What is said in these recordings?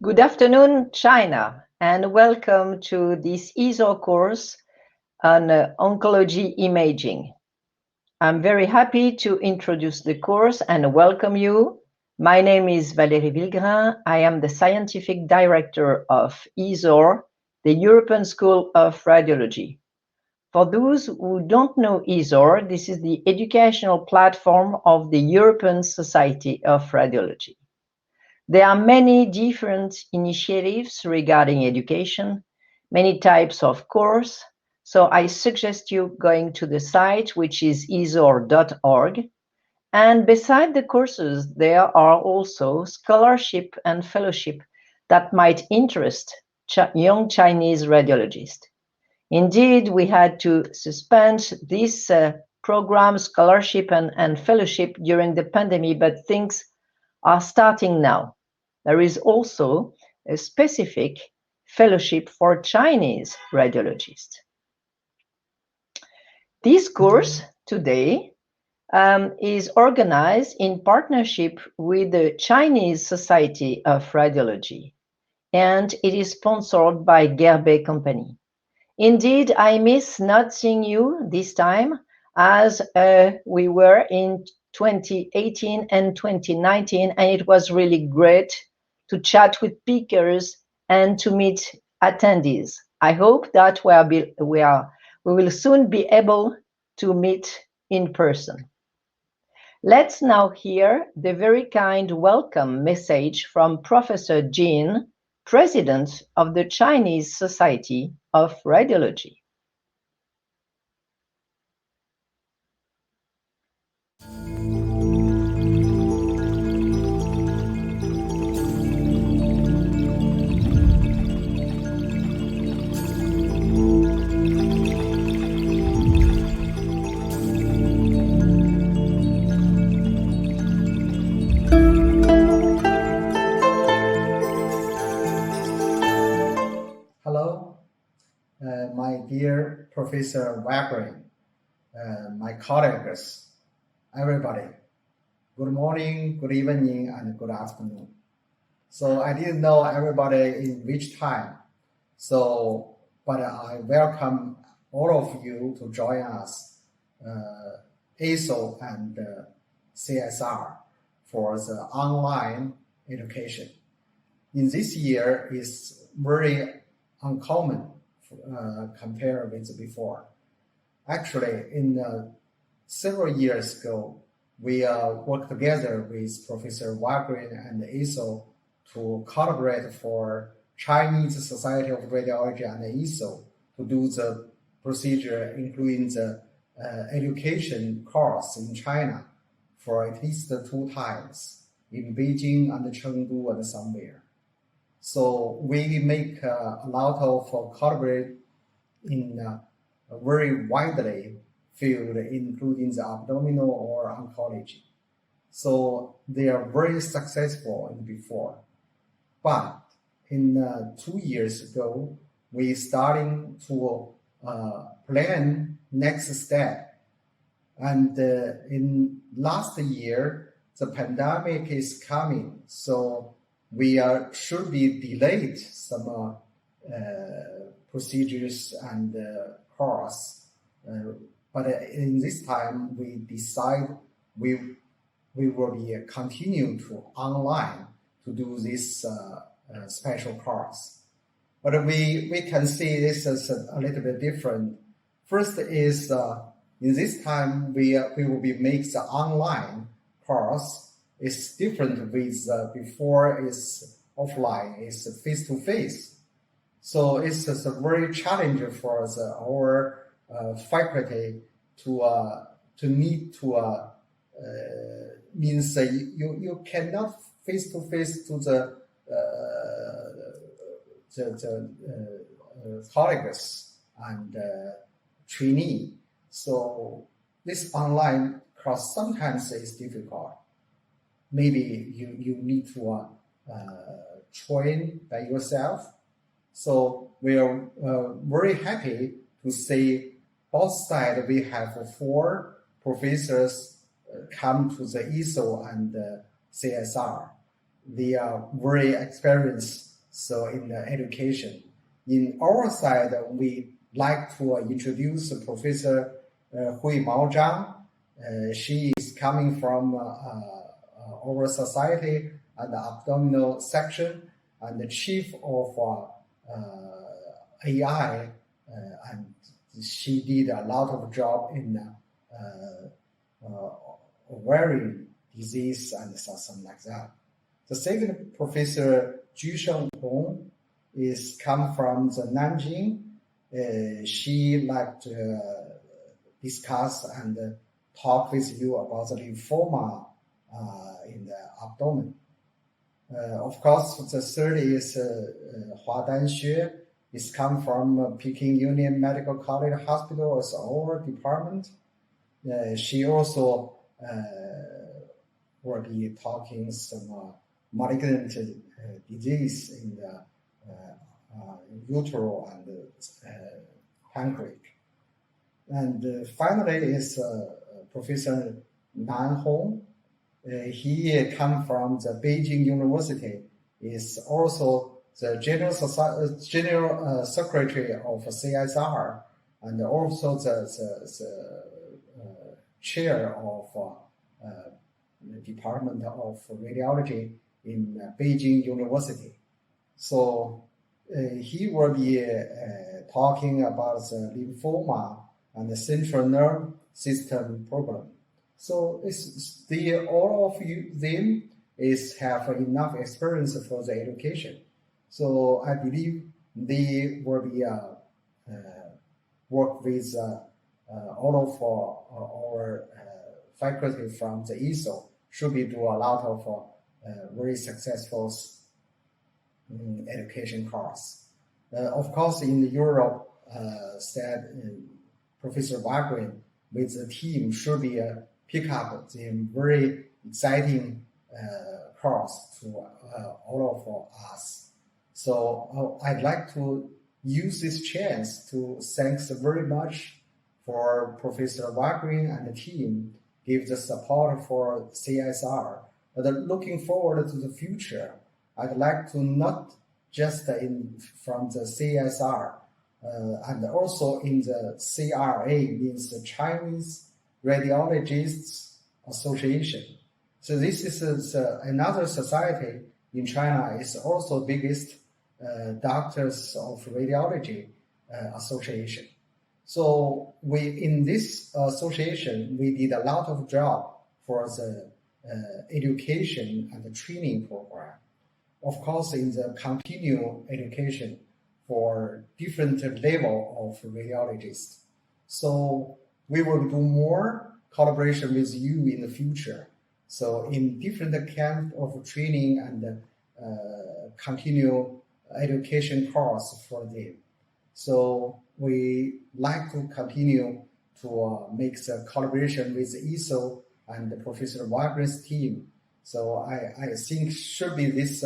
Good afternoon, China, and welcome to this ESR course on oncology imaging. I'm very happy to introduce the course and welcome you. My name is Valérie Villegrain. I am the Scientific Director of ESR, the European School of Radiology. For those who don't know ESR, this is the educational platform of the European Society of Radiology. There are many different initiatives regarding education, many types of course. So I suggest you going to the site, which is esor.org. And beside the courses, there are also scholarship and fellowship that might interest young Chinese radiologists. Indeed, we had to suspend this program, scholarship and fellowship during the pandemic, but things are starting now. There is also a specific fellowship for Chinese radiologists. This course today is organized in partnership with the Chinese Society of Radiology, and it is sponsored by Gerbe Company. Indeed, I miss not seeing you this time, as we were in 2018 and 2019, and it was really great to chat with speakers and to meet attendees. I hope that we will soon be able to meet in person. Let's now hear the very kind welcome message from Professor Jin, President of the Chinese Society of Radiology. Hello, my dear Professor Wagner, my colleagues, everybody. Good morning, good evening, and good afternoon. So I didn't know everybody in which time. But I welcome all of you to join us, ASO and CSR for the online education. In this year is very uncommon compared with before. Actually, in several years ago, we worked together with Professor Wagner and ASO to collaborate for Chinese Society of Radiology and ASO to do the procedure, including the education course in China for at least 2 times in Beijing and Chengdu and somewhere. So we make a lot of collaborate in a very widely field, including the abdominal or oncology. So they are very successful in before. But in 2 years ago, we starting to plan next step. And in last year, the pandemic is coming. So we should be delayed some procedures and course. But in this time, we decide we will be continue to online to do this special course. But we can see this as a little bit different. First is in this time we will be make the online course. It's different with before is offline, it's face-to-face. So it's just a very challenging for our faculty to need to means you cannot face-to-face to the colleagues and trainee. So this online course sometimes is difficult. Maybe you need to train by yourself. So we are very happy to see both sides. We have 4 professors come to the ESO and CSR. They are very experienced So in the education, in our side, we like to introduce Professor Hui Mao Zhang. She is coming from our society and the abdominal section and the chief of AI, and she did a lot of job in ovarian disease and something like that. The second Professor Ju Shenghong is come from the Nanjing. She like to discuss and talk with you about the lymphoma in the abdomen. Of course, the third is Hua Danxue. Is come from Peking Union Medical College Hospital as our department. She also will be talking some malignant disease in the utero and pancreas. And finally is Professor Nan Hong. He come from the Beijing University, is also the General Secretary of CSR, and also the chair of the Department of Radiology in Beijing University. So he will be talking about the lymphoma and the central nerve system problem. So it's all of them have enough experience for the education. So I believe they will be work with all of our faculty from the ESO should be do a lot of very successful education course. Of course, in Europe, said Professor Wagner with the team should be pick up the very exciting course to all of us. So I'd like to use this chance to thanks very much for Professor Wagner and the team give the support for CSR. But looking forward to the future, I'd like to not just from the CSR and also in the CRA, means the Chinese Radiologists Association. So this is another society in China. Is also biggest doctors of radiology association. So we in this association we did a lot of job for the education and the training program. Of course, in the continual education for different level of radiologists. So we will do more collaboration with you in the future. So in different camp of training and continual education course for them. So we like to continue to make the collaboration with ESO and Professor Wagner's team. So I think should be this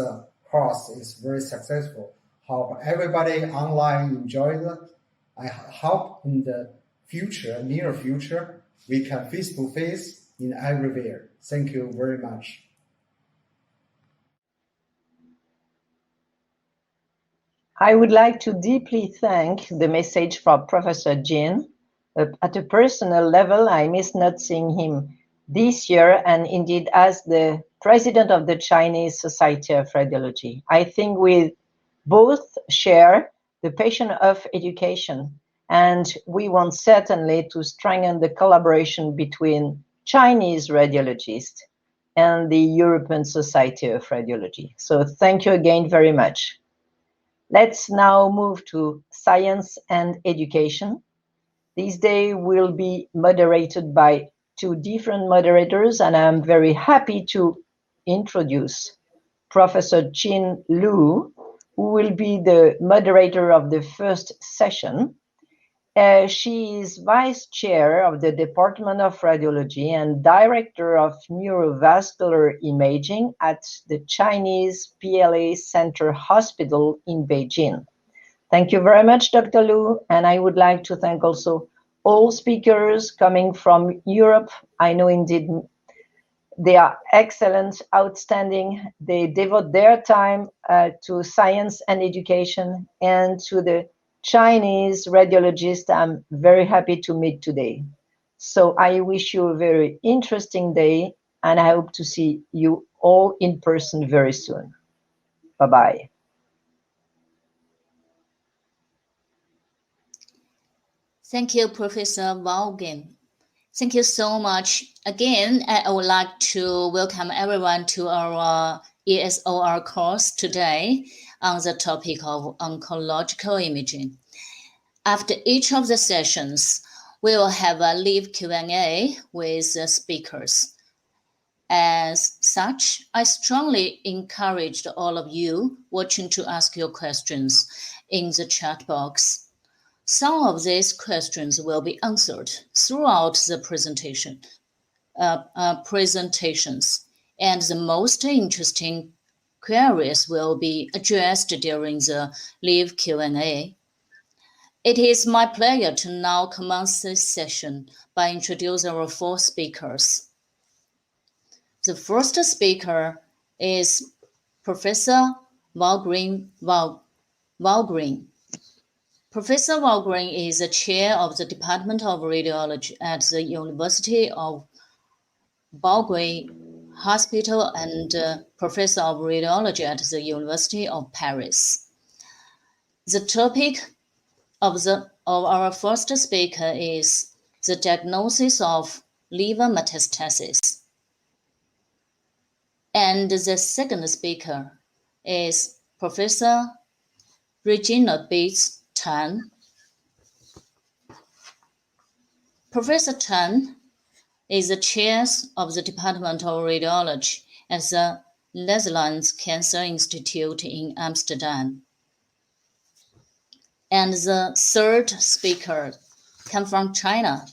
course is very successful. Hope everybody online enjoyed it. I hope in the future, near future, we can face to face in everywhere. Thank you very much. I would like to deeply thank the message from Professor Jin. At a personal level, I miss not seeing him this year, and indeed as the president of the Chinese Society of Radiology. I think we both share the passion of education, and we want certainly to strengthen the collaboration between Chinese radiologists and the European Society of Radiology. So thank you again very much. Let's now move to science and education. This day will be moderated by two different moderators, and I'm very happy to introduce Professor Jin Lu, who will be the moderator of the first session. She is vice chair of the Department of Radiology and director of neurovascular imaging at the Chinese PLA Center Hospital in Beijing. Thank you very much, Dr. Lu, and I would like to thank also all speakers coming from Europe. I know indeed They are excellent, outstanding. They devote their time to science and education, and to the Chinese radiologist I'm very happy to meet today. So I wish you a very interesting day, and I hope to see you all in person very soon. Bye-bye. Thank you, Professor Vaughan. Thank you so much. Again, I would like to welcome everyone to our ESOR course today on the topic of oncological imaging. After each of the sessions, we will have a live Q&A with the speakers. As such, I strongly encouraged all of you watching to ask your questions in the chat box. Some of these questions will be answered throughout the presentations, and the most interesting queries will be addressed during the live Q&A. It is my pleasure to now commence this session by introducing our four speakers. The first speaker is Professor Vaughan. Professor Vaughan is the chair of the Department of Radiology at the University of Vaughan Hospital and Professor of Radiology at the University of Paris. The topic of our first speaker is the diagnosis of liver metastasis. And the second speaker is Professor Regina Bates-Tan. Professor Tan is the chair of the Department of Radiology at the Netherlands Cancer Institute in Amsterdam. And the third speaker comes from China.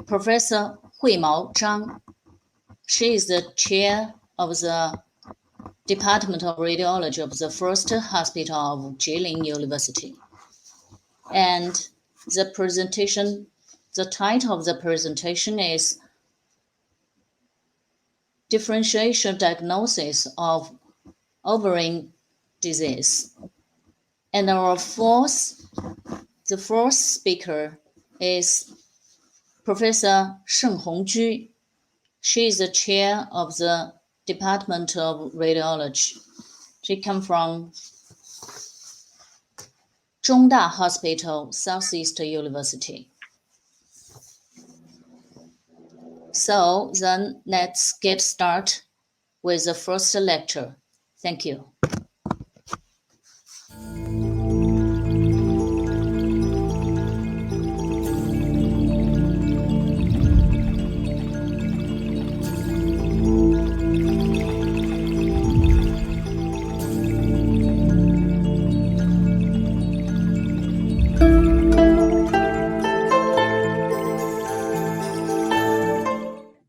Professor Huimao Zhang. She is the chair of the Department of Radiology of the First Hospital of Jilin University. And the title of the presentation is Differential Diagnosis of Ovarian Disease. And the fourth speaker is Professor Sheng Hongju. She is the chair of the Department of Radiology. She comes from Zhongda Hospital, Southeast University. So then let's get started with the first lecture. Thank you.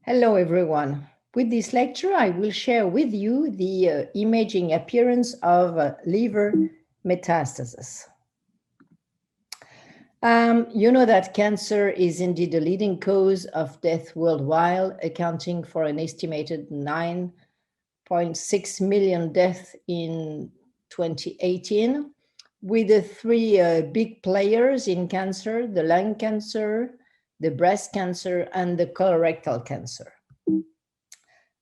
Hello, everyone. With this lecture, I will share with you the imaging appearance of liver metastasis. You know that cancer is indeed a leading cause of death worldwide, accounting for an estimated 9.6 million deaths in 2018, with the three big players in cancer: the lung cancer, the breast cancer, and the colorectal cancer.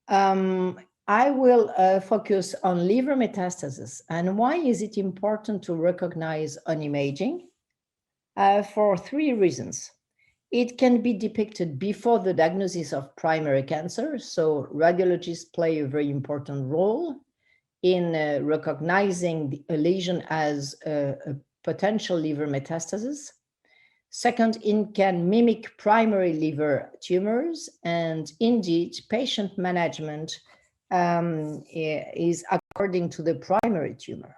I will focus on liver metastasis. And why is it important to recognize on imaging? For three reasons. It can be depicted before the diagnosis of primary cancer, so radiologists play a very important role in recognizing a lesion as a potential liver metastasis. Second, it can mimic primary liver tumors, and indeed, patient management is according to the primary tumor.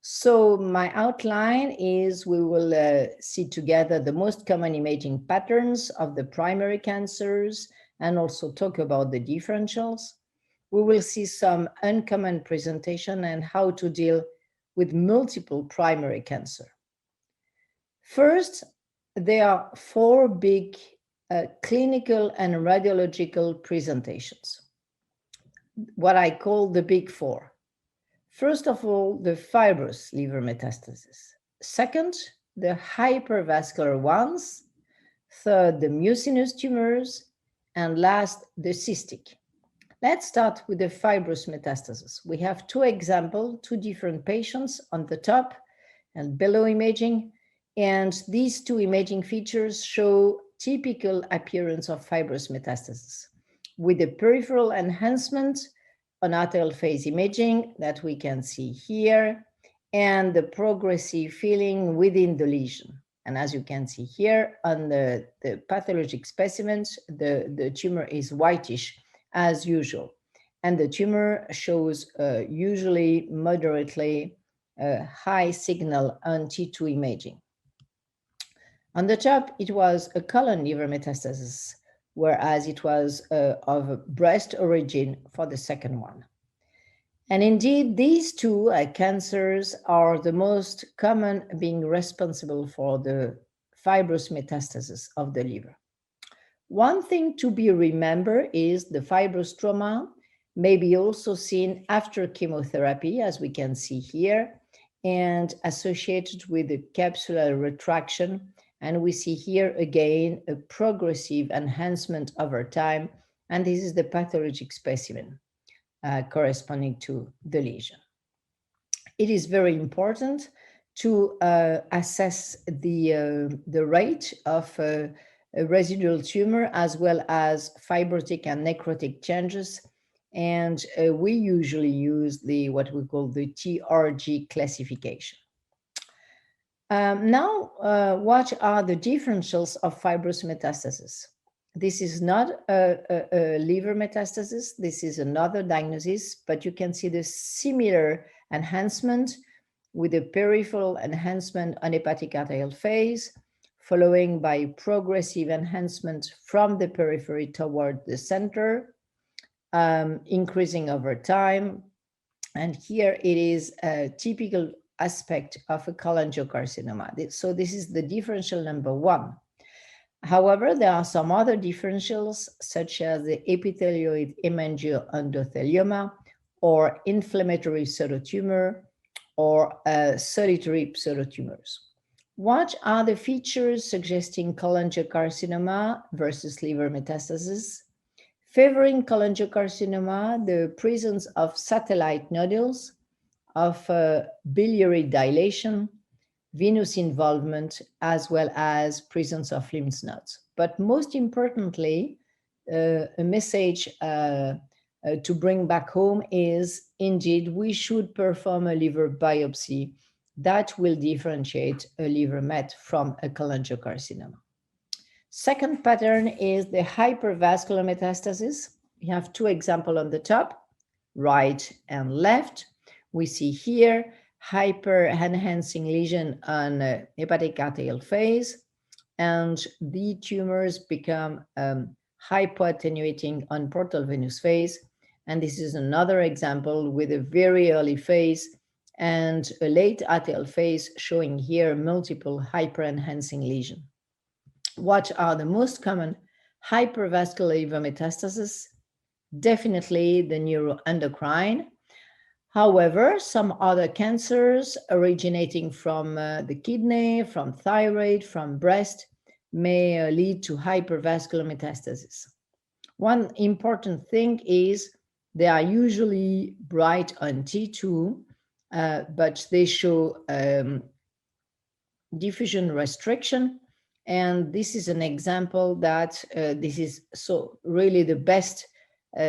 So my outline is we will see together the most common imaging patterns of the primary cancers and also talk about the differentials. We will see some uncommon presentation and how to deal with multiple primary cancer. First, there are four big clinical and radiological presentations, what I call the big four. First of all, the fibrous liver metastasis. Second, the hypervascular ones. Third, the mucinous tumors. And last, the cystic. Let's start with the fibrous metastasis. We have two examples, two different patients on the top and below imaging. And these two imaging features show typical appearance of fibrous metastasis with the peripheral enhancement on arterial phase imaging that we can see here, and the progressive filling within the lesion. And as you can see here on the pathologic specimens, the tumor is whitish as usual. And the tumor shows usually moderately high signal on T2 imaging. On the top, it was a colon liver metastasis, whereas it was of breast origin for the second one. And indeed, these two cancers are the most common, being responsible for the fibrous metastasis of the liver. One thing to be remembered is the fibrous trauma may be also seen after chemotherapy, as we can see here, and associated with the capsular retraction. And we see here again a progressive enhancement over time. And this is the pathologic specimen corresponding to the lesion. It is very important to assess the rate of a residual tumor as well as fibrotic and necrotic changes. And we usually use what we call the TRG classification. Now, what are the differentials of fibrous metastasis? This is not a liver metastasis. This is another diagnosis, but you can see the similar enhancement with a peripheral enhancement on hepatic arterial phase, following by progressive enhancement from the periphery toward the center, increasing over time. And here it is a typical aspect of a cholangiocarcinoma. So this is the differential number one. However, there are some other differentials, such as the epithelioid hemangioendothelioma or inflammatory pseudotumor or solitary pseudotumors. What are the features suggesting cholangiocarcinoma versus liver metastasis? Favoring cholangiocarcinoma, the presence of satellite nodules, of biliary dilation, venous involvement, as well as presence of lymph nodes. But most importantly, a message to bring back home is, indeed, we should perform a liver biopsy that will differentiate a liver met from a cholangiocarcinoma. Second pattern is the hypervascular metastasis. We have two examples on the top, right and left. We see here hyper-enhancing lesion on hepatic arterial phase, and the tumors become hypoattenuating on portal venous phase. And this is another example with a very early phase and a late arterial phase, showing here multiple hyper-enhancing lesions. What are the most common hypervascular liver metastases? Definitely the neuroendocrine. However, some other cancers originating from the kidney, from thyroid, from breast may lead to hypervascular metastasis. One important thing is they are usually bright on T2, but they show diffusion restriction. And this is an example that this is so really the best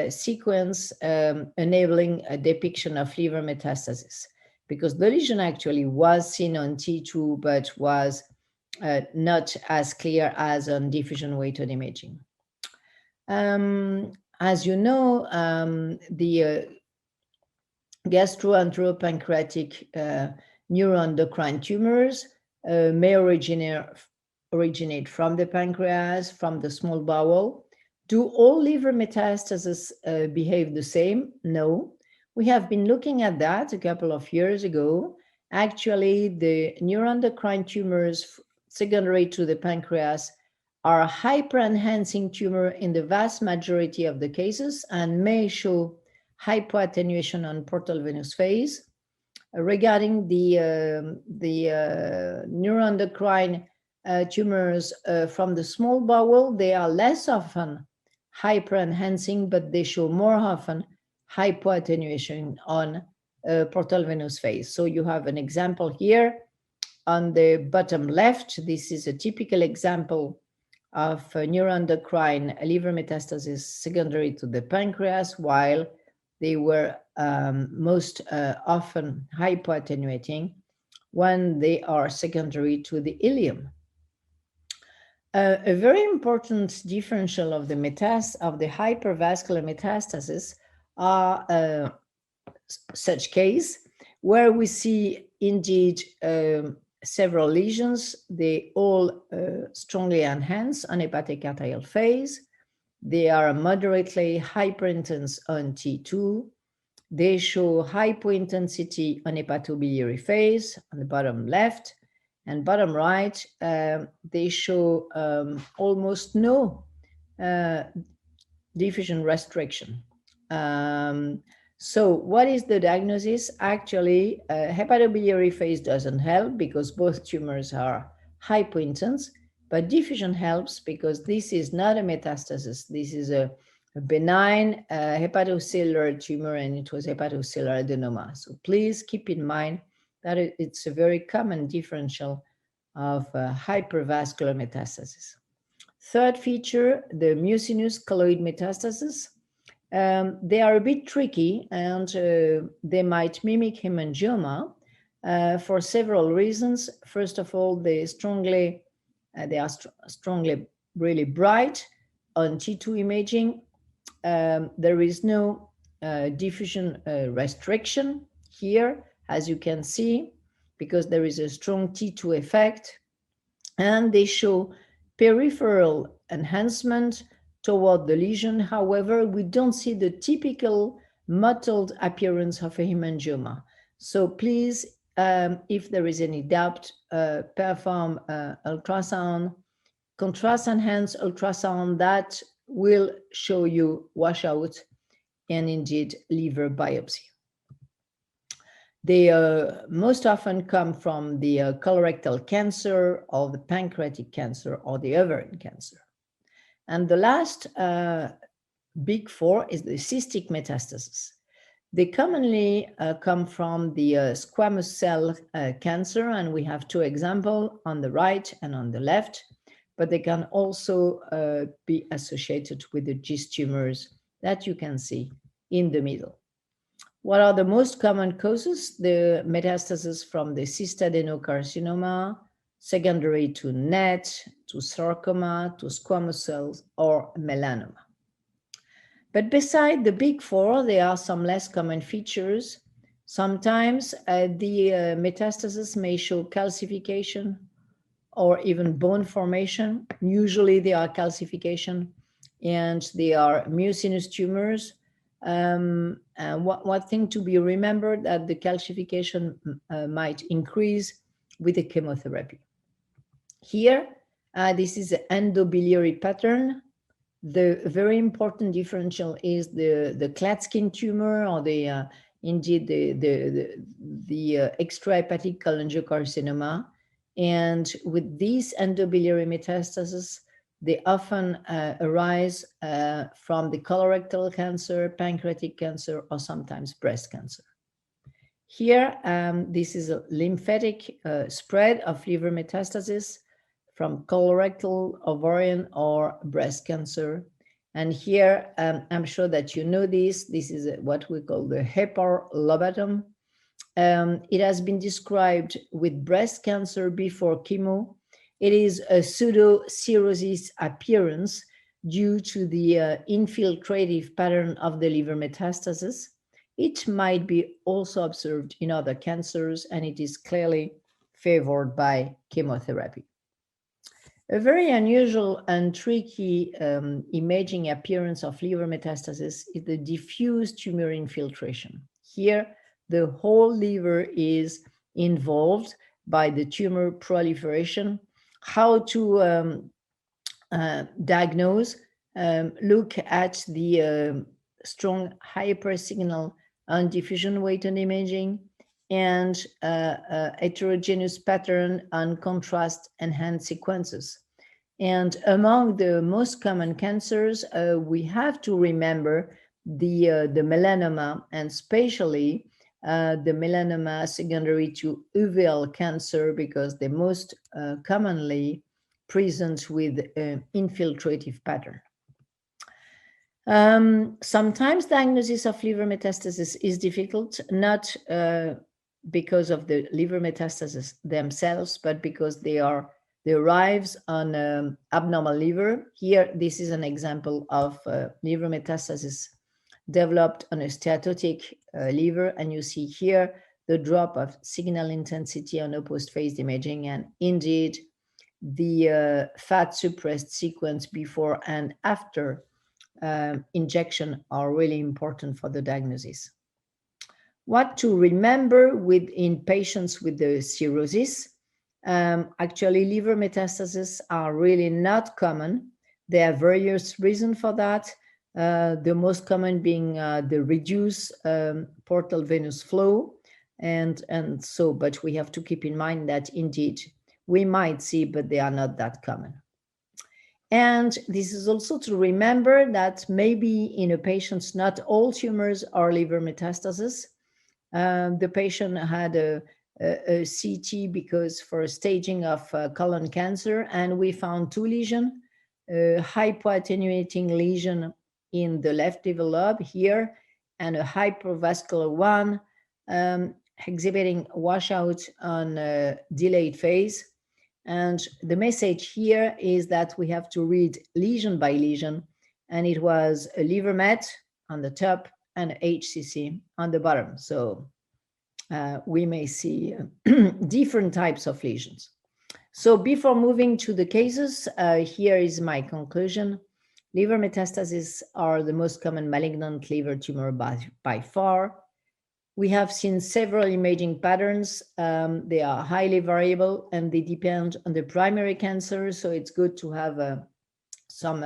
sequence enabling a depiction of liver metastasis, because the lesion actually was seen on T2, but was not as clear as on diffusion weighted imaging. As you know, the gastroenteropancreatic neuroendocrine tumors may originate from the pancreas, from the small bowel. Do all liver metastases behave the same? No. We have been looking at that a couple of years ago. Actually, the neuroendocrine tumors secondary to the pancreas are hyper-enhancing tumor in the vast majority of the cases and may show hypoattenuation on portal venous phase. Regarding the neuroendocrine tumors from the small bowel, they are less often hyper-enhancing, but they show more often hypoattenuation on portal venous phase. So you have an example here on the bottom left. This is a typical example of neuroendocrine liver metastasis secondary to the pancreas, while they were most often hypoattenuating when they are secondary to the ileum. A very important differential of the hypervascular metastasis are such case where we see indeed several lesions. They all strongly enhance on hepatic arterial phase. They are moderately hyperintense on T2. They show hypointensity on hepatobiliary phase on the bottom left, and bottom right. They show almost no diffusion restriction. So what is the diagnosis? Actually, hepatobiliary phase doesn't help because both tumors are hypointense, but diffusion helps because this is not a metastasis. This is a benign hepatocellular tumor, and it was hepatocellular adenoma. So please keep in mind that it's a very common differential of hypervascular metastasis. Third feature, the mucinous colloid metastasis. They are a bit tricky, and they might mimic hemangioma for several reasons. First of all, they are strongly really bright on T2 imaging. There is no diffusion restriction here, as you can see, because there is a strong T2 effect, and they show peripheral enhancement toward the lesion. However, we don't see the typical mottled appearance of a hemangioma. So please, if there is any doubt, perform ultrasound, contrast-enhanced ultrasound that will show you washout and indeed liver biopsy. They most often come from the colorectal cancer or the pancreatic cancer or the ovarian cancer. And the last big four is the cystic metastasis. They commonly come from the squamous cell cancer, and we have two examples on the right and on the left, but they can also be associated with the GIST tumors that you can see in the middle. What are the most common causes? The metastasis from the cystadenocarcinoma, secondary to NET, to sarcoma, to squamous cells, or melanoma. But beside the big four, there are some less common features. Sometimes the metastasis may show calcification or even bone formation. Usually they are calcification, and they are mucinous tumors. And one thing to be remembered, that the calcification might increase with the chemotherapy. Here, this is an endobiliary pattern. The very important differential is the Klatskin tumor, or the indeed the extrahepatic cholangiocarcinoma. And with these endobiliary metastases, they often arise from the colorectal cancer, pancreatic cancer, or sometimes breast cancer. Here, this is a lymphatic spread of liver metastasis from colorectal, ovarian, or breast cancer. And here, I'm sure that you know this. This is what we call the Hepar lobatum. It has been described with breast cancer before chemo. It is a pseudo-cirrhosis appearance due to the infiltrative pattern of the liver metastasis. It might be also observed in other cancers, and it is clearly favored by chemotherapy. A very unusual and tricky imaging appearance of liver metastasis is the diffuse tumor infiltration. Here, the whole liver is involved by the tumor proliferation. How to diagnose, look at the strong hypersignal on diffusion weighted imaging and heterogeneous pattern on contrast enhanced sequences. And among the most common cancers, we have to remember the melanoma, and especially the melanoma secondary to uveal cancer, because they're most commonly present with infiltrative pattern. Sometimes diagnosis of liver metastasis is difficult, not because of the liver metastases themselves, but because they arrives on abnormal liver. Here, this is an example of liver metastasis developed on a steatotic liver, and you see here the drop of signal intensity on opposed phase imaging, and indeed the fat suppressed sequence before and after injection are really important for the diagnosis. What to remember in patients with the cirrhosis? Actually, liver metastases are really not common. There are various reasons for that. The most common being the reduced portal venous flow, but we have to keep in mind that indeed we might see, but they are not that common. And this is also to remember that maybe in a patient, not all tumors are liver metastases. The patient had a CT because for a staging of colon cancer, and we found 2 lesions, a hypoattenuating lesion in the left liver lobe here, and a hypervascular one exhibiting washout on delayed phase. And the message here is that we have to read lesion by lesion, and it was a liver met on the top and a HCC on the bottom. So we may see different types of lesions. So before moving to the cases, here is my conclusion. Liver metastases are the most common malignant liver tumor by far. We have seen several imaging patterns. They are highly variable and they depend on the primary cancer. So it's good to have some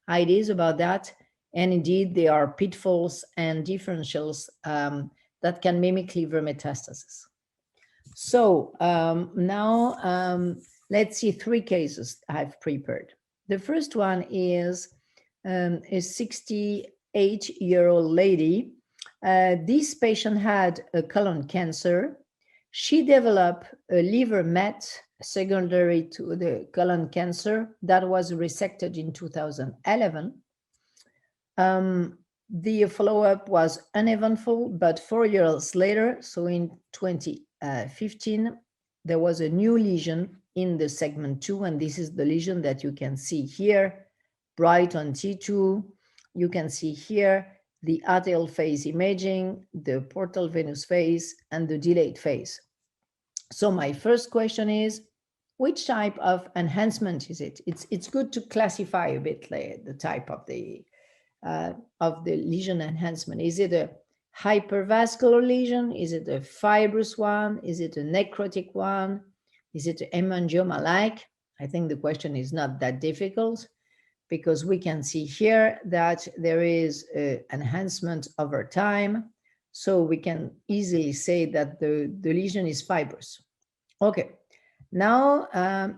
ideas about that. And indeed, there are pitfalls and differentials that can mimic liver metastasis. So now let's see 3 cases I've prepared. The first one is a 68-year-old lady. This patient had a colon cancer. She developed a liver met secondary to the colon cancer that was resected in 2011. The follow-up was uneventful, but 4 years later, so in 2015, there was a new lesion in the segment 2, and this is the lesion that you can see here, bright on T2. You can see here the arterial phase imaging, the portal venous phase, and the delayed phase. So my first question is, which type of enhancement is it? It's good to classify a bit the type of the lesion enhancement. Is it a hypervascular lesion? Is it a fibrous one? Is it a necrotic one? Is it an hemangioma-like? I think the question is not that difficult, because we can see here that there is enhancement over time. So we can easily say that the lesion is fibrous. Okay, now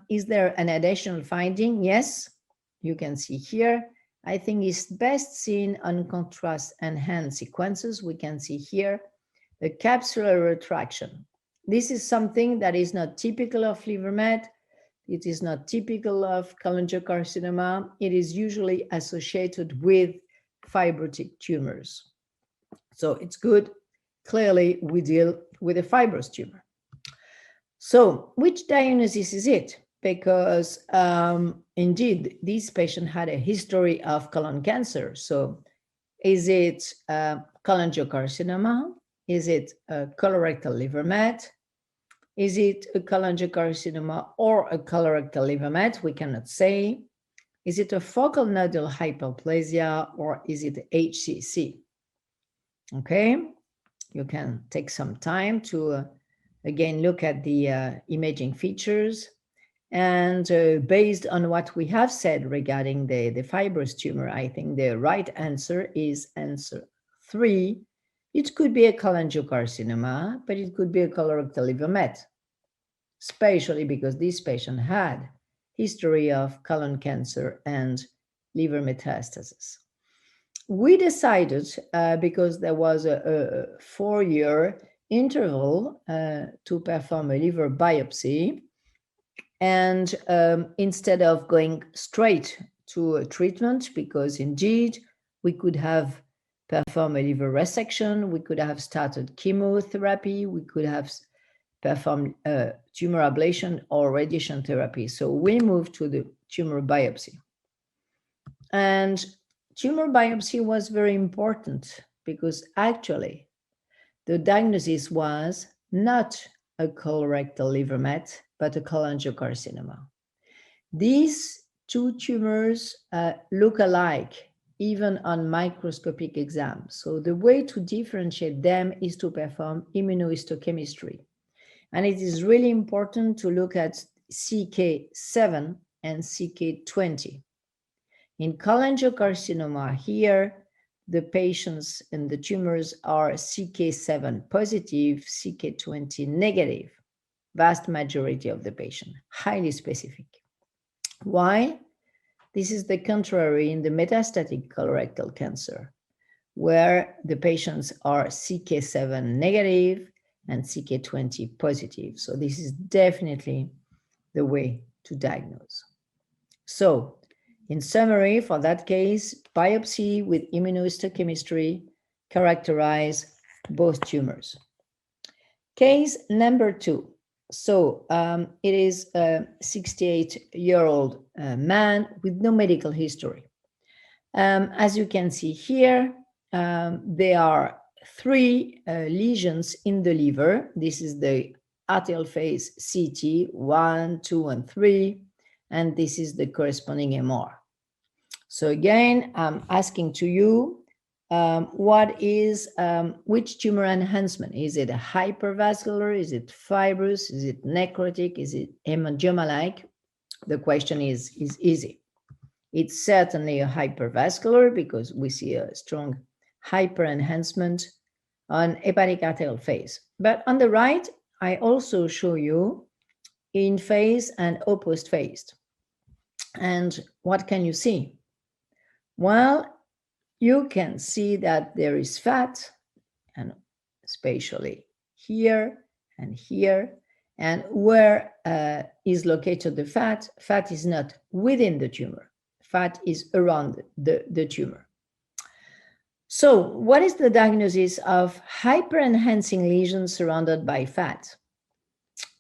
is there an additional finding? Yes, you can see here. I think it's best seen on contrast enhanced sequences. We can see here a capsular retraction. This is something that is not typical of liver met. It is not typical of cholangiocarcinoma. It is usually associated with fibrotic tumors. So it's good. Clearly, we deal with a fibrous tumor. So which diagnosis is it? Because indeed, this patient had a history of colon cancer. So is it cholangiocarcinoma? Is it a colorectal liver met? Is it a cholangiocarcinoma or a colorectal liver met? We cannot say. Is it a focal nodal hyperplasia or is it HCC? Okay, you can take some time to again look at the imaging features. And based on what we have said regarding the fibrous tumor, I think the right answer is answer 3. It could be a cholangiocarcinoma, but it could be a colorectal liver met, especially because this patient had history of colon cancer and liver metastasis. We decided, because there was a 4-year interval, to perform a liver biopsy. And instead of going straight to a treatment, because indeed we could have performed a liver resection, we could have started chemotherapy, we could have performed tumor ablation or radiation therapy. So we moved to the tumor biopsy. And tumor biopsy was very important because actually the diagnosis was not a colorectal liver met, but a cholangiocarcinoma. These two tumors look alike, even on microscopic exams. So the way to differentiate them is to perform immunohistochemistry. And it is really important to look at CK7 and CK20. In cholangiocarcinoma, here, the patients and the tumors are CK7 positive, CK20 negative, vast majority of the patient, highly specific. Why? This is the contrary in the metastatic colorectal cancer, where the patients are CK7 negative and CK20 positive. So this is definitely the way to diagnose. So in summary, for that case, biopsy with immunohistochemistry characterize both tumors. Case number 2. So it is a 68-year-old man with no medical history. As you can see here, there are 3 lesions in the liver. This is the arterial phase CT 1, 2, and 3, and this is the corresponding MR. So again, I'm asking to you, which tumor enhancement? Is it a hypervascular? Is it fibrous? Is it necrotic? Is it hemangioma-like? The question is easy. It's certainly a hypervascular because we see a strong hyperenhancement on hepatic arterial phase. But on the right, I also show you in phase and opposed phase. And what can you see? Well, you can see that there is fat, and especially here and here, and where is located the fat? Fat is not within the tumor. Fat is around the tumor. So what is the diagnosis of hyperenhancing lesions surrounded by fat?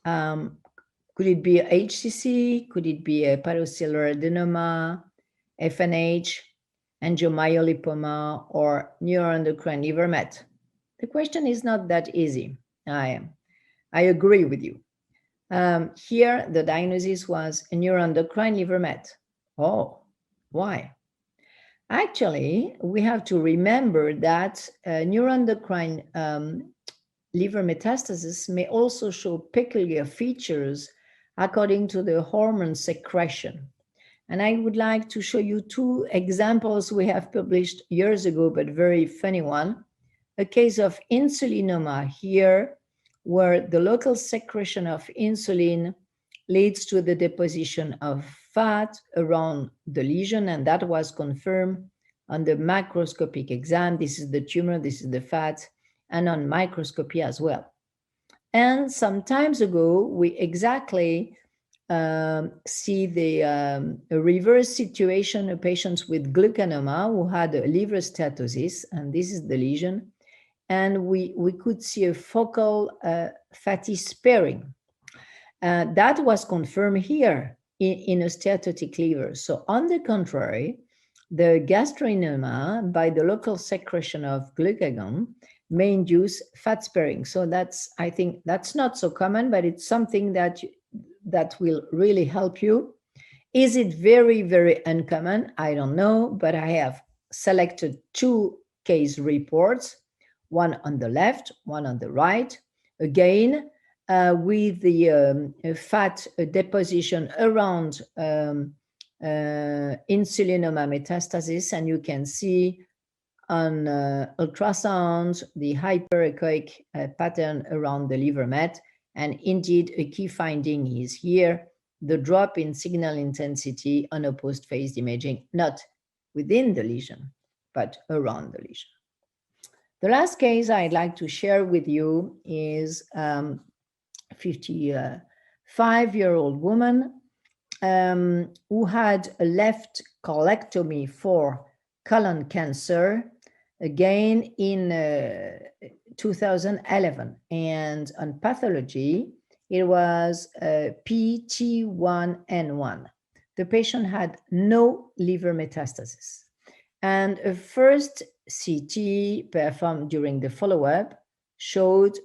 Could it be HCC? Could it be a hepatocellular adenoma, FNH, angiomyolipoma, or neuroendocrine liver met? The question is not that easy. I agree with you. Here, the diagnosis was a neuroendocrine liver met. Oh, why? Actually, we have to remember that neuroendocrine liver metastasis may also show peculiar features according to the hormone secretion. And I would like to show you 2 examples we have published years ago, but very funny one. A case of insulinoma here, where the local secretion of insulin leads to the deposition of fat around the lesion, and that was confirmed on the macroscopic exam. This is the tumor, this is the fat, and on microscopy as well. And some times ago, we exactly see the reverse situation of patients with glucanoma who had a liver steatosis, and this is the lesion, and we could see a focal fatty sparing. That was confirmed here in a steatotic liver. So on the contrary, the gastrinoma by the local secretion of glucagon may induce fat sparing. So I think that's not so common, but it's something that will really help you. Is it very, very uncommon? I don't know, but I have selected 2 case reports, one on the left, one on the right. Again, with the fat deposition around insulinoma metastasis, and you can see on ultrasound the hyperechoic pattern around the liver met. And indeed, a key finding is here, the drop in signal intensity on a post-phased imaging, not within the lesion, but around the lesion. The last case I'd like to share with you is a 55-year-old woman who had a left colectomy for colon cancer, again in 2011. And on pathology, it was PT1N1. The patient had no liver metastasis. And a first CT performed during the follow-up showed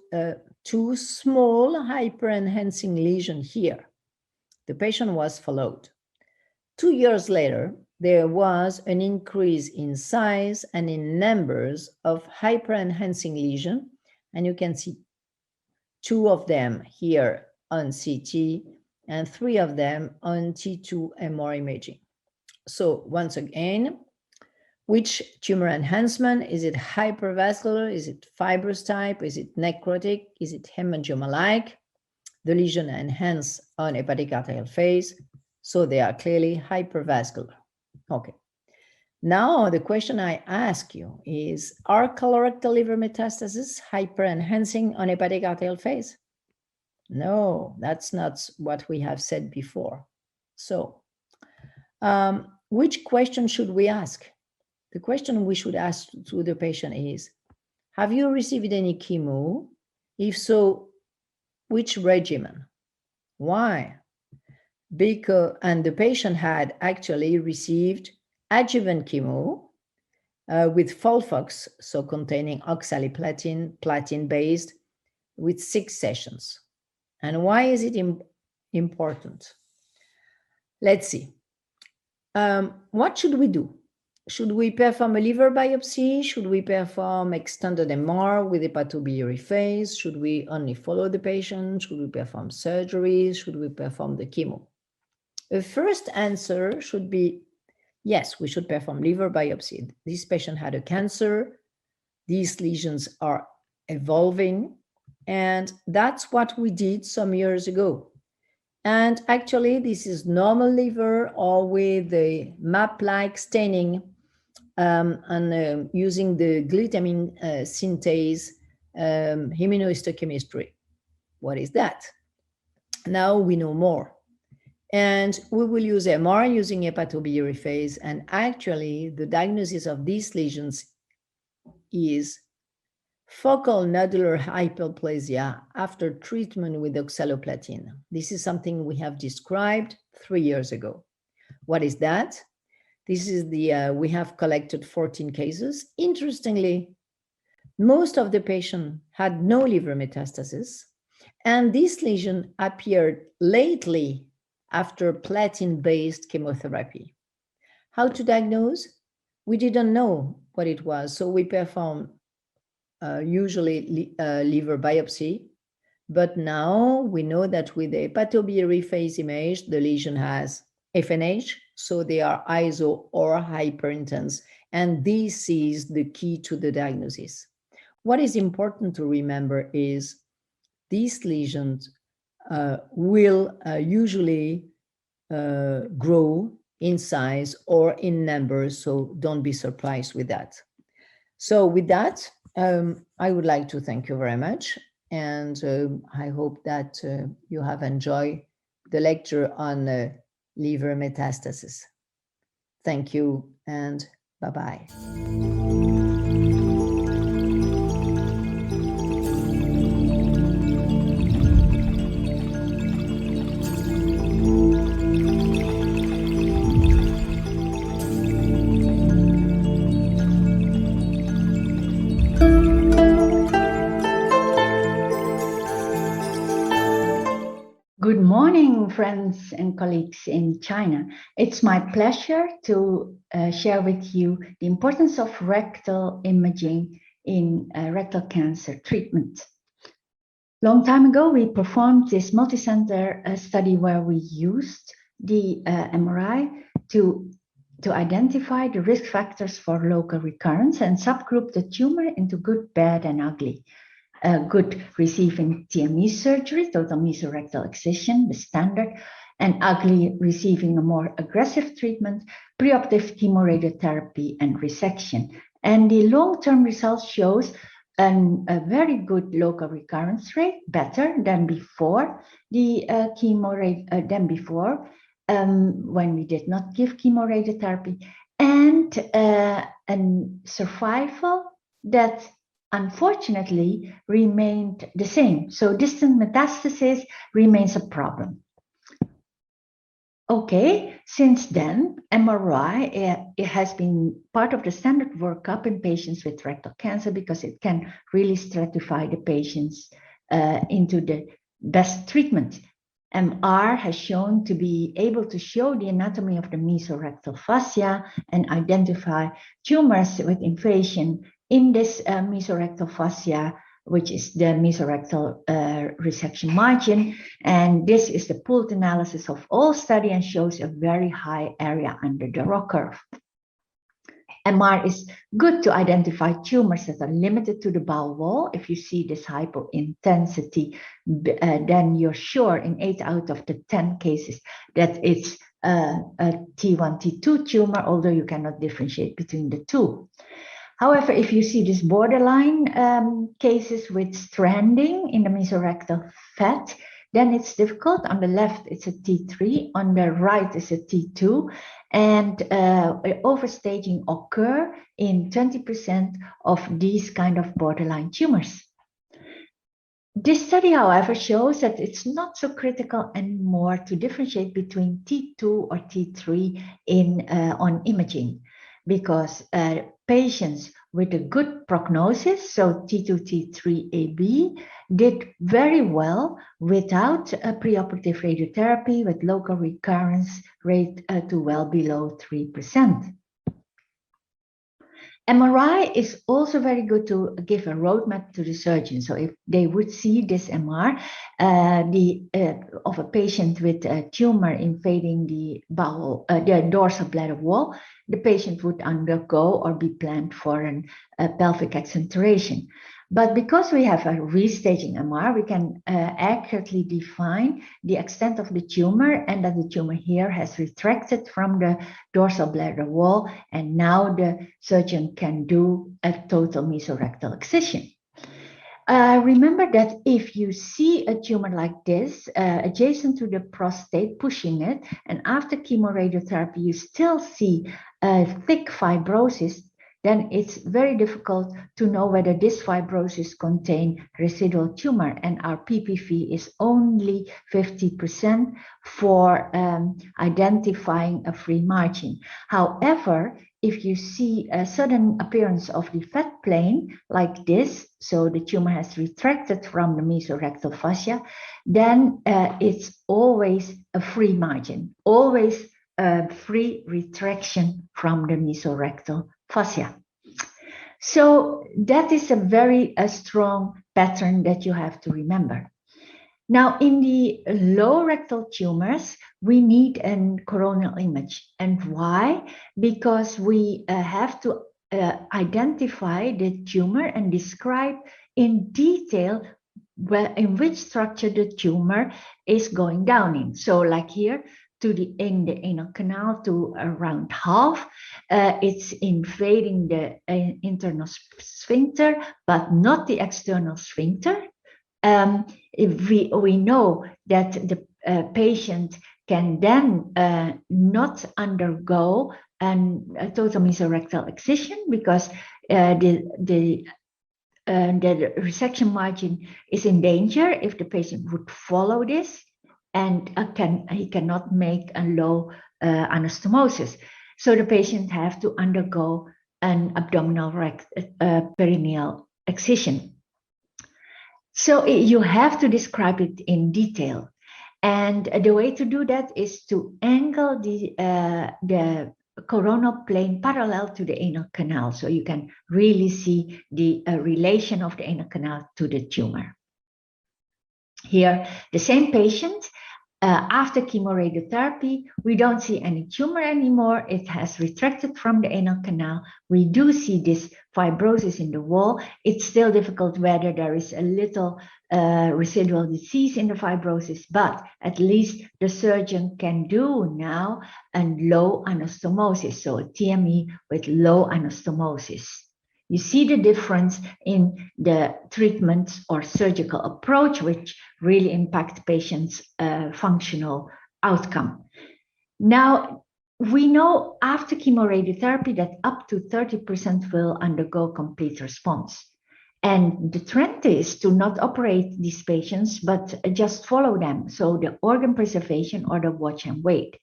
two small hyper-enhancing lesions here. The patient was followed. 2 years later, there was an increase in size and in numbers of hyper-enhancing lesions, and you can see 2 of them here on CT and 3 of them on T2 MR imaging. So once again, which tumor enhancement? Is it hypervascular? Is it fibrous type? Is it necrotic? Is it hemangioma-like? The lesion enhanced on hepatic arterial phase, so they are clearly hypervascular. Okay. Now the question I ask you is, are colorectal liver metastases hyper-enhancing on hepatic arterial phase? No, that's not what we have said before. So, which question should we ask? The question we should ask to the patient is, have you received any chemo? If so, which regimen? Why? Because, and the patient had actually received adjuvant chemo with Folfox, so containing oxaliplatin, platin-based, with 6 sessions. And why is it important? Let's see. What should we do? Should we perform a liver biopsy? Should we perform extended MR with hepatobiliary phase? Should we only follow the patient? Should we perform surgery? Should we perform the chemo? The first answer should be, yes, we should perform liver biopsy. This patient had a cancer. These lesions are evolving. And that's what we did some years ago. And actually, this is normal liver or with the map-like staining and using the glutamine synthase immunohistochemistry. What is that? Now we know more. And we will use MR using hepatobiliary phase. And actually, the diagnosis of these lesions is focal nodular hyperplasia after treatment with oxaliplatin. This is something we have described 3 years ago. What is that? This is the, we have collected 14 cases. Interestingly, most of the patients had no liver metastasis, and this lesion appeared lately after platinum-based chemotherapy. How to diagnose? We didn't know what it was, so we performed usually liver biopsy, but now we know that with the hepatobiliary phase image, the lesion has FNH, so they are iso or hyperintense, and this is the key to the diagnosis. What is important to remember is these lesions will usually grow in size or in numbers, so don't be surprised with that. So with that, I would like to thank you very much, and I hope that you have enjoyed the lecture on liver metastasis. Thank you, and bye-bye. Good morning, friends and colleagues in China. It's my pleasure to share with you the importance of rectal imaging in rectal cancer treatment. Long time ago, we performed this multi-center study where we used the MRI to identify the risk factors for local recurrence and subgroup the tumor into good, bad, and ugly. Good receiving TME surgery, total mesorectal excision, the standard, and ugly receiving a more aggressive treatment, preoperative chemoradiotherapy, and resection. And the long-term results shows a very good local recurrence rate, better than before the when we did not give chemoradiotherapy, and survival that unfortunately remained the same. So distant metastasis remains a problem. Okay, since then, MRI it has been part of the standard workup in patients with rectal cancer because it can really stratify the patients into the best treatment. MR has shown to be able to show the anatomy of the mesorectal fascia and identify tumors with invasion in this mesorectal fascia, which is the mesorectal resection margin. And this is the pooled analysis of all study and shows a very high area under the ROC curve. MR is good to identify tumors that are limited to the bowel wall. If you see this hypointensity, then you're sure in 8 out of the 10 cases that it's a T1, T2 tumor, although you cannot differentiate between the two. However, if you see this borderline cases with stranding in the mesorectal fat, then it's difficult. On the left, it's a T3. On the right is a T2. And overstaging occur in 20% of these kind of borderline tumors. This study, however, shows that it's not so critical anymore to differentiate between T2 or T3 on imaging, because patients with a good prognosis, so T2, T3, AB, did very well without a preoperative radiotherapy with local recurrence rate to well below 3%. MRI is also very good to give a roadmap to the surgeon. So if they would see this MR of a patient with a tumor invading the dorsal bladder wall, the patient would undergo or be planned for a pelvic accentuation. But because we have a restaging MR, we can accurately define the extent of the tumor and that the tumor here has retracted from the dorsal bladder wall, and now the surgeon can do a total mesorectal excision. Remember that if you see a tumor like this adjacent to the prostate, pushing it, and after chemoradiotherapy you still see thick fibrosis, then it's very difficult to know whether this fibrosis contains residual tumor, and our PPV is only 50% for identifying a free margin. However, if you see a sudden appearance of the fat plane like this, so the tumor has retracted from the mesorectal fascia, then it's always a free margin, always a free retraction from the mesorectal fascia. So that is a very strong pattern that you have to remember. Now, in the low rectal tumors, we need a coronal image. And why? Because we have to identify the tumor and describe in detail in which structure the tumor is going down in. So like here, in the anal canal to around half, it's invading the internal sphincter, but not the external sphincter. If we know that the patient can then not undergo a total mesorectal excision because the resection margin is in danger if the patient would follow this, and he cannot make a low anastomosis. So the patient have to undergo an abdominal perineal excision. So you have to describe it in detail. And the way to do that is to angle the coronal plane parallel to the anal canal. So you can really see the relation of the anal canal to the tumor. Here, the same patient, after chemoradiotherapy, we don't see any tumor anymore. It has retracted from the anal canal. We do see this fibrosis in the wall. It's still difficult whether there is a little residual disease in the fibrosis, but at least the surgeon can do now a low anastomosis, so a TME with low anastomosis. You see the difference in the treatment or surgical approach, which really impact patients' functional outcome. Now, we know after chemoradiotherapy that up to 30% will undergo complete response. And the trend is to not operate these patients, but just follow them. So the organ preservation or the watch and wait.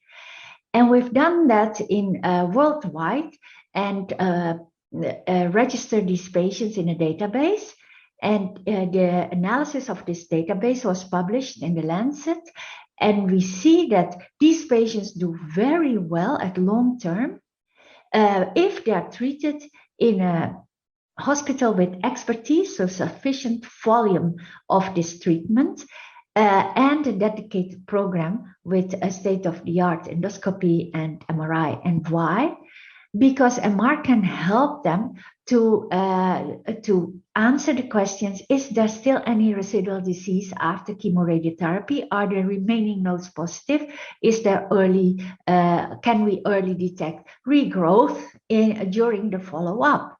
And we've done that in worldwide and register these patients in a database, and the analysis of this database was published in the Lancet, and we see that these patients do very well at long term if they are treated in a hospital with expertise, so sufficient volume of this treatment, and a dedicated program with a state-of-the-art endoscopy and MRI. And why? Because MR can help them to answer the questions, is there still any residual disease after chemoradiotherapy? Are the remaining nodes positive? Is there early, can we early detect regrowth during the follow-up?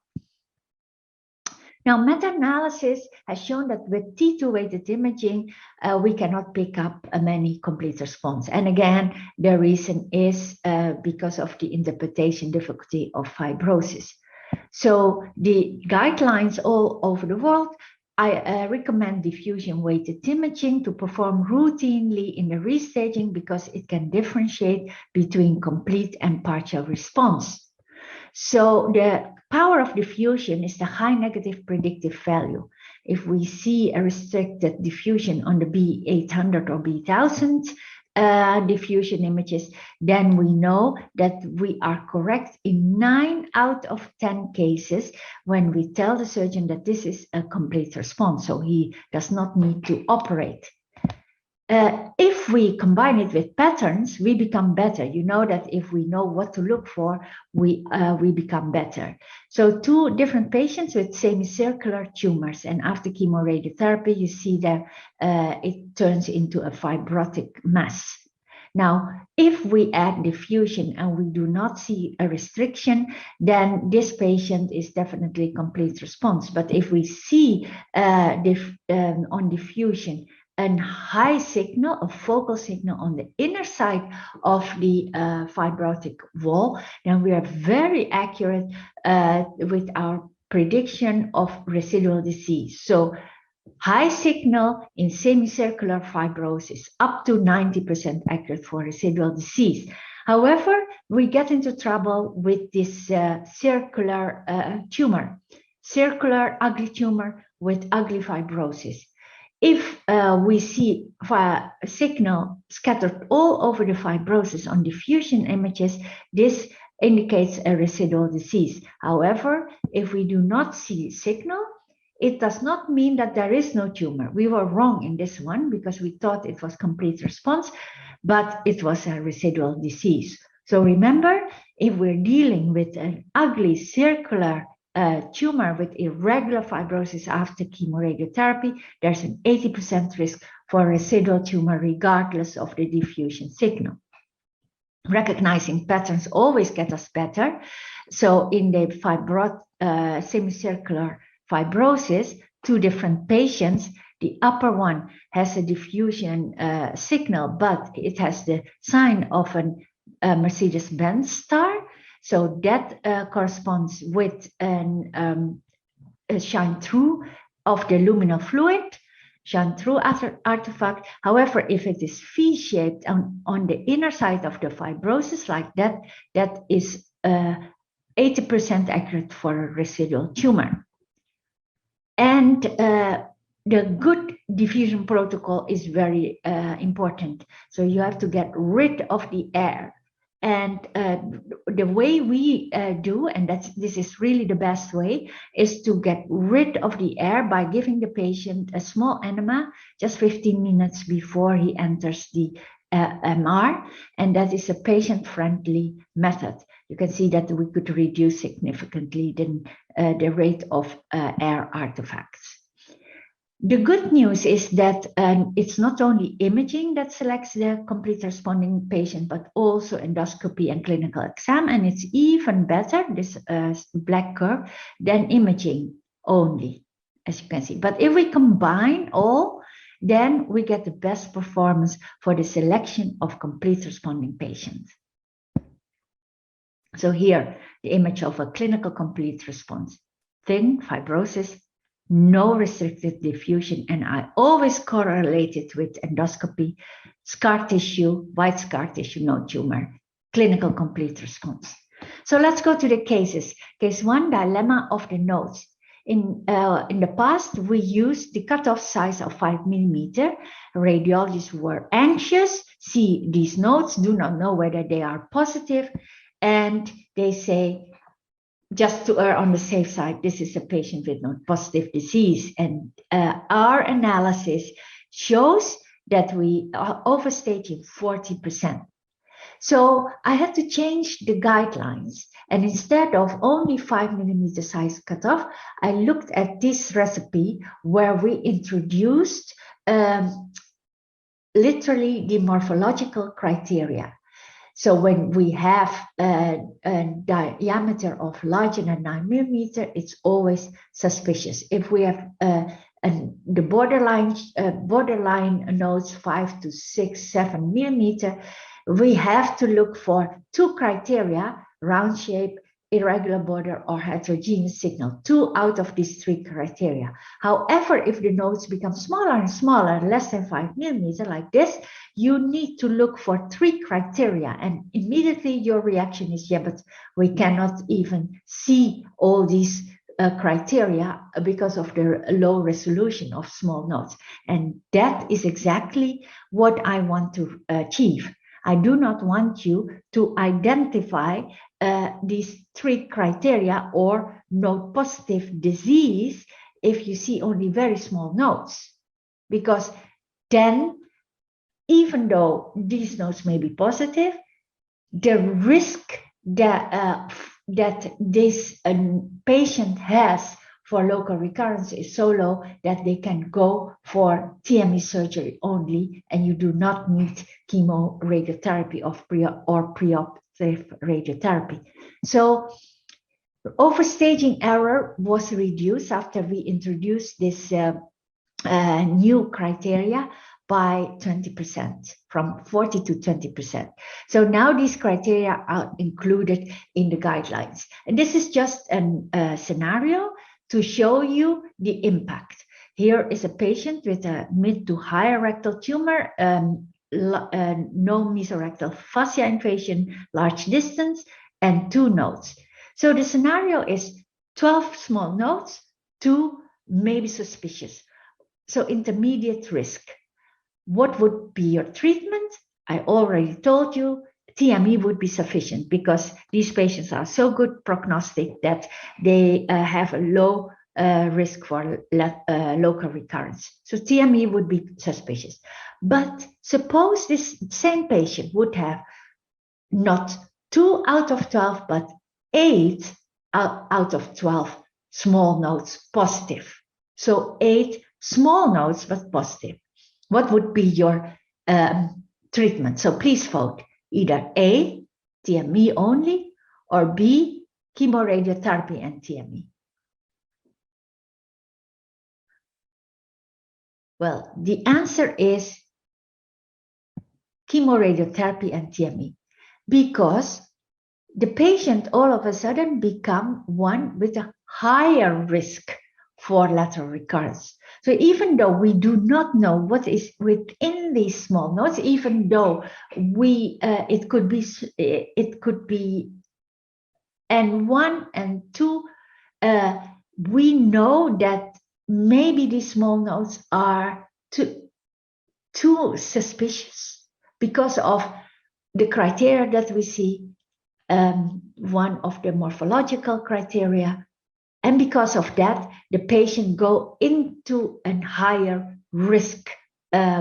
Now, meta-analysis has shown that with T2-weighted imaging, we cannot pick up many complete response. And again, the reason is because of the interpretation difficulty of fibrosis. So the guidelines all over the world, I recommend diffusion-weighted imaging to perform routinely in the restaging because it can differentiate between complete and partial response. So the power of diffusion is the high negative predictive value. If we see a restricted diffusion on the B800 or B1000 diffusion images, then we know that we are correct in 9 out of 10 cases when we tell the surgeon that this is a complete response, so he does not need to operate. If we combine it with patterns, we become better. You know that if we know what to look for, we become better. So 2 different patients with semicircular tumors, and after chemoradiotherapy, you see that it turns into a fibrotic mass. Now, if we add diffusion and we do not see a restriction, then this patient is definitely complete response. But if we see on diffusion a high signal, a focal signal on the inner side of the fibrotic wall, then we are very accurate with our prediction of residual disease. So high signal in semicircular fibrosis, up to 90% accurate for residual disease. However, we get into trouble with this circular tumor, circular ugly tumor with ugly fibrosis. If we see a signal scattered all over the fibrosis on diffusion images, this indicates a residual disease. However, if we do not see signal, it does not mean that there is no tumor. We were wrong in this one because we thought it was complete response, but it was a residual disease. So remember, if we're dealing with an ugly circular tumor with irregular fibrosis after chemoradiotherapy, there's an 80% risk for residual tumor regardless of the diffusion signal. Recognizing patterns always get us better. So in the semicircular fibrosis, 2 different patients, the upper one has a diffusion signal, but it has the sign of a Mercedes-Benz star. So that corresponds with a shine through of the luminal fluid, shine through artifact. However, if it is V-shaped on the inner side of the fibrosis like that, that is 80% accurate for a residual tumor. And the good diffusion protocol is very important. So you have to get rid of the air. And the way we do, and this is really the best way, is to get rid of the air by giving the patient a small enema just 15 minutes before he enters the MR, and that is a patient-friendly method. You can see that we could reduce significantly the rate of air artifacts. The good news is that it's not only imaging that selects the complete responding patient, but also endoscopy and clinical exam. And it's even better, this black curve, than imaging only, as you can see. But if we combine all, then we get the best performance for the selection of complete responding patients. So here, the image of a clinical complete response. Thin fibrosis, no restricted diffusion, and I always correlate it with endoscopy, scar tissue, white scar tissue, no tumor, clinical complete response. So let's go to the cases. Case 1, dilemma of the nodes. In the past, we used the cutoff size of 5 millimeter. Radiologists were anxious, see these nodes, do not know whether they are positive, and they say, just to err on the safe side, this is a patient with no positive disease. And our analysis shows that we are overstating 40%. So I had to change the guidelines. And instead of only 5 millimeter size cutoff, I looked at this recipe where we introduced literally the morphological criteria. So when we have a diameter of larger than 9 millimeter, it's always suspicious. If we have the borderline nodes 5 to 6, 7 millimeter, we have to look for 2 criteria: round shape, irregular border, or heterogeneous signal. 2 out of these 3 criteria. However, if the nodes become smaller and smaller, less than 5 millimeter like this, you need to look for 3 criteria, and immediately your reaction is, yeah, but we cannot even see all these criteria because of the low resolution of small nodes. And that is exactly what I want to achieve. I do not want you to identify these 3 criteria or node positive disease if you see only very small nodes, because then, even though these nodes may be positive, the risk that this patient has for local recurrence is so low that they can go for TME surgery only, and you do not need chemoradiotherapy or preoperative radiotherapy. So overstaging error was reduced after we introduced this new criteria by 20%, from 40 to 20%. So now these criteria are included in the guidelines. And this is just a scenario to show you the impact. Here is a patient with a mid to higher rectal tumor, no mesorectal fascia invasion, large distance, and 2 nodes. So the scenario is 12 small nodes, 2 maybe suspicious. So intermediate risk. What would be your treatment? I already told you TME would be sufficient because these patients are so good prognostic that they have a low risk for local recurrence. So TME would be suspicious. But suppose this same patient would have not 2 out of 12, but 8 out of 12 small nodes positive. So 8 small nodes, but positive. What would be your treatment? So please vote either A, TME only, or B, chemoradiotherapy and TME. Well, the answer is chemoradiotherapy and TME, because the patient all of a sudden become one with a higher risk for lateral recurrence. So even though we do not know what is within these small nodes, even though it could be N1 and 2, we know that maybe these small nodes are too suspicious because of the criteria that we see, one of the morphological criteria. And because of that, the patient go into a higher risk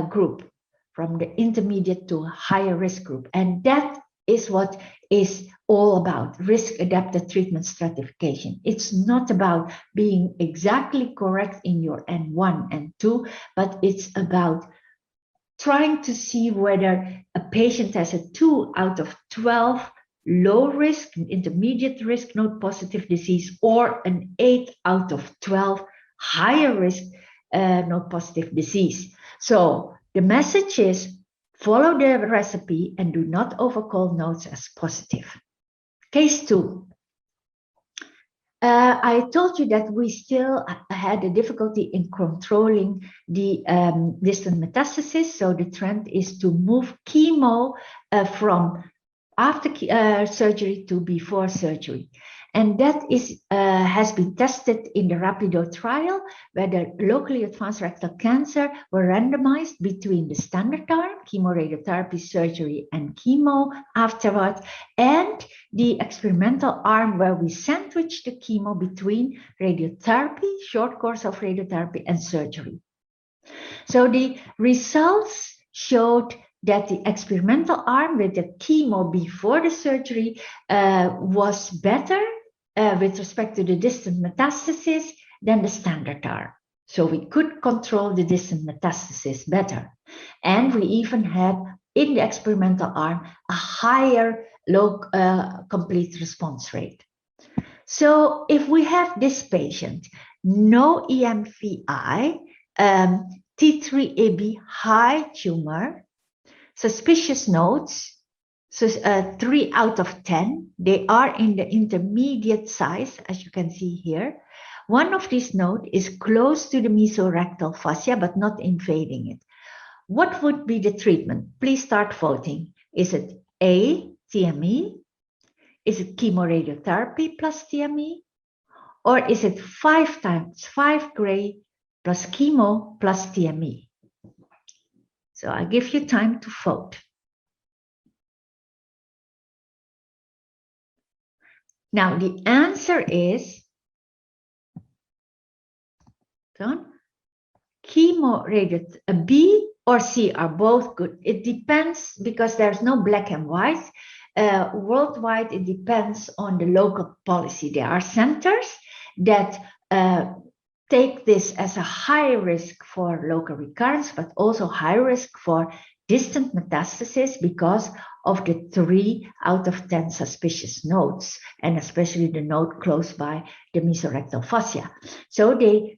group, from the intermediate to a higher risk group. And that is what is all about risk-adapted treatment stratification. It's not about being exactly correct in your N1 and 2, but it's about trying to see whether a patient has a 2 out of 12 low risk, intermediate risk, node positive disease, or an 8 out of 12 higher risk node positive disease. So the message is follow the recipe and do not overcall nodes as positive. Case 2. I told you that we still had a difficulty in controlling the distant metastasis. So the trend is to move chemo from after surgery to before surgery. And that is has been tested in the Rapido trial, where the locally advanced rectal cancer were randomized between the standard arm, chemoradiotherapy, surgery, and chemo afterward, and the experimental arm, where we sandwich the chemo between radiotherapy, short course of radiotherapy, and surgery. So the results showed that the experimental arm with the chemo before the surgery was better with respect to the distant metastasis than the standard arm. So we could control the distant metastasis better. And we even had, in the experimental arm, a higher complete response rate. So if we have this patient, no EMVI, T3AB high tumor, suspicious nodes, so 3 out of 10, they are in the intermediate size, as you can see here. One of these nodes is close to the mesorectal fascia, but not invading it. What would be the treatment? Please start voting. Is it A, TME? Is it chemoradiotherapy plus TME? Or is it 5 times 5 gray plus chemo plus TME? So I give you time to vote. Now the answer is chemoradiotherapy. B or C are both good. It depends, because there's no black and white. Worldwide, it depends on the local policy. There are centers that take this as a high risk for local recurrence, but also high risk for distant metastasis because of the 3 out of 10 suspicious nodes, and especially the node close by the mesorectal fascia. So they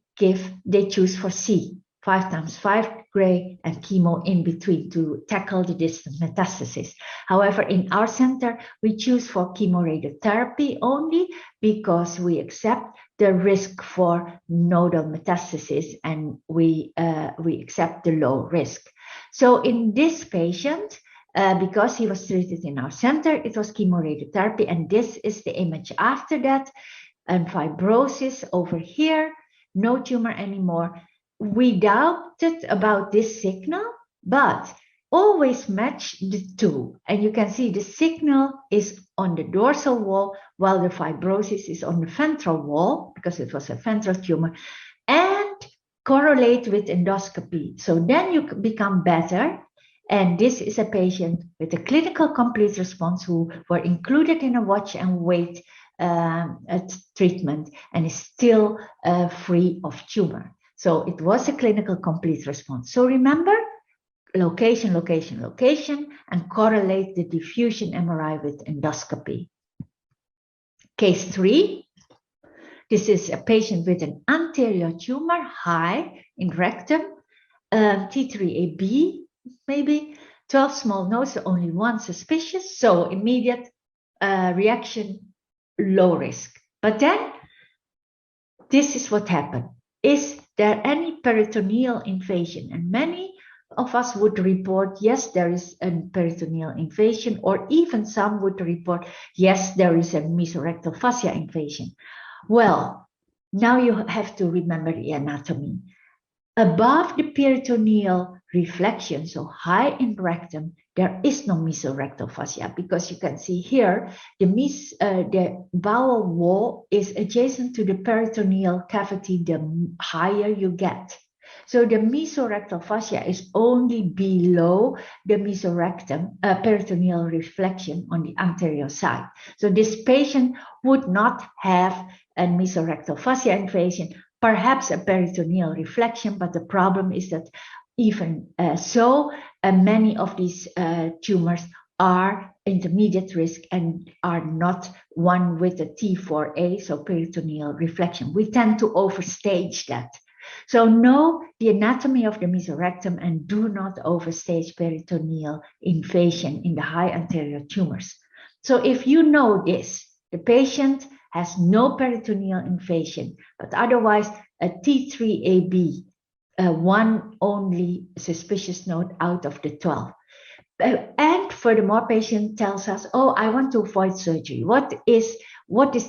choose for C, 5 times 5 gray and chemo in between to tackle the distant metastasis. However, in our center, we choose for chemoradiotherapy only because we accept the risk for nodal metastasis, and we accept the low risk. So in this patient, because he was treated in our center, it was chemoradiotherapy, and this is the image after that, and fibrosis over here, no tumor anymore. We doubted about this signal, but always match the two. And you can see the signal is on the dorsal wall, while the fibrosis is on the ventral wall, because it was a ventral tumor, and correlate with endoscopy. So then you become better. And this is a patient with a clinical complete response who were included in a watch and wait treatment and is still free of tumor. So it was a clinical complete response. So remember, location, location, location, and correlate the diffusion MRI with endoscopy. Case 3. This is a patient with an anterior tumor, high in rectum, T3AB, maybe 12 small nodes, only 1 suspicious, so immediate reaction, low risk. But then, this is what happened. Is there any peritoneal invasion? And many of us would report, yes, there is a peritoneal invasion, or even some would report, yes, there is a mesorectal fascia invasion. Well, now you have to remember the anatomy. Above the peritoneal reflection, so high in rectum, there is no mesorectal fascia, because you can see here the bowel wall is adjacent to the peritoneal cavity the higher you get. So the mesorectal fascia is only below the mesorectum peritoneal reflection on the anterior side. So this patient would not have a mesorectal fascia invasion, perhaps a peritoneal reflection, but the problem is that even many of these tumors are intermediate risk and are not one with a T4A, so peritoneal reflection. We tend to overstage that. So know the anatomy of the mesorectum and do not overstage peritoneal invasion in the high anterior tumors. So if you know this, the patient has no peritoneal invasion, but otherwise a T3AB, one only suspicious node out of the 12. And furthermore, patient tells us, oh, I want to avoid surgery. What is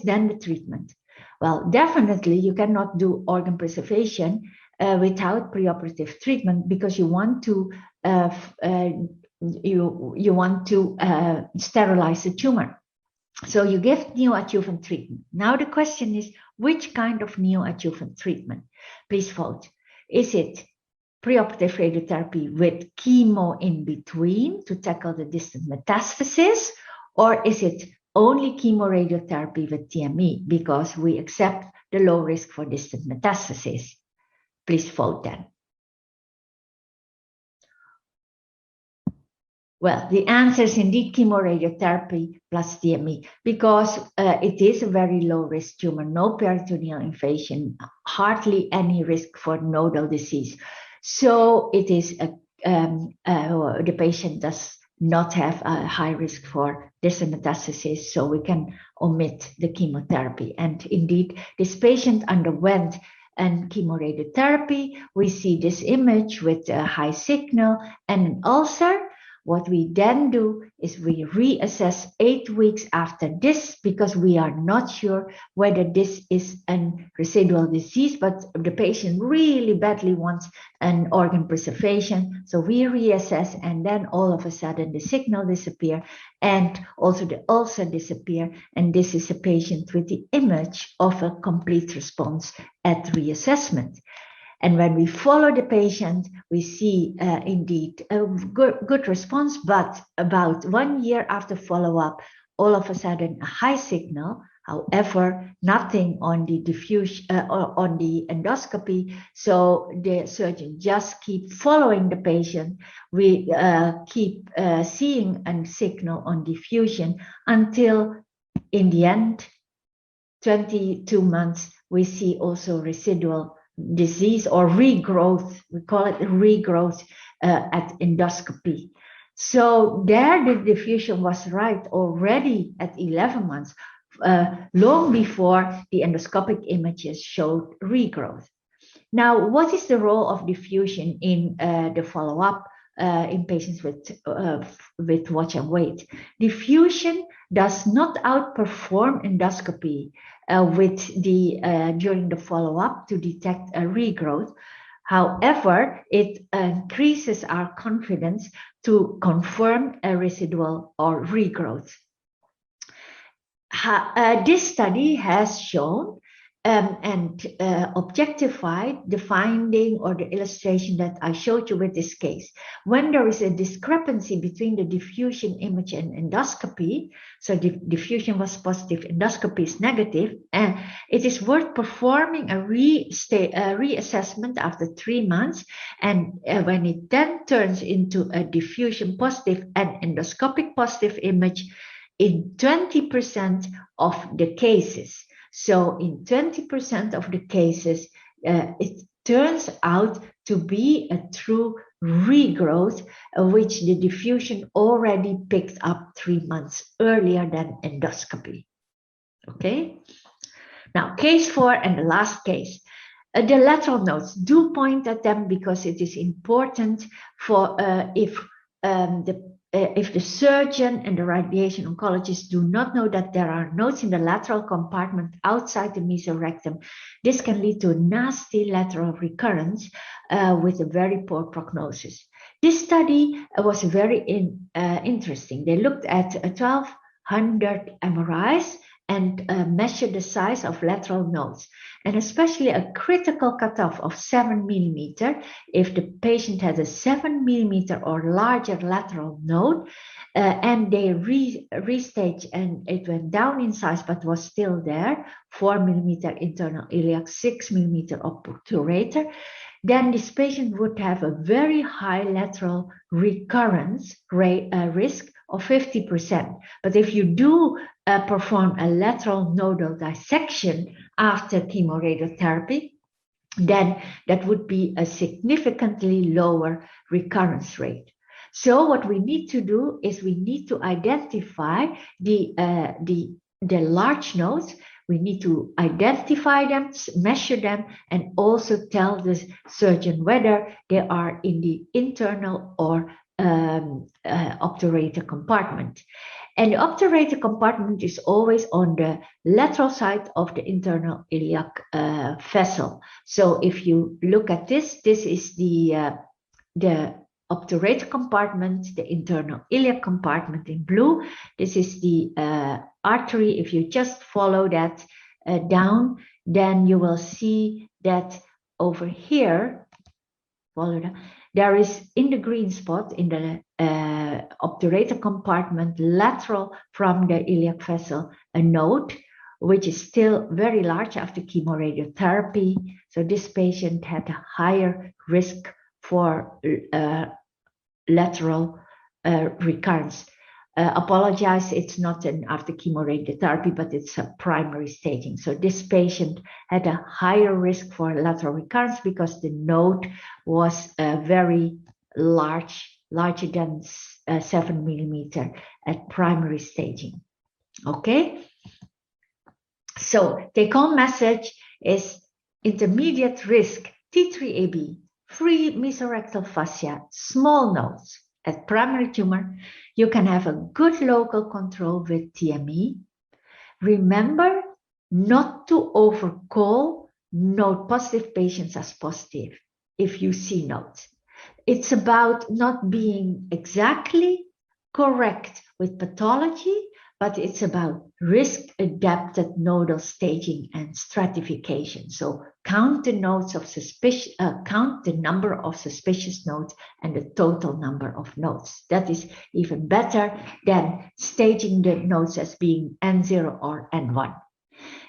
then the treatment? Well, definitely you cannot do organ preservation without preoperative treatment, because you want to sterilize the tumor. So you give neoadjuvant treatment. Now the question is, which kind of neoadjuvant treatment? Please vote. Is it preoperative radiotherapy with chemo in between to tackle the distant metastasis, or is it only chemoradiotherapy with TME because we accept the low risk for distant metastasis? Please vote then. Well, the answer is indeed chemoradiotherapy plus TME, because it is a very low risk tumor, no peritoneal invasion, hardly any risk for nodal disease. So it is the patient does not have a high risk for distant metastasis, so we can omit the chemotherapy. And indeed, this patient underwent and chemoradiotherapy. We see this image with a high signal and an ulcer. What we then do is we reassess 8 weeks after this, because we are not sure whether this is a residual disease, but the patient really badly wants an organ preservation. So we reassess, and then all of a sudden the signal disappears and also the ulcer disappears. And this is a patient with the image of a complete response at reassessment. And when we follow the patient, we see indeed a good response, but about 1 year after follow-up, all of a sudden a high signal. However, nothing on the diffusion or on the endoscopy. So the surgeon just keep following the patient. We keep seeing a signal on diffusion until in the end, 22 months, we see also residual disease or regrowth. We call it regrowth at endoscopy. So there the diffusion was right already at 11 months, long before the endoscopic images showed regrowth. Now, what is the role of diffusion in the follow-up in patients with watch and wait? Diffusion does not outperform endoscopy during the follow-up to detect a regrowth. However, it increases our confidence to confirm a residual or regrowth. This study has shown and objectified the finding or the illustration that I showed you with this case. When there is a discrepancy between the diffusion image and endoscopy, so the diffusion was positive, endoscopy is negative, and it is worth performing a reassessment after 3 months. And when it then turns into a diffusion positive and endoscopic positive image in 20% of the cases. So in 20% of the cases, it turns out to be a true regrowth, which the diffusion already picked up 3 months earlier than endoscopy. Okay. Now, case 4 and the last case. The lateral nodes, do point at them because it is important for if the surgeon and the radiation oncologist do not know that there are nodes in the lateral compartment outside the mesorectum, this can lead to a nasty lateral recurrence with a very poor prognosis. This study was very interesting. They looked at 1,200 MRIs and measured the size of lateral nodes, and especially a critical cutoff of 7 millimeter. If the patient has a 7 millimeter or larger lateral node, and they restaged and it went down in size but was still there, 4 millimeter internal iliac, 6 millimeter obturator, then this patient would have a very high lateral recurrence risk of 50%. But if you do perform a lateral nodal dissection after chemoradiotherapy, then that would be a significantly lower recurrence rate. So what we need to do is we need to identify the large nodes. We need to identify them, measure them, and also tell the surgeon whether they are in the internal or obturator compartment. And the obturator compartment is always on the lateral side of the internal iliac vessel. So if you look at this, this is the obturator compartment, the internal iliac compartment in blue. This is the artery. If you just follow that down, then you will see that over here, follow that, there is in the green spot in the obturator compartment lateral from the iliac vessel a node, which is still very large after chemoradiotherapy. So this patient had a higher risk for lateral recurrence. Apologize, it's not an after chemoradiotherapy, but it's a primary staging. So this patient had a higher risk for lateral recurrence because the node was very large, larger than 7 millimeter at primary staging. Okay, so take-home message is intermediate risk T3AB, free mesorectal fascia, small nodes at primary tumor. You can have a good local control with TME. Remember not to overcall node positive patients as positive if you see nodes. It's about not being exactly correct with pathology, but it's about risk-adapted nodal staging and stratification. So count the nodes of suspicion, count the number of suspicious nodes and the total number of nodes. That is even better than staging the nodes as being N0 or N1.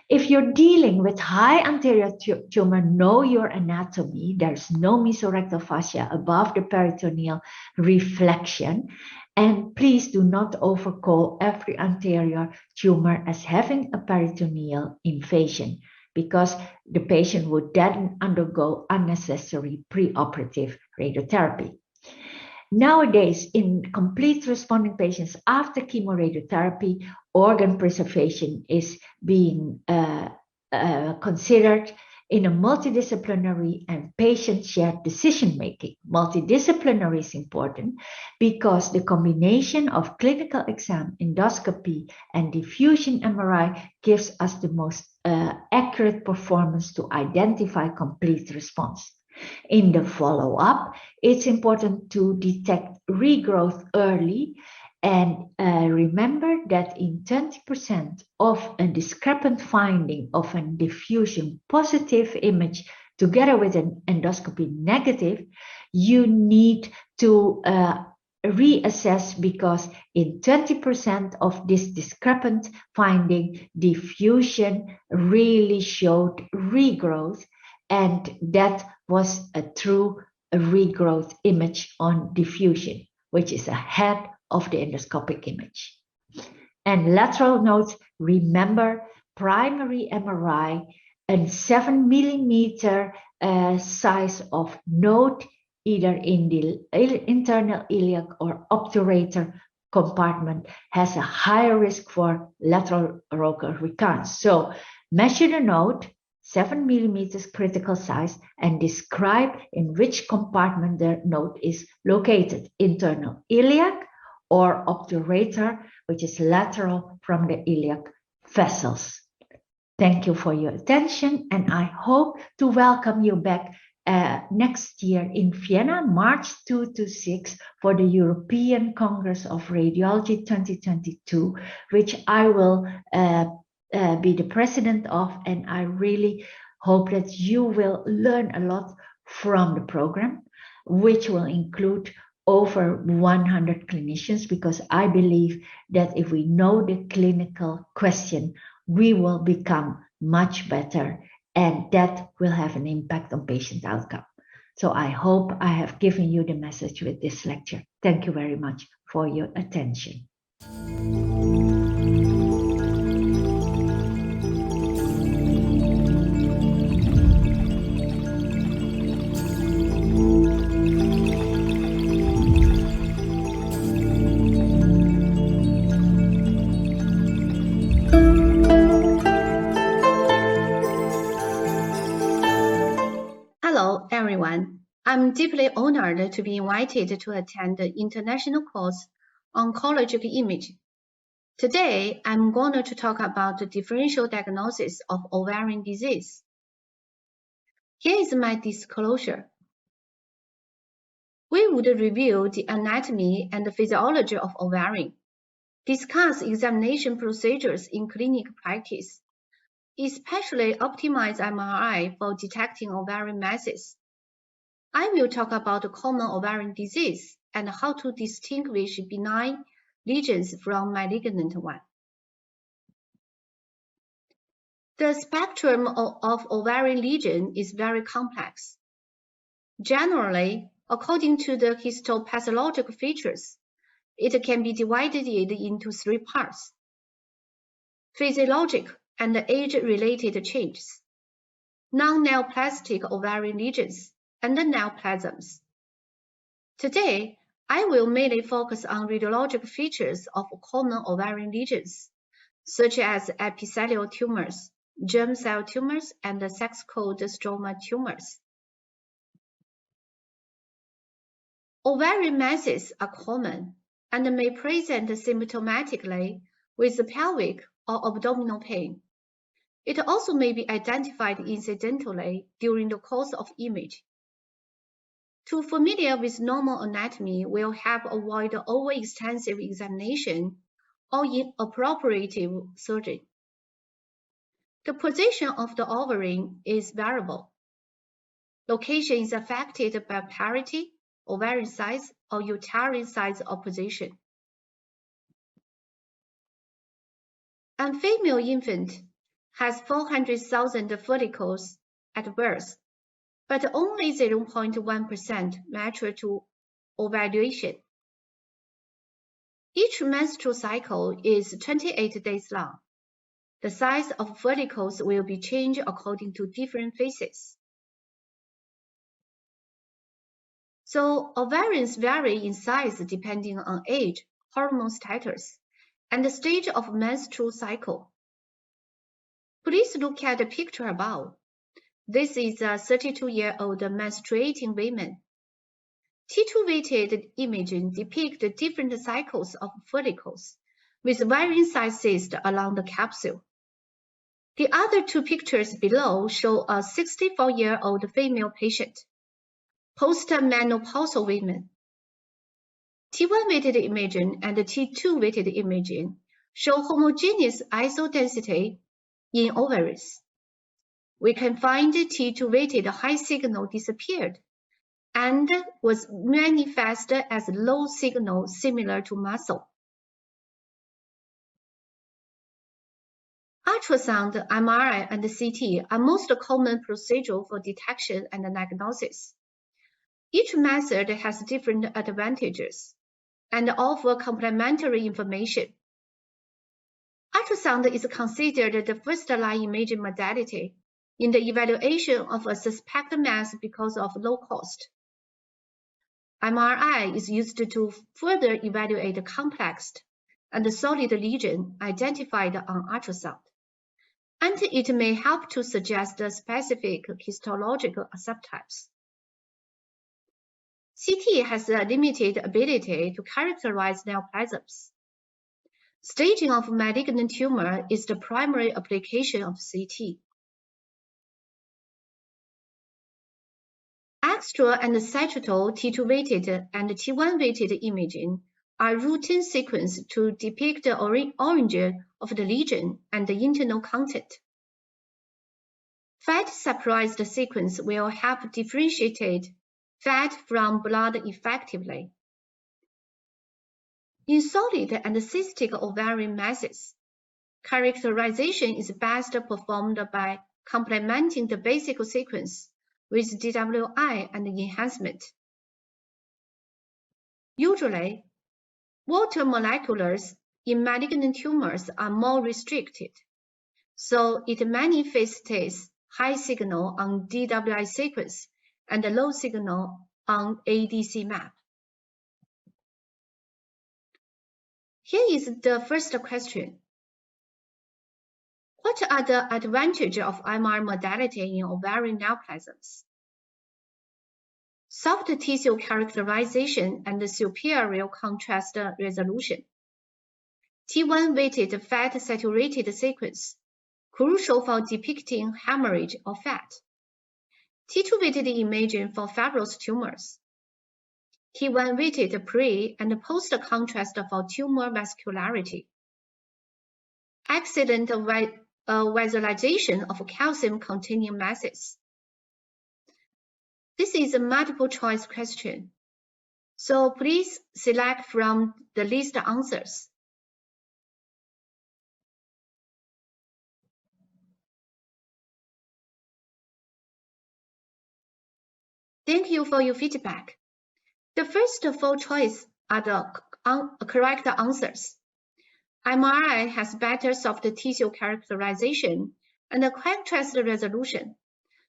If you're dealing with high anterior tumor, know your anatomy. There's no mesorectal fascia above the peritoneal reflection. And please do not overcall every anterior tumor as having a peritoneal invasion, because the patient would then undergo unnecessary preoperative radiotherapy. Nowadays, in complete responding patients after chemoradiotherapy, organ preservation is being considered in a multidisciplinary and patient-shared decision-making. Multidisciplinary is important because the combination of clinical exam, endoscopy, and diffusion MRI gives us the most accurate performance to identify complete response. In the follow-up, it's important to detect regrowth early, and remember that in 20% of a discrepant finding of a diffusion positive image together with an endoscopy negative, you need to reassess, because in 20% of this discrepant finding, diffusion really showed regrowth, and that was a true regrowth image on diffusion, which is ahead of the endoscopic image. And lateral nodes, remember primary MRI and 7 millimeter size of node, either in the internal iliac or obturator compartment, has a higher risk for lateral recurrence. So measure the node, 7 millimeters critical size, and describe in which compartment the node is located, internal iliac or obturator, which is lateral from the iliac vessels. Thank you for your attention, and I hope to welcome you back next year in Vienna, March 2 to 6, for the European Congress of Radiology 2022, which I will be the president of, and I really hope that you will learn a lot from the program, which will include over 100 clinicians, because I believe that if we know the clinical question, we will become much better, and that will have an impact on patient outcome. So I hope I have given you the message with this lecture. Thank you very much for your attention. Hello, everyone. I'm deeply honored to be invited to attend the international course Oncologic Imaging. Today, I'm going to talk about the differential diagnosis of ovarian disease. Here is my disclosure. We would review the anatomy and the physiology of ovarian, discuss examination procedures in clinical practice, especially optimize MRI for detecting ovarian masses. I will talk about common ovarian disease and how to distinguish benign lesions from malignant ones. The spectrum of ovarian lesion is very complex. Generally, according to the histopathologic features, it can be divided into three parts: physiologic and age-related changes, non-neoplastic ovarian lesions, and neoplasms. Today, I will mainly focus on radiologic features of common ovarian lesions, such as epithelial tumors, germ cell tumors, and sex-cold stroma tumors. Ovarian masses are common and may present symptomatically with pelvic or abdominal pain. It also may be identified incidentally during the course of imaging. To familiar with normal anatomy will help avoid overextensive examination or inappropriate surgery. The position of the ovarian is variable. Location is affected by parity, ovarian size, or uterine size or position. A female infant has 400,000 follicles at birth, but only 0.1% mature to ovulation. Each menstrual cycle is 28 days long. The size of follicles will be changed according to different phases. So ovarians vary in size depending on age, hormone status, and the stage of menstrual cycle. Please look at the picture above. This is a 32-year-old menstruating woman. T2-weighted imaging depicts different cycles of follicles with varying sizes along the capsule. The other two pictures below show a 64-year-old female patient, post-menopausal women. T1-weighted imaging and T2-weighted imaging show homogeneous isodensity in ovaries. We can find T2-weighted high signal disappeared and was manifest as low signal similar to muscle. Ultrasound, MRI, and CT are most common procedures for detection and diagnosis. Each method has different advantages and offer complementary information. Ultrasound is considered the first-line imaging modality in the evaluation of a suspected mass because of low cost. MRI is used to further evaluate complex and solid lesions identified on ultrasound, and it may help to suggest specific histological subtypes. CT has a limited ability to characterize neoplasms. Staging of malignant tumor is the primary application of CT. Extra and sagittal T2-weighted and T1-weighted imaging are routine sequences to depict the origin of the lesion and the internal content. Fat separated sequence will help differentiate fat from blood effectively. In solid and cystic ovarian masses, characterization is best performed by complementing the basic sequence with DWI and enhancement. Usually, water molecules in malignant tumors are more restricted, so it manifests high signal on DWI sequence and low signal on ADC map. Here is the first question. What are the advantages of MR modality in ovarian neoplasms? Soft tissue characterization and superior contrast resolution. T1-weighted fat-saturated sequence, crucial for depicting hemorrhage or fat. T2-weighted imaging for fibrous tumors. T1-weighted pre- and post-contrast for tumor vascularity. Excellent visualization of calcium-containing masses. This is a multiple choice question, so please select from the list answers. Thank you for your feedback. The first four choices are the correct answers. MRI has better soft tissue characterization and contrast resolution,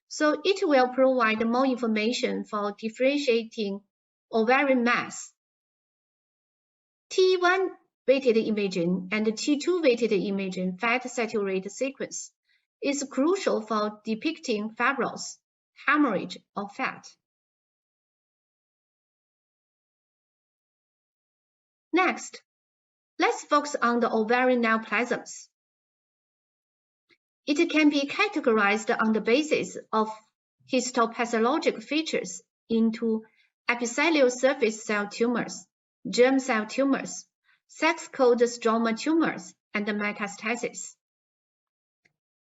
so it will provide more information for differentiating ovarian mass. T1-weighted imaging and T2-weighted imaging fat-saturated sequence is crucial for depicting fibrous, hemorrhage, or fat. Next, let's focus on the ovarian neoplasms. It can be categorized on the basis of histopathologic features into epithelial surface cell tumors, germ cell tumors, sex-cold stroma tumors, and metastasis.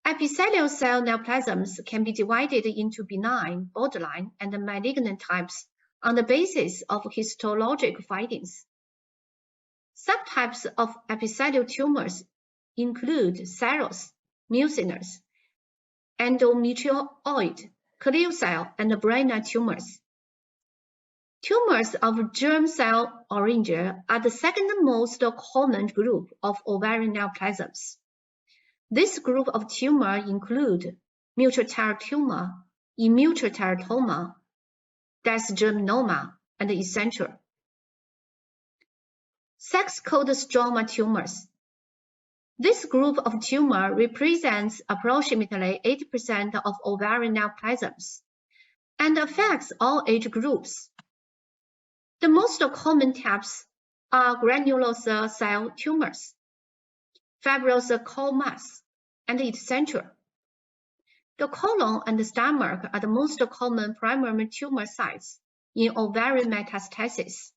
Epithelial cell neoplasms can be divided into benign, borderline, and malignant types on the basis of histologic findings. Subtypes of epithelial tumors include serous, mucinous, endometrioid, clear cell, and brainer tumors. Tumors of germ cell origin are the second most common group of ovarian neoplasms. This group of tumors include mucoceratoma, immunoteratoma, desgerminoma, and etc. Sex-cold stroma tumors. This group of tumor represents approximately 80% of ovarian neoplasms and affects all age groups. The most common types are granulosa cell tumors, fibrous core mass, and etc. The colon and the stomach are the most common primary tumor sites in ovarian metastasis.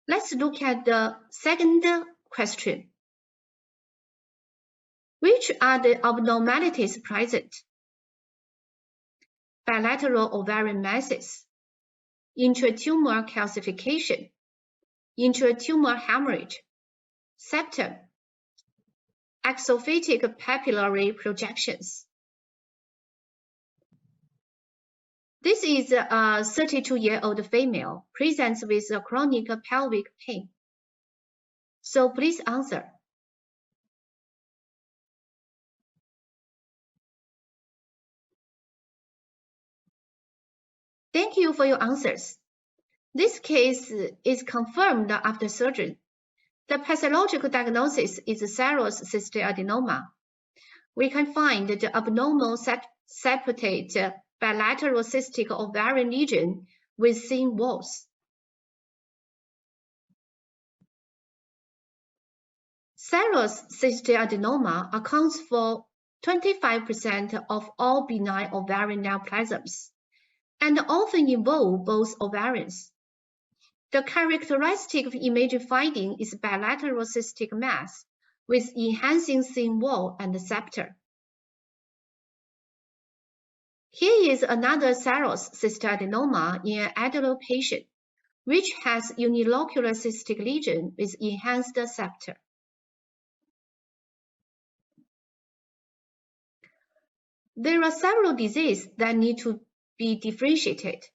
Let's look at the second question. Which are the abnormalities present? Bilateral ovarian masses, intratumor calcification, intratumor hemorrhage, septum, exophatic papillary projections. This is a 32-year-old female, presents with a chronic pelvic pain. So please answer. Thank you for your answers. This case is confirmed after surgery. The pathological diagnosis is serous cystadenoma. We can find the abnormal septate bilateral cystic ovarian lesion with thin walls. Serous cystadenoma accounts for 25% of all benign ovarian neoplasms, and often involve both ovarians. The characteristic imaging finding is bilateral cystic mass with enhancing thin wall and septum. Here is another serous cystadenoma in an adult patient, which has unilocular cystic lesion with enhanced septum. There are several diseases that need to be differentiated.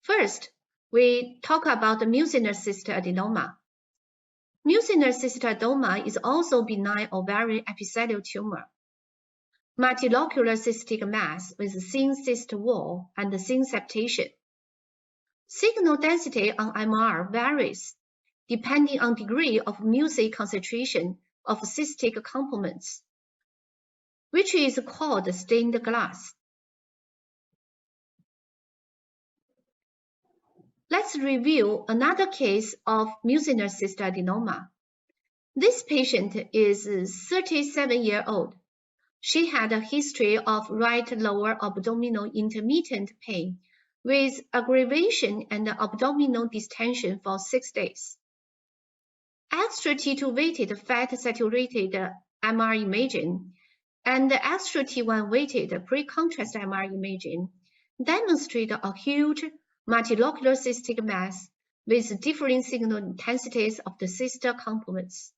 First, we talk about the mucinous cystadenoma. Mucinous cystadenoma is also benign ovarian epithelial tumor. Multilocular cystic mass with thin cyst wall and thin septation. Signal density on MR varies depending on degree of mucin concentration of cystic components, which is called stained glass. Let's review another case of mucinous cystadenoma. This patient is 37-year-old. She had a history of right lower abdominal intermittent pain with aggravation and abdominal distension for 6 days. Extra T2 weighted fat saturated MR imaging and extra T1 weighted pre-contrast MR imaging demonstrate a huge multilocular cystic mass with differing signal intensities of the cyst components.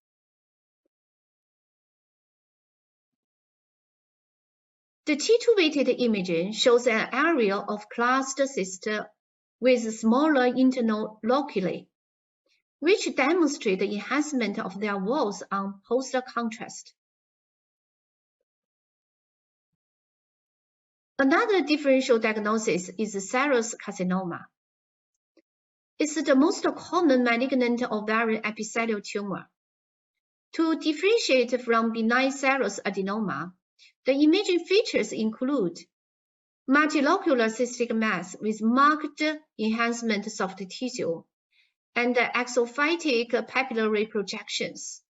The T2 weighted imaging shows an area of clustered cyst with smaller internal loculi, which demonstrate the enhancement of their walls on post-contrast. Another differential diagnosis is serous carcinoma. It's the most common malignant ovarian epithelial tumor. To differentiate from benign serous adenoma, the imaging features include multilocular cystic mass with marked enhancement of soft tissue and exophytic papillary projections.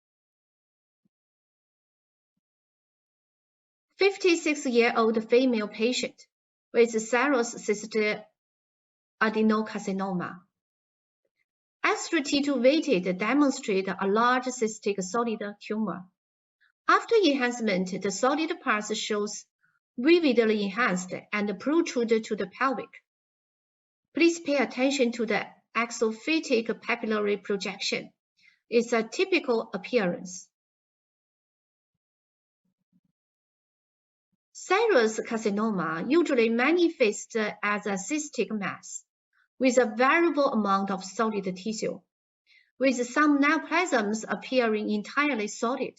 56-year-old female patient with serous cystadenoma. Extra T2 weighted demonstrate a large cystic solid tumor. After enhancement, the solid parts shows vividly enhanced and protrude to the pelvic. Please pay attention to the exophytic papillary projection. It's a typical appearance. Serous carcinoma usually manifests as a cystic mass with a variable amount of solid tissue, with some neoplasms appearing entirely solid.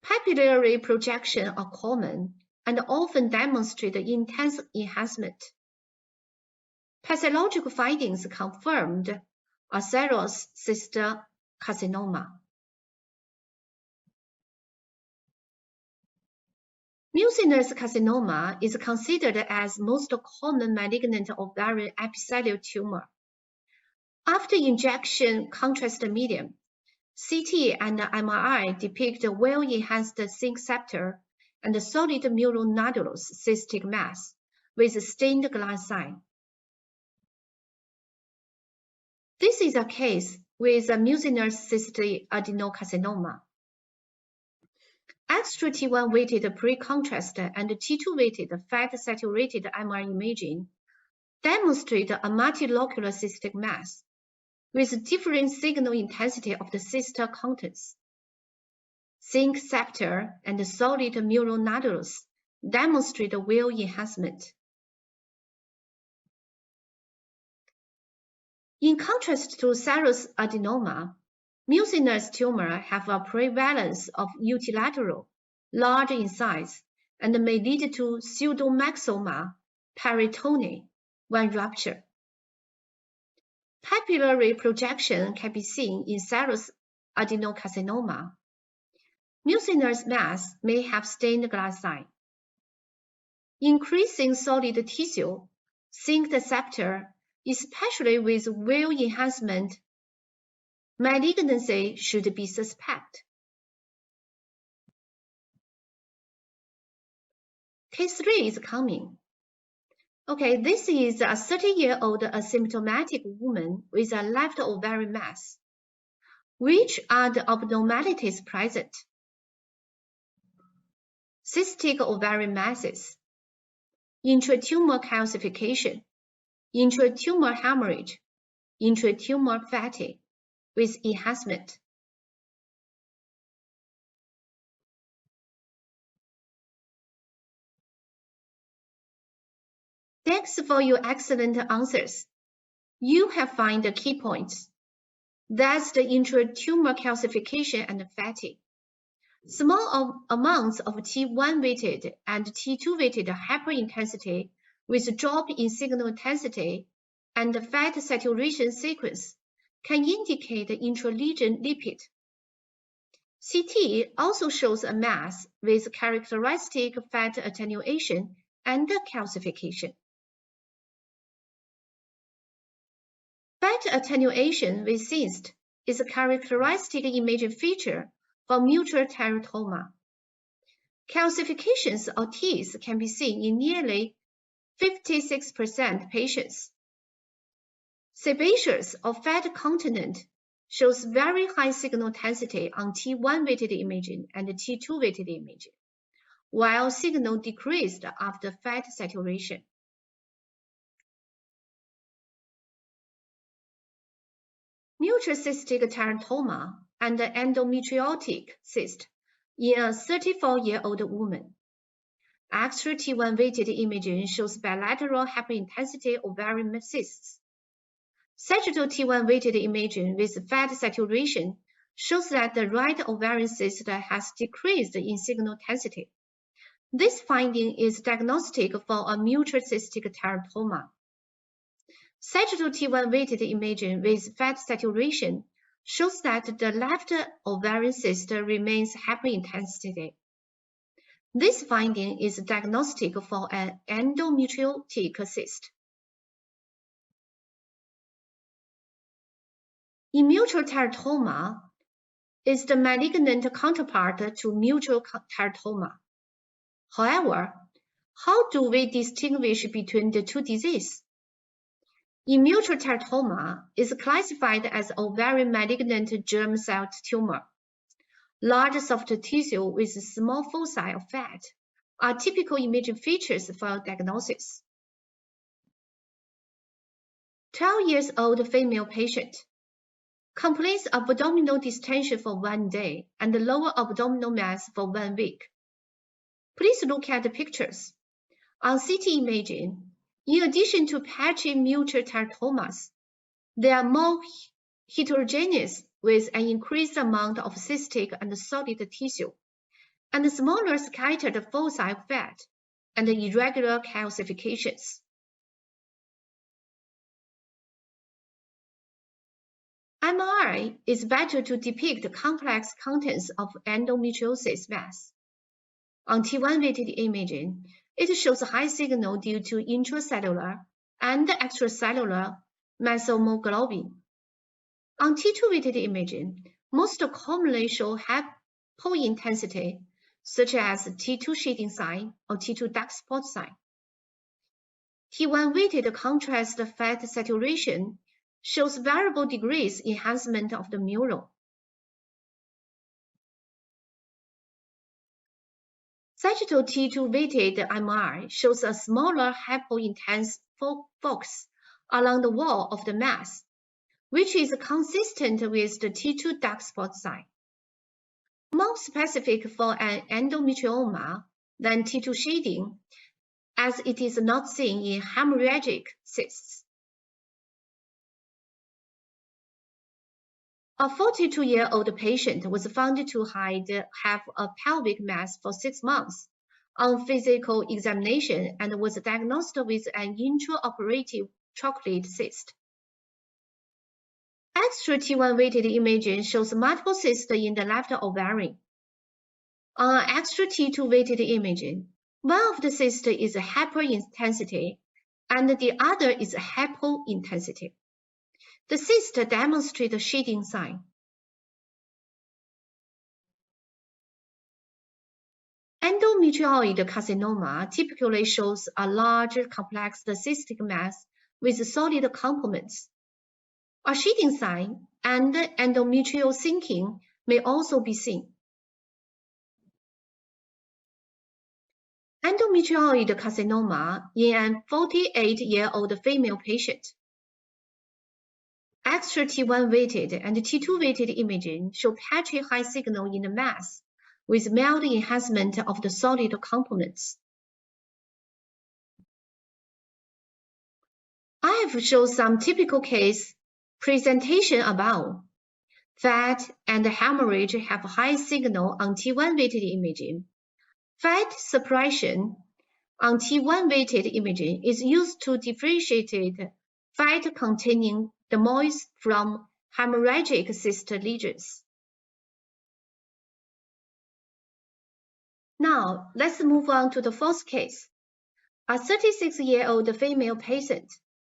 Papillary projections are common and often demonstrate intense enhancement. Pathological findings confirmed a serous cystacarcinoma. Mucinous carcinoma is considered as most common malignant ovarian epithelial tumor. After injection contrast medium, CT and MRI depict well-enhanced thin septum and solid muronodulous cystic mass with stained glass sign. This is a case with a mucinous cystadenoma. Extra T1 weighted pre-contrast and T2 weighted fat-saturated MR imaging demonstrate a multilocular cystic mass with differing signal intensity of the cyst contents. Thin septum and solid muronodulus demonstrate well enhancement. In contrast to serous adenoma, mucinous tumors have a prevalence of utilateral, large in size, and may lead to pseudomyxoma peritoniae when ruptured. Papillary projection can be seen in serous adenocarcinoma. Mucinous mass may have stained glass sign. Increasing solid tissue, thin septum, especially with well enhancement, malignancy should be suspected. Case 3 is coming. Okay, this is a 30-year-old asymptomatic woman with a left ovarian mass. Which are the abnormalities present? Cystic ovarian masses, intratumor calcification, intratumor hemorrhage, intratumor fatty with enhancement. Thanks for your excellent answers. You have found the key points. That's the intratumor calcification and fatty. Small amounts of T1-weighted and T2-weighted hyperintensity with drop in signal intensity and fat saturation sequence can indicate intralesion lipid. CT also shows a mass with characteristic fat attenuation and calcification. Fat attenuation with cyst is a characteristic imaging feature for mutual teratoma. Calcifications or tears can be seen in nearly 56% patients. Sebaceous or fat continent shows very high signal intensity on T1-weighted imaging and T2-weighted imaging, while signal decreased after fat saturation. Mutual cystic teratoma and endometriotic cyst in a 34-year-old woman. Extra T1-weighted imaging shows bilateral hyperintensity ovarian cysts. Sagittal T1-weighted imaging with fat saturation shows that the right ovarian cyst has decreased in signal intensity. This finding is diagnostic for a mutual cystic teratoma. Sagittal T1-weighted imaging with fat saturation shows that the left ovarian cyst remains hyperintensity. This finding is diagnostic for an endometriotic cyst. In mutual teratoma is the malignant counterpart to mutual teratoma. However, how do we distinguish between the two diseases? In mutual teratoma is classified as ovarian malignant germ cell tumor. Large soft tissue with small foci of fat are typical imaging features for diagnosis. 12-year-old female patient. Complains abdominal distension for 1 day and lower abdominal mass for 1 week. Please look at the pictures. On CT imaging, in addition to patchy mutual teratomas, they are more heterogeneous with an increased amount of cystic and solid tissue, and smaller scattered foci of fat and irregular calcifications. MRI is better to depict complex contents of endometriosis mass. On T1-weighted imaging, it shows high signal due to intracellular and extracellular mesohemoglobin. On T2-weighted imaging, most commonly show hypointensity, such as T2 shading sign or T2 dark spot sign. T1-weighted contrast fat saturation shows variable degrees enhancement of the neuron. Sagittal T2-weighted MRI shows a smaller hypointense focus along the wall of the mass, which is consistent with the T2 dark spot sign. More specific for an endometrioma than T2 shading, as it is not seen in hemorrhagic cysts. A 42-year-old patient was found to have a pelvic mass for 6 months on physical examination and was diagnosed with an intraoperative chocolate cyst. Extra T1-weighted imaging shows multiple cysts in the left ovarian. On extra T2-weighted imaging, one of the cysts is hyperintensity and the other is hypointensity. The cyst demonstrates a shading sign. Endometrioid carcinoma typically shows a large, complex cystic mass with solid components. A shedding sign and endometrial sinking may also be seen. Endometrioid carcinoma in a 48-year-old female patient. Extra T1 weighted and T2 weighted imaging show patchy high signal in the mass with mild enhancement of the solid components. I have shown some typical case presentation above. Fat and hemorrhage have high signal on T1 weighted imaging. Fat suppression on T1 weighted imaging is used to differentiate fat containing dermoids from hemorrhagic cyst lesions. Now, let's move on to the fourth case. A 36-year-old female patient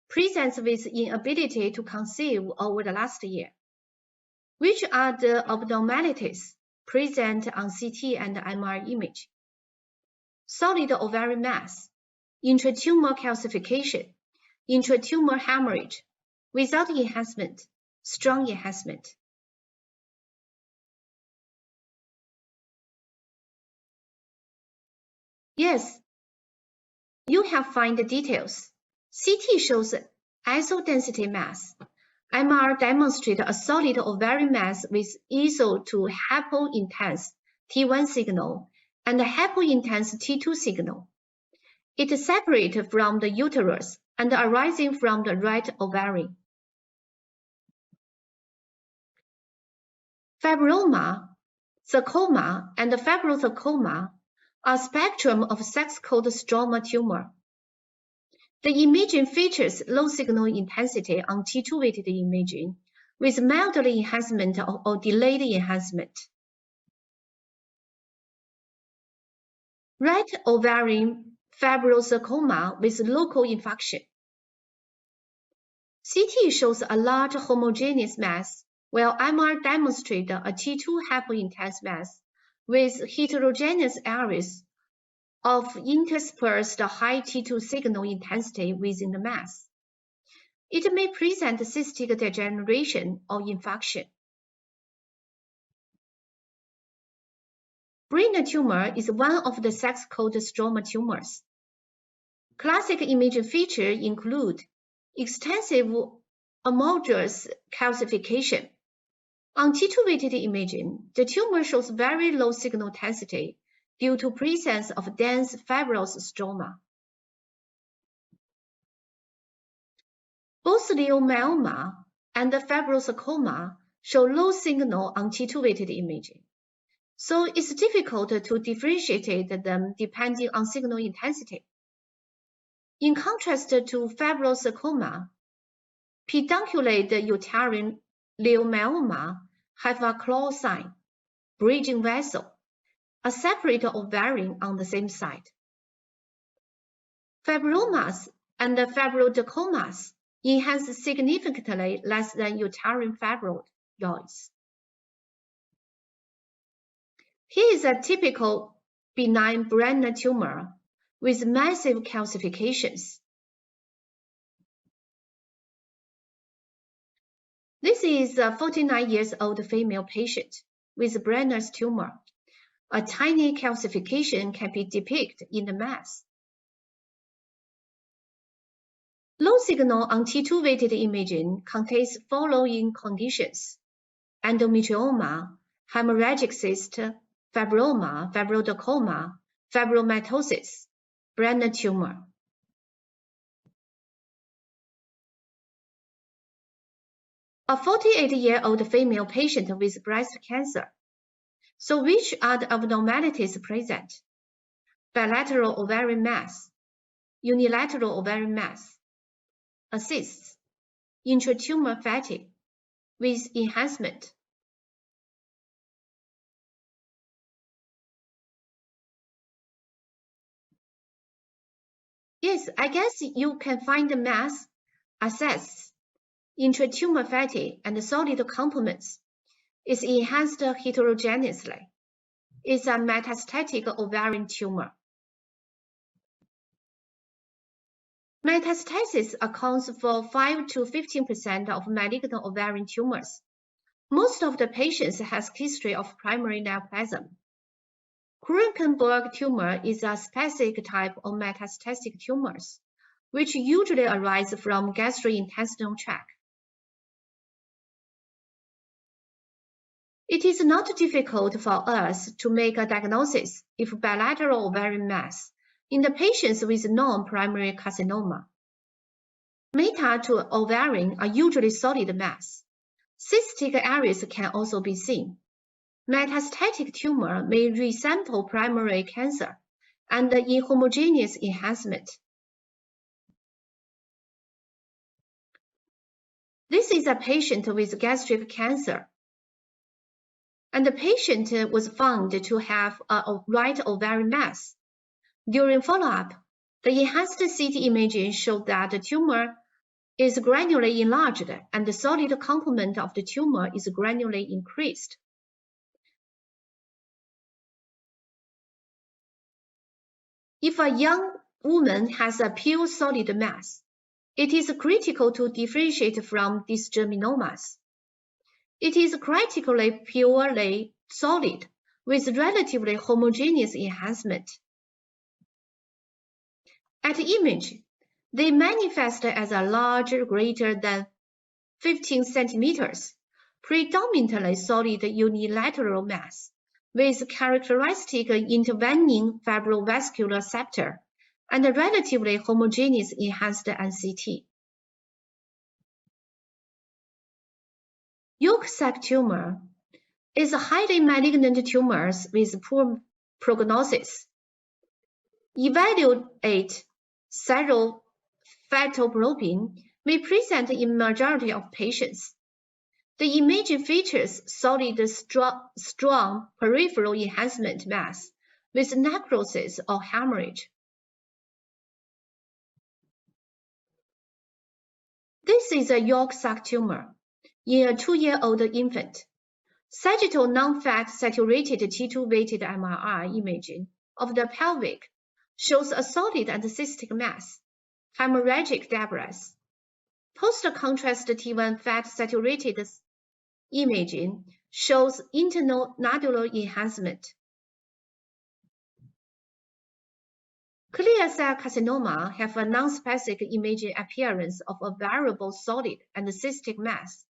presents with inability to conceive over the last year. Which are the abnormalities present on CT and MR image? Solid ovarian mass, intratumor calcification, intratumor hemorrhage, without enhancement, strong enhancement. Yes, you have found the details. CT shows isodensity mass. MR demonstrates a solid ovarian mass with iso to hypointense T1 signal and hypointense T2 signal. It is separate from the uterus and arising from the right ovary. Fibroma, sarcoma, and fibrosarcoma are spectrum of sex-cold stroma tumor. The imaging features low signal intensity on T2 weighted imaging with mild enhancement or delayed enhancement. Right ovarian fibrosarcoma with local infection. CT shows a large homogeneous mass, while MR demonstrates a T2 hypointense mass with heterogeneous areas of interspersed high T2 signal intensity within the mass. It may present cystic degeneration or infection. Brain tumor is one of the sex-cold stroma tumors. Classic imaging features include extensive amorphous calcification. On T2 weighted imaging, the tumor shows very low signal intensity due to presence of dense fibrous stroma. Both leiomyoma and fibrosarcoma show low signal on T2 weighted imaging, so it's difficult to differentiate them depending on signal intensity. In contrast to fibrosarcoma, pedunculate uterine leiomyoma have a claw sign, bridging vessel, a separate ovarian on the same side. Fibromas and fibroadenomas enhance significantly less than uterine fibroids. Here is a typical benign brain tumor with massive calcifications. This is a 49-year-old female patient with Brenner's tumor. A tiny calcification can be depicted in the mass. Low signal on T2 weighted imaging contains following conditions: endometrioma, hemorrhagic cyst, fibroma, fibroadenoma, fibromatosis, Brenner tumor. A 48-year-old female patient with breast cancer. So which are the abnormalities present? Bilateral ovarian mass, unilateral ovarian mass, cysts, intratumor fatigue with enhancement. Yes, I guess you can find the mass, assess, intratumor fatigue, and solid components is enhanced heterogeneously. is a metastatic ovarian tumor. Metastasis accounts for 5 to 15% of malignant ovarian tumors. Most of the patients has history of primary neoplasm. Krukenberg tumor is a specific type of metastatic tumors, which usually arise from gastrointestinal tract. It is not difficult for us to make a diagnosis if bilateral ovarian mass in the patients with non-primary carcinoma. Meta to ovarian are usually solid mass. Cystic areas can also be seen. Metastatic tumor may resemble primary cancer and inhomogeneous enhancement. This is a patient with gastric cancer, and the patient was found to have a right ovarian mass. During follow-up, the enhanced CT imaging showed that the tumor is granularly enlarged and the solid complement of the tumor is granularly increased. If a young woman has a pure solid mass, it is critical to differentiate from dysgerminomas. It is critically purely solid with relatively homogeneous enhancement. At image, they manifest as a large, greater than 15 centimeters, predominantly solid unilateral mass, with characteristic intervening fibrovascular septa and a relatively homogeneous enhanced NCT. Yolk sac tumor is a highly malignant tumor with poor prognosis. Evaluate serofetoglobin may present in majority of patients. The imaging features solid, strong peripheral enhancement mass with necrosis or hemorrhage. This is a yolk sac tumor in a 2-year-old infant. Sagittal non-fat saturated T2-weighted MRI imaging of the pelvic shows a solid and cystic mass, hemorrhagic debris. Post-contrast T1 fat saturated imaging shows internal nodular enhancement. Clear cell carcinoma have a non-specific imaging appearance of a variable solid and cystic mass,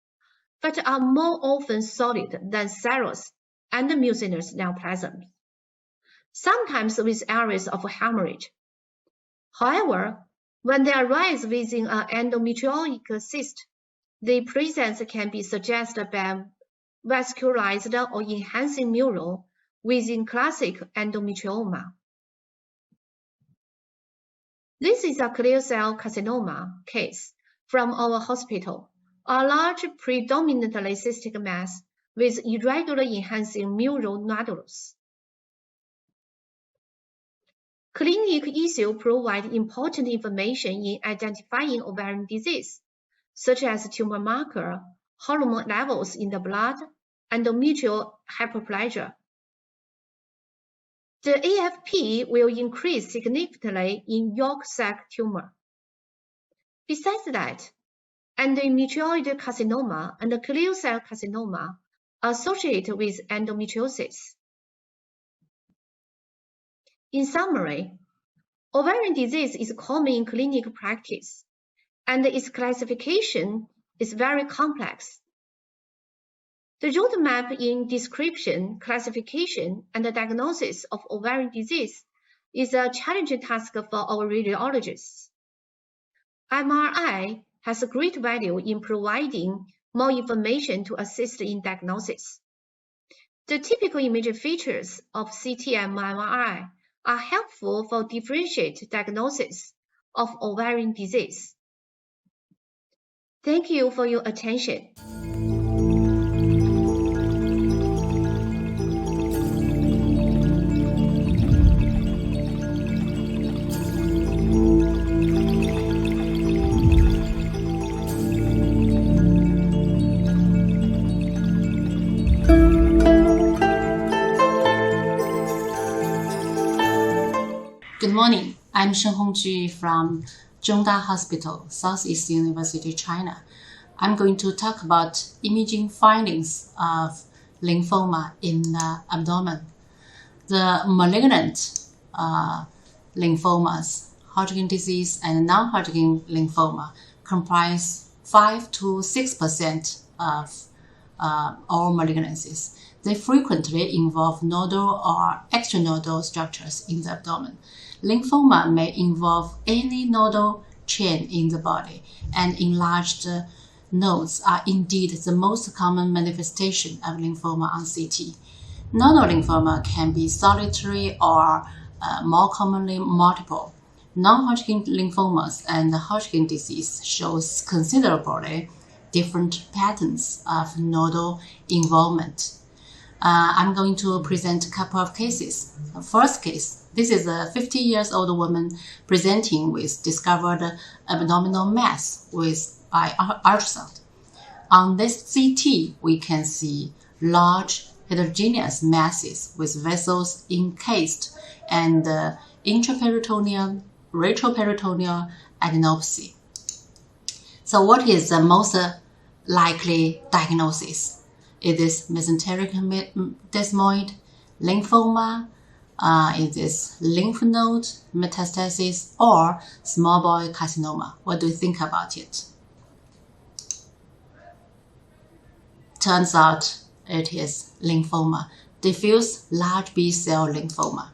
but are more often solid than serous and mucinous neoplasms, sometimes with areas of hemorrhage. However, when they arise within an endometriotic cyst, the presence can be suggested by vascularized or enhancing mural within classic endometrioma. This is a clear cell carcinoma case from our hospital, a large predominantly cystic mass with irregular enhancing mural nodules. Clinic issues provide important information in identifying ovarian disease, such as tumor marker, hormone levels in the blood, endometrial hyperplasia. The AFP will increase significantly in yolk sac tumor. Besides that, endometrioid carcinoma and clear cell carcinoma are associated with endometriosis. In summary, ovarian disease is common in clinical practice, and its classification is very complex. The roadmap in description, classification, and the diagnosis of ovarian disease is a challenging task for our radiologists. MRI has a great value in providing more information to assist in diagnosis. The typical imaging features of CT and MRI are helpful for differentiate diagnosis of ovarian disease. Thank you for your attention. Good morning. I'm Shen Hongju from Zhongda Hospital, Southeast University, China. I'm going to talk about imaging findings of lymphoma in the abdomen. The malignant lymphomas, Hodgkin disease and non-Hodgkin lymphoma, comprise 5 to 6% of all malignancies. They frequently involve nodal or extranodal structures in the abdomen. Lymphoma may involve any nodal chain in the body, and enlarged nodes are indeed the most common manifestation of lymphoma on CT. Nodal lymphoma can be solitary or more commonly multiple. Non-Hodgkin lymphomas and Hodgkin disease shows considerably different patterns of nodal involvement. I'm going to present a couple of cases. The first case, this is a 50-year-old woman presenting with discovered abdominal mass by ultrasound. On this CT, we can see large heterogeneous masses with vessels encased and intraperitoneal, retroperitoneal adenopathy. So what is the most likely diagnosis? Is this mesenteric desmoid lymphoma? Is this lymph node metastasis or small bowel carcinoma? What do you think about it? Turns out it is lymphoma, diffuse large B-cell lymphoma.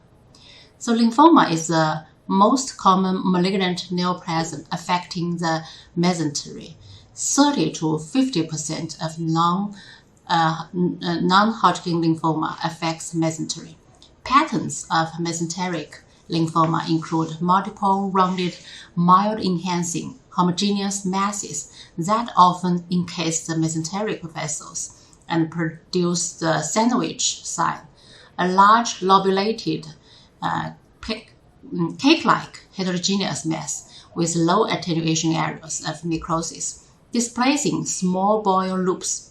So lymphoma is the most common malignant neoplasm affecting the mesentery. 30 to 50% of non-Hodgkin lymphoma affects mesentery. Patterns of mesenteric lymphoma include multiple rounded, mild-enhancing, homogeneous masses that often encase the mesenteric vessels and produce the sandwich sign, a large lobulated cake-like heterogeneous mass with low attenuation areas of necrosis, displacing small bowel loops,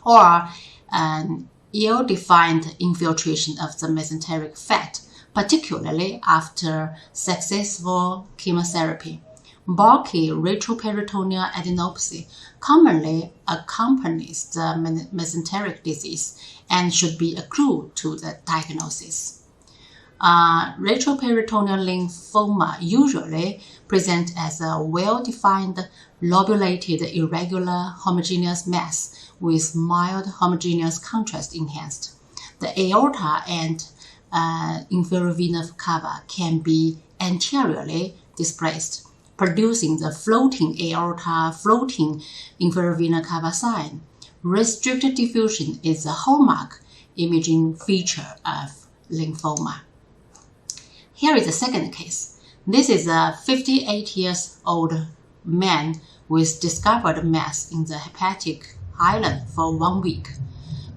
or an ill-defined infiltration of the mesenteric fat, particularly after successful chemotherapy. Bulky retroperitoneal adenopathy commonly accompanies the mesenteric disease and should be a clue to the diagnosis. Retroperitoneal lymphoma usually present as a well-defined, lobulated, irregular, homogeneous mass with mild homogeneous contrast enhanced. The aorta and inferior vena cava can be anteriorly displaced, producing the floating aorta, floating inferior vena cava sign. Restricted diffusion is a hallmark imaging feature of lymphoma. Here is the second case. This is a 58-year-old man with discovered mass in the hepatic hilum for 1 week.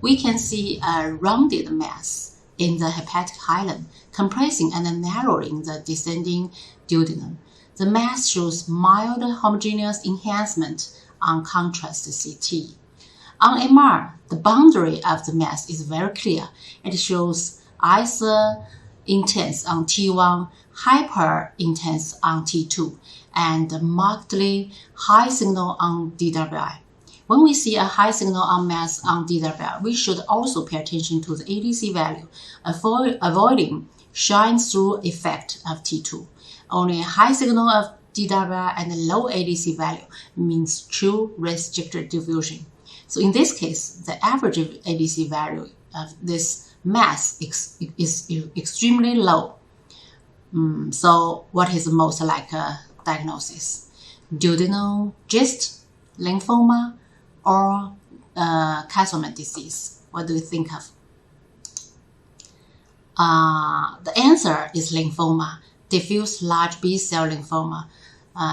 We can see a rounded mass in the hepatic hilum, compressing and narrowing the descending duodenum. The mass shows mild homogeneous enhancement on contrast CT. On MR, the boundary of the mass is very clear. It shows iso-intense on T1, hyper-intense on T2, and markedly high signal on DWI. When we see a high signal on mass on DWI, we should also pay attention to the ADC value, avoiding shine-through effect of T2. Only a high signal of DWI and low ADC value means true restricted diffusion. So in this case, the average ADC value of this mass is extremely low. So what is the most likely diagnosis? Duodenal GIST, lymphoma, or Castleman disease? What do you think of? The answer is lymphoma, diffuse large B-cell lymphoma.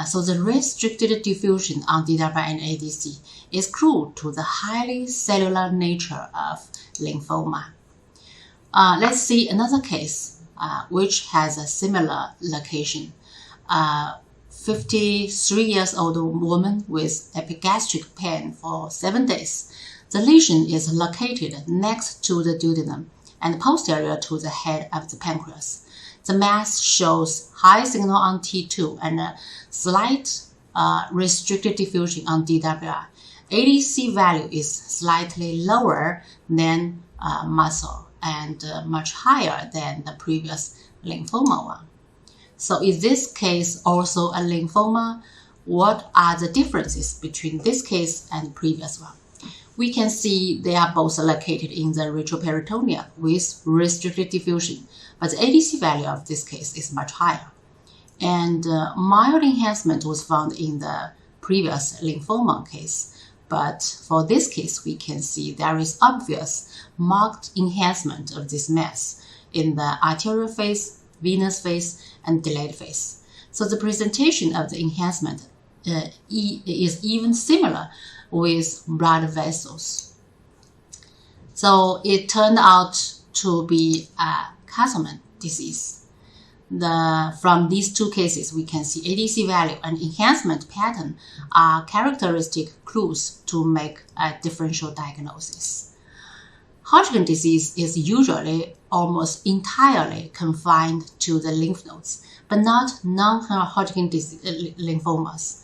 So the restricted diffusion on DWI and ADC is clue to the highly cellular nature of lymphoma. Let's see another case which has a similar location. 53-year-old woman with epigastric pain for 7 days. The lesion is located next to the duodenum and posterior to the head of the pancreas. The mass shows high signal on T2 and a slight restricted diffusion on DWI. ADC value is slightly lower than muscle and much higher than the previous lymphoma one. So is this case also a lymphoma? What are the differences between this case and the previous one? We can see they are both located in the retroperitoneum with restricted diffusion, but the ADC value of this case is much higher. And mild enhancement was found in the previous lymphoma case, but for this case, we can see there is obvious marked enhancement of this mass in the arterial phase, venous phase, and delayed phase. So the presentation of the enhancement is even similar with blood vessels. So it turned out to be a Castleman disease. From these two cases, we can see ADC value and enhancement pattern are characteristic clues to make a differential diagnosis. Hodgkin disease is usually almost entirely confined to the lymph nodes, but not non-Hodgkin lymphomas.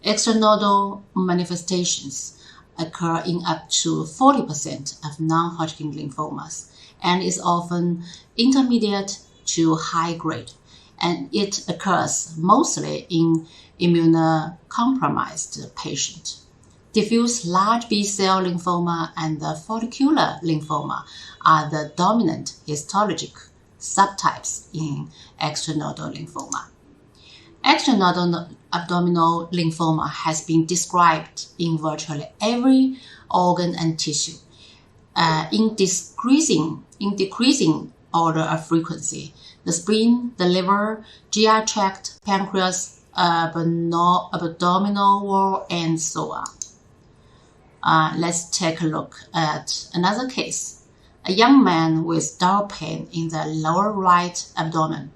Extranodal manifestations occur in up to 40% of non-Hodgkin lymphomas and is often intermediate to high grade, and it occurs mostly in immunocompromised patients. Diffuse large B-cell lymphoma and the follicular lymphoma are the dominant histologic subtypes in extranodal lymphoma. Extranodal abdominal lymphoma has been described in virtually every organ and tissue in decreasing order of frequency. The spleen, the liver, GI tract, pancreas, abdominal wall, and so on. Let's take a look at another case. A young man with dull pain in the lower right abdomen.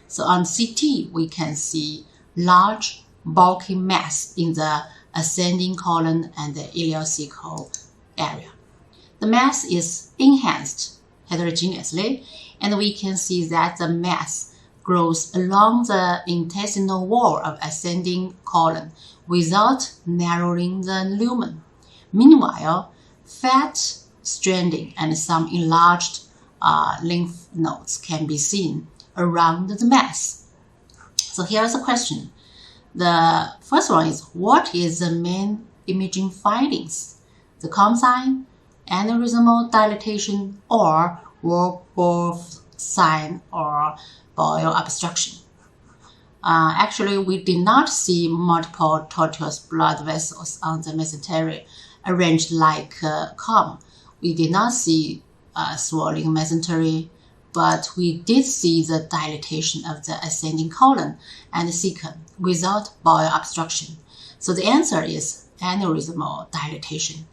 So on CT, we can see large, bulky mass in the ascending colon and the ileocecal area. The mass is enhanced heterogeneously, and we can see that the mass grows along the intestinal wall of ascending colon without narrowing the lumen. Meanwhile, fat stranding and some enlarged lymph nodes can be seen around the mass. So here's a question. The first one is, what is the main imaging findings? The calm sign, aneurysmal dilatation, or Warburg sign or bowel obstruction? Actually, we did not see multiple tortuous blood vessels on the mesentery arranged like calm. We did not see swollen mesentery, but we did see the dilatation of the ascending colon and cecum without bowel obstruction. So the answer is aneurysmal dilatation.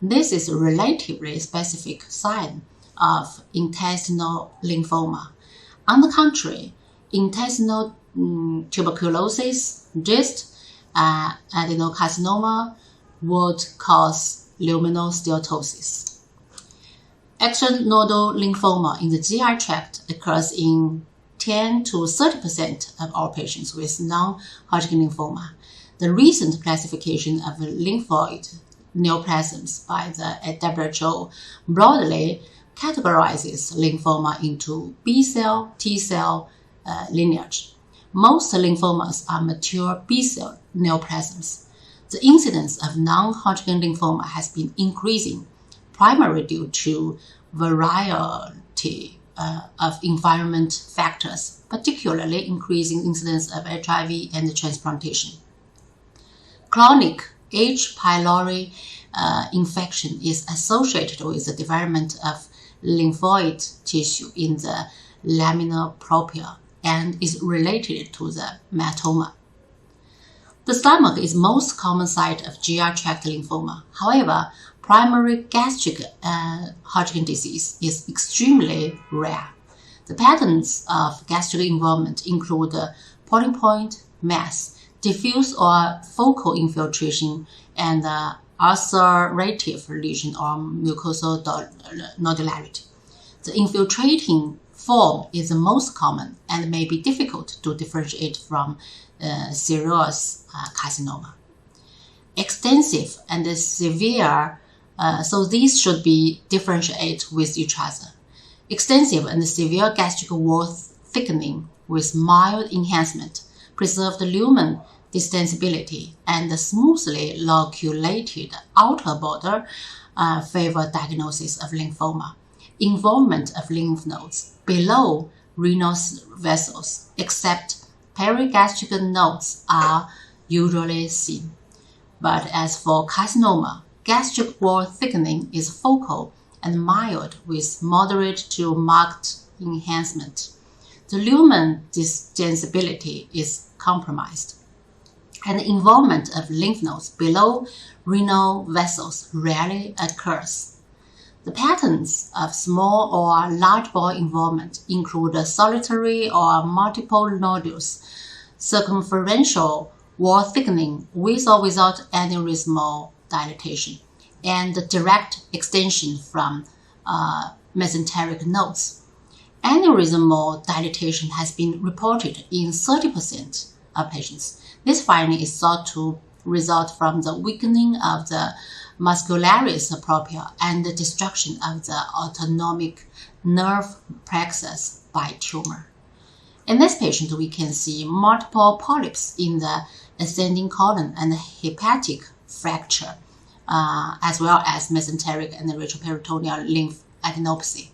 This is a relatively specific sign of intestinal lymphoma. On the contrary, intestinal tuberculosis, GIST, adenocarcinoma would cause luminal steatosis. Extranodal lymphoma in the GI tract occurs in 10 to 30% of all patients with non-Hodgkin lymphoma. The recent classification of lymphoid neoplasms by the WHO broadly categorizes lymphoma into B-cell, T-cell lineage. Most lymphomas are mature B-cell neoplasms. The incidence of non-Hodgkin lymphoma has been increasing, primarily due to variety of environment factors, particularly increasing incidence of HIV and transplantation. Chronic H. pylori infection is associated with the development of lymphoid tissue in the lamina propria and is related to the hematoma. The stomach is most common site of GI tract lymphoma. However, primary gastric Hodgkin disease is extremely rare. The patterns of gastric involvement include point mass, diffuse or focal infiltration, and ulcerative lesion or mucosal nodularity. The infiltrating form is the most common and may be difficult to differentiate from serous carcinoma. Extensive and severe, so these should be differentiated with each other. Extensive and severe gastric wall thickening with mild enhancement, preserved lumen distensibility, and smoothly loculated outer border favor diagnosis of lymphoma. Involvement of lymph nodes below renal vessels, except perigastric nodes, are usually seen. But as for carcinoma, gastric wall thickening is focal and mild with moderate to marked enhancement. The lumen distensibility is compromised, and the involvement of lymph nodes below renal vessels rarely occurs. The patterns of small or large ball involvement include solitary or multiple nodules, circumferential wall thickening with or without aneurysmal dilatation, and direct extension from mesenteric nodes. Aneurysmal dilatation has been reported in 30% of patients. This finding is thought to result from the weakening of the muscularis propria and the destruction of the autonomic nerve plexus by tumor. In this patient, we can see multiple polyps in the ascending colon and hepatic fracture, as well as mesenteric and retroperitoneal lymph adenopathy.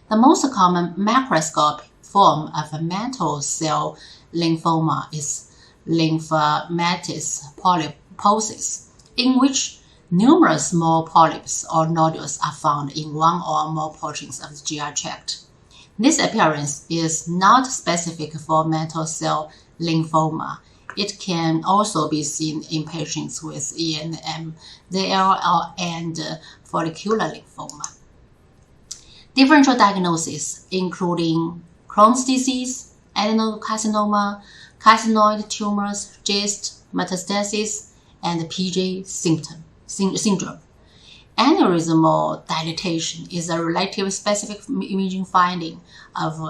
The most common macroscopic form of mantle cell lymphoma is lymphomatous polyposis, in which numerous small polyps or nodules are found in one or more portions of the GI tract. This appearance is not specific for mantle cell lymphoma. It can also be seen in patients with ENMDL and follicular lymphoma. Differential diagnosis, including Crohn's disease, adenocarcinoma, carcinoid tumors, GIST, metastasis, and PJ syndrome. Aneurysmal dilatation is a relatively specific imaging finding of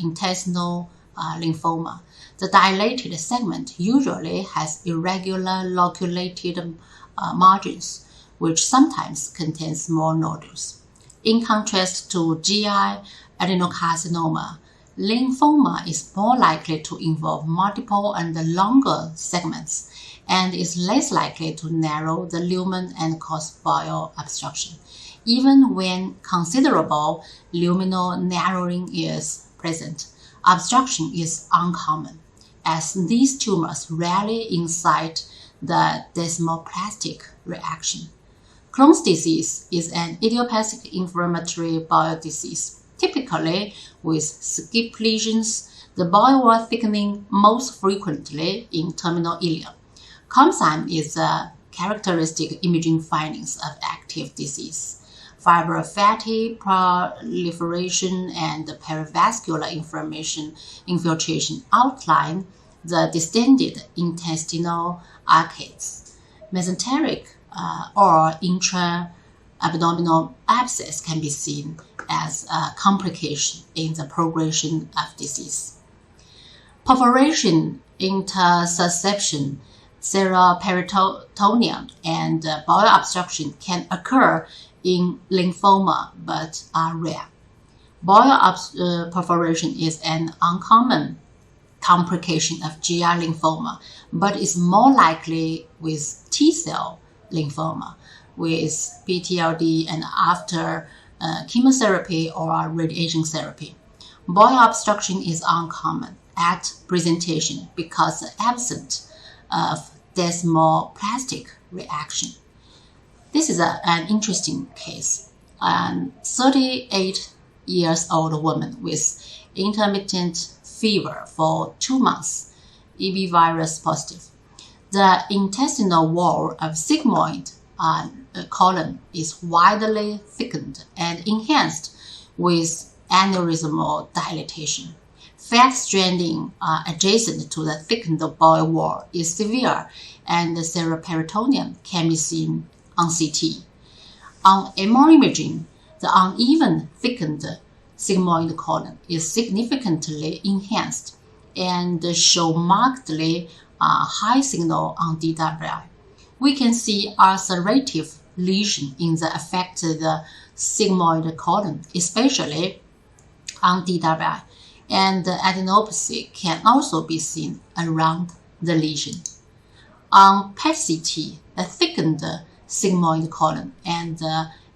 intestinal lymphoma. The dilated segment usually has irregular loculated margins, which sometimes contain small nodules. In contrast to GI adenocarcinoma, lymphoma is more likely to involve multiple and longer segments and is less likely to narrow the lumen and cause bile obstruction, even when considerable luminal narrowing is present. Obstruction is uncommon, as these tumors rarely incite the desmoplastic reaction. Crohn's disease is an idiopathic inflammatory bowel disease, typically with skip lesions, the bowel wall thickening most frequently in terminal ileum. COMSIME is a characteristic imaging findings of active disease. Fibrofatty proliferation and perivascular infiltration outline the distended intestinal arcades. Mesenteric or intra-abdominal abscess can be seen as a complication in the progression of disease. Perforation, intersusception, seroperitoneum, and bowel obstruction can occur in lymphoma but are rare. Bowel perforation is an uncommon complication of GI lymphoma, but is more likely with T-cell lymphoma, with PTLD and after chemotherapy or radiation therapy. Bowel obstruction is uncommon at presentation because absent of desmoplastic reaction. This is an interesting case. A 38-year-old woman with intermittent fever for 2 months, EB virus positive. The intestinal wall of sigmoid colon is widely thickened and enhanced with aneurysmal dilatation. Fat stranding adjacent to the thickened bowel wall is severe, and the seroperitoneum can be seen on CT. On MR imaging, the uneven thickened sigmoid colon is significantly enhanced and show markedly high signal on DWI. We can see ulcerative lesion in the affected sigmoid colon, especially on DWI, and adenopathy can also be seen around the lesion. On PET-CT, a thickened sigmoid colon and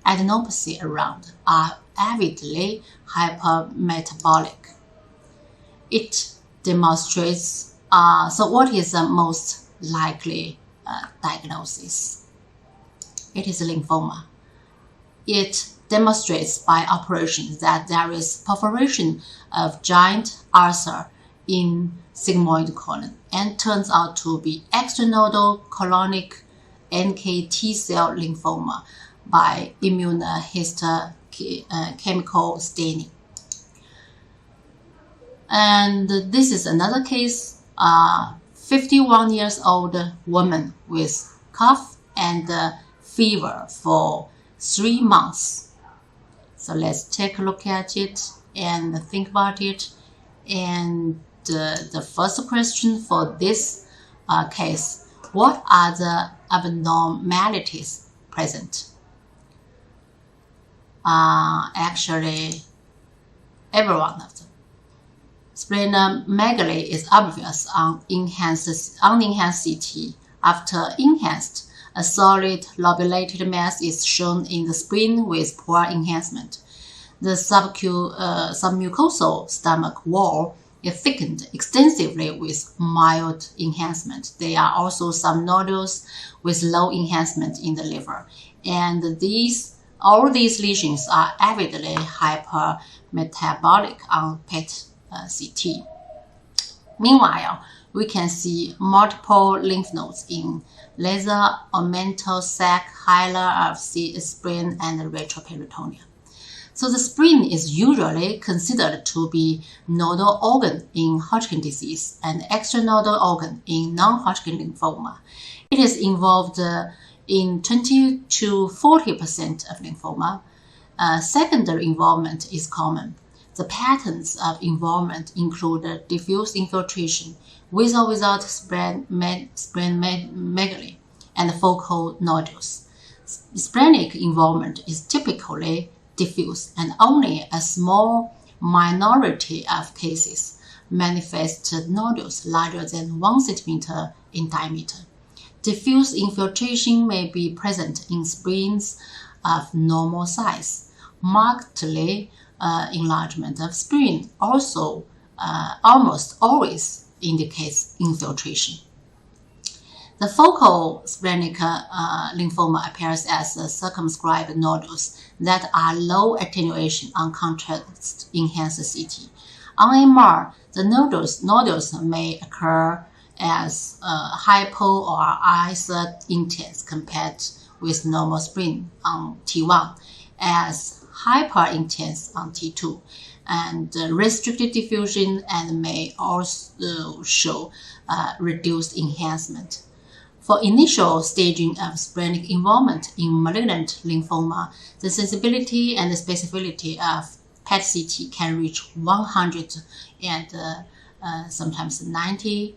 adenopathy around are avidly hypermetabolic. It demonstrates, so what is the most likely diagnosis? It is lymphoma. It demonstrates by operation that there is perforation of giant ulcer in sigmoid colon and turns out to be extranodal colonic NK T-cell lymphoma by immunohistochemical staining. And this is another case, 51 years old woman with cough and fever for 3 months. So let's take a look at it and think about it. And the first question for this case, what are the abnormalities present? Actually, every one of them. Splenomegaly is obvious on unenhanced CT. After enhanced, a solid lobulated mass is shown in the spleen with poor enhancement. The submucosal stomach wall is thickened extensively with mild enhancement. There are also some nodules with low enhancement in the liver. And all these lesions are avidly hypermetabolic on PET-CT. Meanwhile, we can see multiple lymph nodes in laser omental sac, hilar of spleen, and retroperitoneum. So the spleen is usually considered to be nodal organ in Hodgkin disease and extranodal organ in non-Hodgkin lymphoma. It is involved in 20 to 40% of lymphoma. Secondary involvement is common. The patterns of involvement include diffuse infiltration with or without splenomegaly and focal nodules. Splenic involvement is typically diffuse, and only a small minority of cases manifest nodules larger than 1 cm in diameter. Diffuse infiltration may be present in spleens of normal size. Markedly enlargement of spleen also almost always indicates infiltration. The focal splenic lymphoma appears as circumscribed nodules that are low attenuation on contrast enhanced CT. On MR, the nodules may occur as hypo or iso-intense compared with normal spleen on T1, as hyper-intense on T2, and restricted diffusion, and may also show reduced enhancement. For initial staging of splenic involvement in malignant lymphoma, the sensibility and the specificity of PET-CT can reach 100 and sometimes 95%.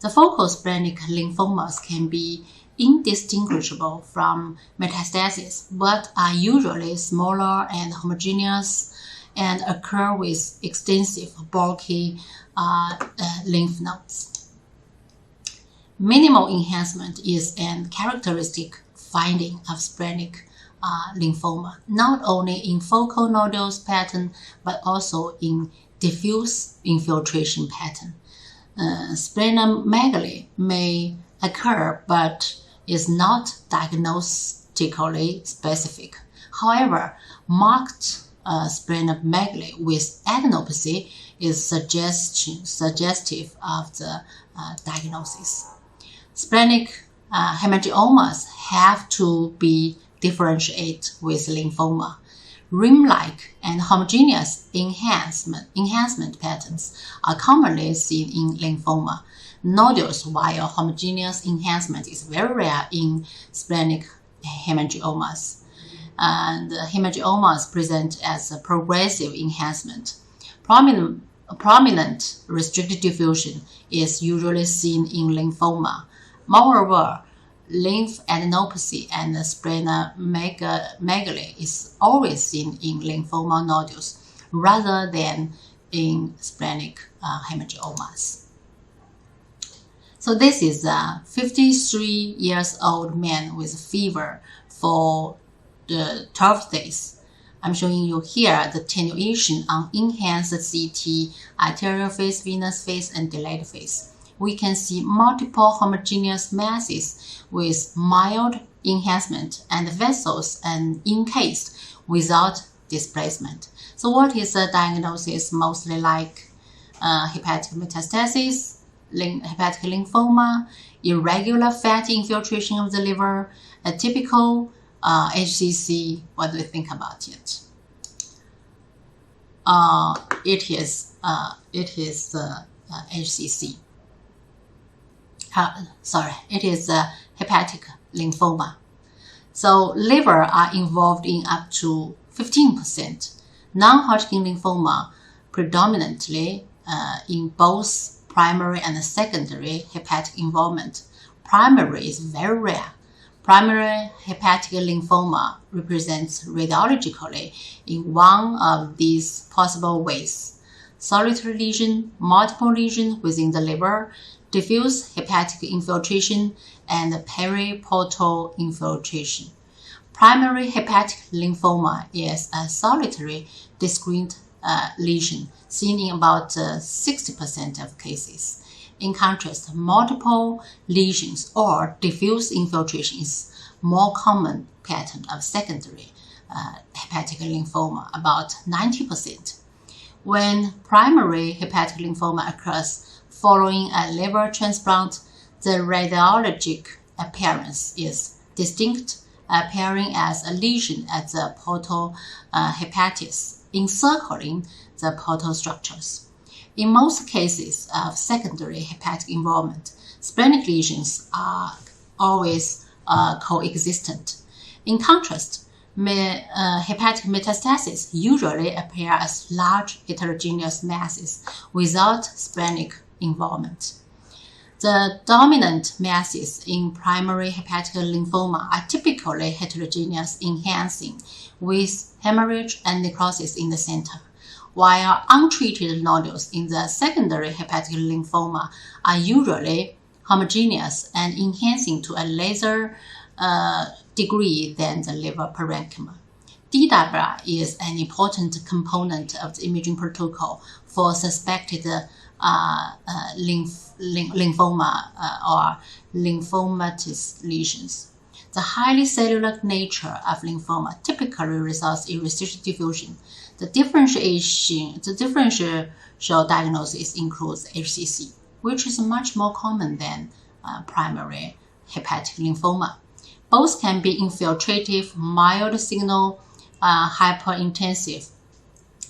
The focal splenic lymphomas can be indistinguishable from metastasis, but are usually smaller and homogeneous and occur with extensive bulky lymph nodes. Minimal enhancement is a characteristic finding of splenic lymphoma, not only in focal nodules pattern, but also in diffuse infiltration pattern. Splenomegaly may occur, but is not diagnostically specific. However, marked splenomegaly with adenopathy is suggestive of the diagnosis. Splenic hemangiomas have to be differentiated with lymphoma. Rim-like and homogeneous enhancement patterns are commonly seen in lymphoma nodules, while homogeneous enhancement is very rare in splenic hemangiomas. and hemangiomas present as a progressive enhancement. Prominent restricted diffusion is usually seen in lymphoma. Moreover, lymphadenopathy and splenomegaly is always seen in lymphoma nodules rather than in splenic hemangiomas. So this is a 53-year-old man with fever for the 12 days. I'm showing you here the attenuation on enhanced CT, arterial phase, venous phase, and delayed phase. We can see multiple homogeneous masses with mild enhancement and vessels and encased without displacement. So what is the diagnosis? Mostly like hepatic metastasis, hepatic lymphoma, irregular fatty infiltration of the liver, a typical HCC. What do you think about it? It is HCC. It is hepatic lymphoma. So liver are involved in up to 15%. Non-Hodgkin lymphoma predominantly in both primary and secondary hepatic involvement. Primary is very rare. Primary hepatic lymphoma represents radiologically in one of these possible ways: solitary lesion, multiple lesions within the liver, diffuse hepatic infiltration, and periportal infiltration. Primary hepatic lymphoma is a solitary discrete lesion seen in about 60% of cases. In contrast, multiple lesions or diffuse infiltration is more common pattern of secondary hepatic lymphoma, about 90%. When primary hepatic lymphoma occurs following a liver transplant, the radiologic appearance is distinct, appearing as a lesion at the portal hepatis, encircling the portal structures. In most cases of secondary hepatic involvement, splenic lesions are always coexistent. In contrast, hepatic metastases usually appear as large heterogeneous masses without splenic involvement. The dominant masses in primary hepatic lymphoma are typically heterogeneous, enhancing with hemorrhage and necrosis in the center, while untreated nodules in the secondary hepatic lymphoma are usually homogeneous and enhancing to a lesser degree than the liver parenchyma. DWR is an important component of the imaging protocol for suspected lymphoma or lymphomatous lesions. The highly cellular nature of lymphoma typically results in restricted diffusion. The differential diagnosis includes HCC, which is much more common than primary hepatic lymphoma. Both can be infiltrative, mild signal, hyperintensive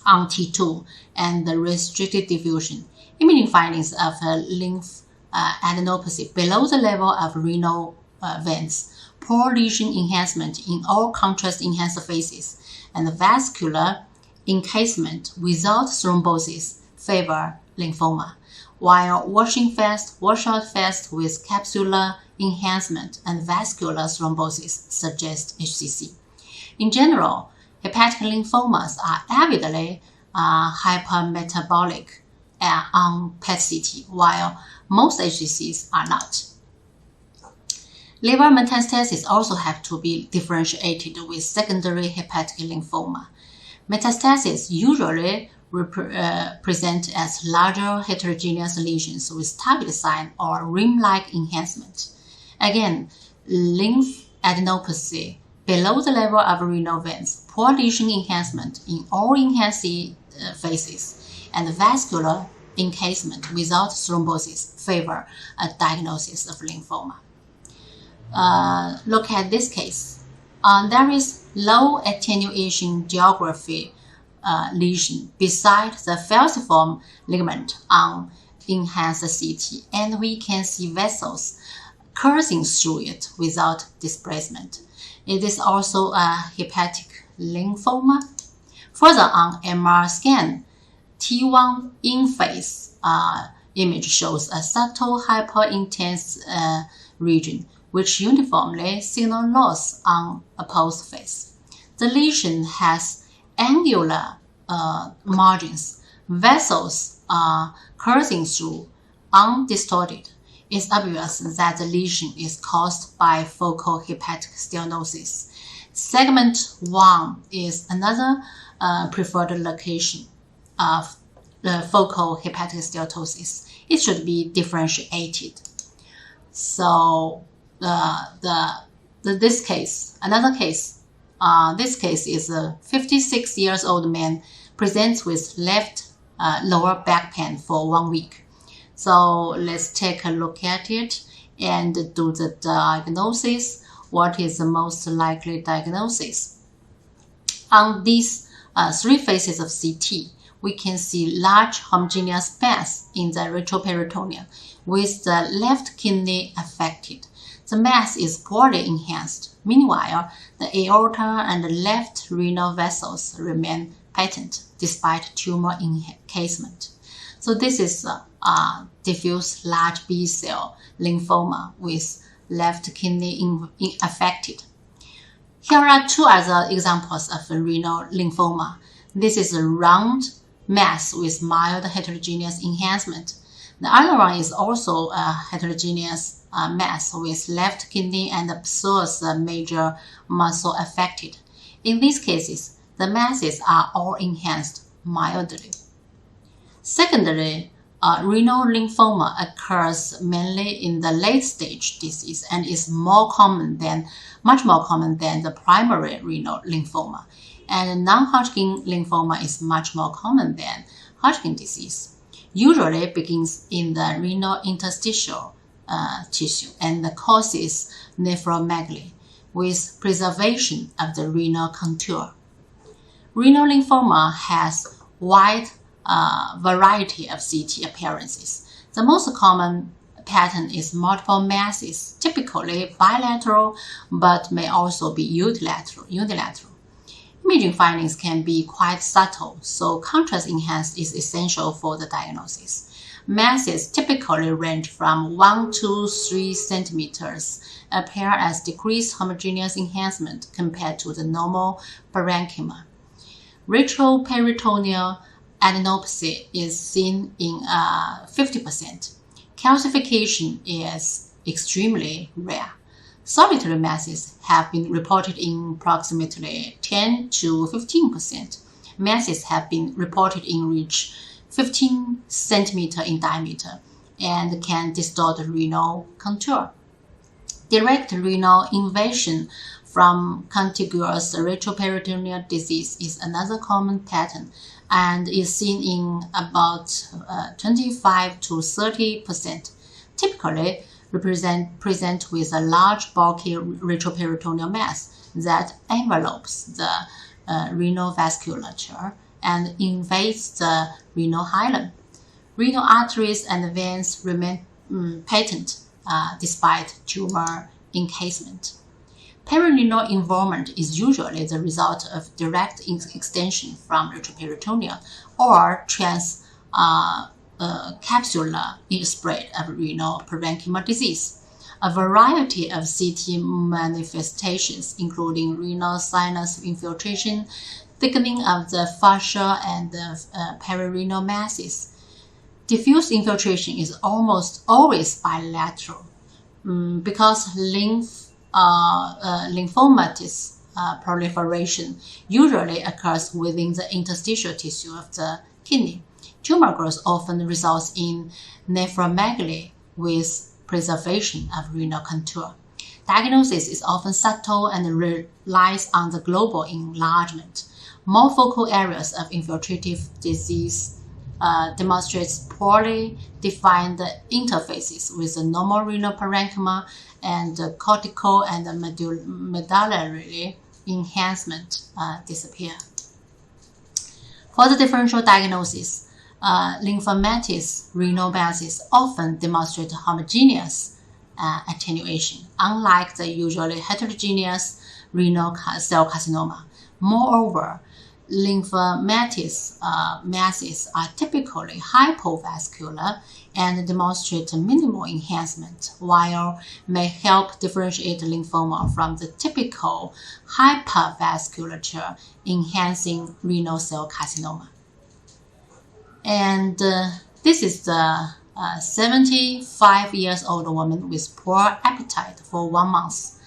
on T2, and the restricted diffusion. Imaging findings of lymphadenopathy below the level of renal veins, poor lesion enhancement in all contrast enhanced phases, and vascular encasement without thrombosis favor lymphoma, while washout fast with capsular enhancement and vascular thrombosis suggest HCC. In general, hepatic lymphomas are avidly hypermetabolic on PET-CT, while most HCCs are not. Liver metastases also have to be differentiated with secondary hepatic lymphoma. Metastases usually present as larger heterogeneous lesions with target sign or rim-like enhancement. Again, lymphadenopathy below the level of renal veins, poor lesion enhancement in all enhanced phases, and vascular encasement without thrombosis favor a diagnosis of lymphoma. Look at this case. There is low attenuation geography lesion beside the falciform ligament on enhanced CT, and we can see vessels coursing through it without displacement. It is also a hepatic lymphoma. Further on MR scan, T1 in-phase image shows a subtle hyperintense region, which uniformly signal loss on a post-phase. The lesion has angular margins, vessels coursing through, undistorted. It's obvious that the lesion is caused by focal hepatic stenosis. Segment 1 is another preferred location of the focal hepatic steatosis. It should be differentiated. So this case is a 56 years old man presents with left lower back pain for 1 week. So let's take a look at it and do the diagnosis. What is the most likely diagnosis? On these 3 phases of CT, we can see large homogeneous mass in the retroperitoneum with the left kidney affected. The mass is poorly enhanced. Meanwhile, the aorta and the left renal vessels remain patent despite tumor encasement. So this is a diffuse large B-cell lymphoma with left kidney affected. Here are 2 other examples of renal lymphoma. This is a round mass with mild heterogeneous enhancement. The other one is also a heterogeneous mass with left kidney and psoas major muscle affected. In these cases, the masses are all enhanced mildly. Secondly, renal lymphoma occurs mainly in the late stage disease and is much more common than the primary renal lymphoma. And non-Hodgkin lymphoma is much more common than Hodgkin disease. Usually begins in the renal interstitial tissue and causes nephromegaly with preservation of the renal contour. Renal lymphoma has wide variety of CT appearances. The most common pattern is multiple masses, typically bilateral, but may also be unilateral. Imaging findings can be quite subtle, so contrast enhanced is essential for the diagnosis. Masses typically range from 1 to 3 centimeters, appear as decreased homogeneous enhancement compared to the normal parenchyma. Retroperitoneal adenopathy is seen in 50%. Calcification is extremely rare. Solitary masses have been reported in approximately 10 to 15%. Masses have been reported in reach 15 centimeter in diameter and can distort the renal contour. Direct renal invasion from contiguous retroperitoneal disease is another common pattern and is seen in about 25 to 30%. Typically, present with a large bulky retroperitoneal mass that envelopes the renal vasculature and invades the renal hilum. Renal arteries and veins remain patent despite tumor encasement. Perirenal involvement is usually the result of direct extension from retroperitoneal or capsular spread of renal parenchyma disease. A variety of CT manifestations, including renal sinus infiltration, thickening of the fascia and the perirenal masses. Diffuse infiltration is almost always bilateral because lymphomatous proliferation usually occurs within the interstitial tissue of the kidney. Tumor growth often results in nephromegaly with preservation of renal contour. Diagnosis is often subtle and relies on the global enlargement. More focal areas of infiltrative disease demonstrates poorly defined interfaces with the normal renal parenchyma and cortical and medullary enhancement disappear. For the differential diagnosis, lymphomatous renal masses often demonstrate homogeneous attenuation, unlike the usually heterogeneous renal cell carcinoma. Moreover, lymphomatous masses are typically hypovascular and demonstrate minimal enhancement, while may help differentiate lymphoma from the typical hypervasculature enhancing renal cell carcinoma. And this is the 75 years old woman with poor appetite for 1 month.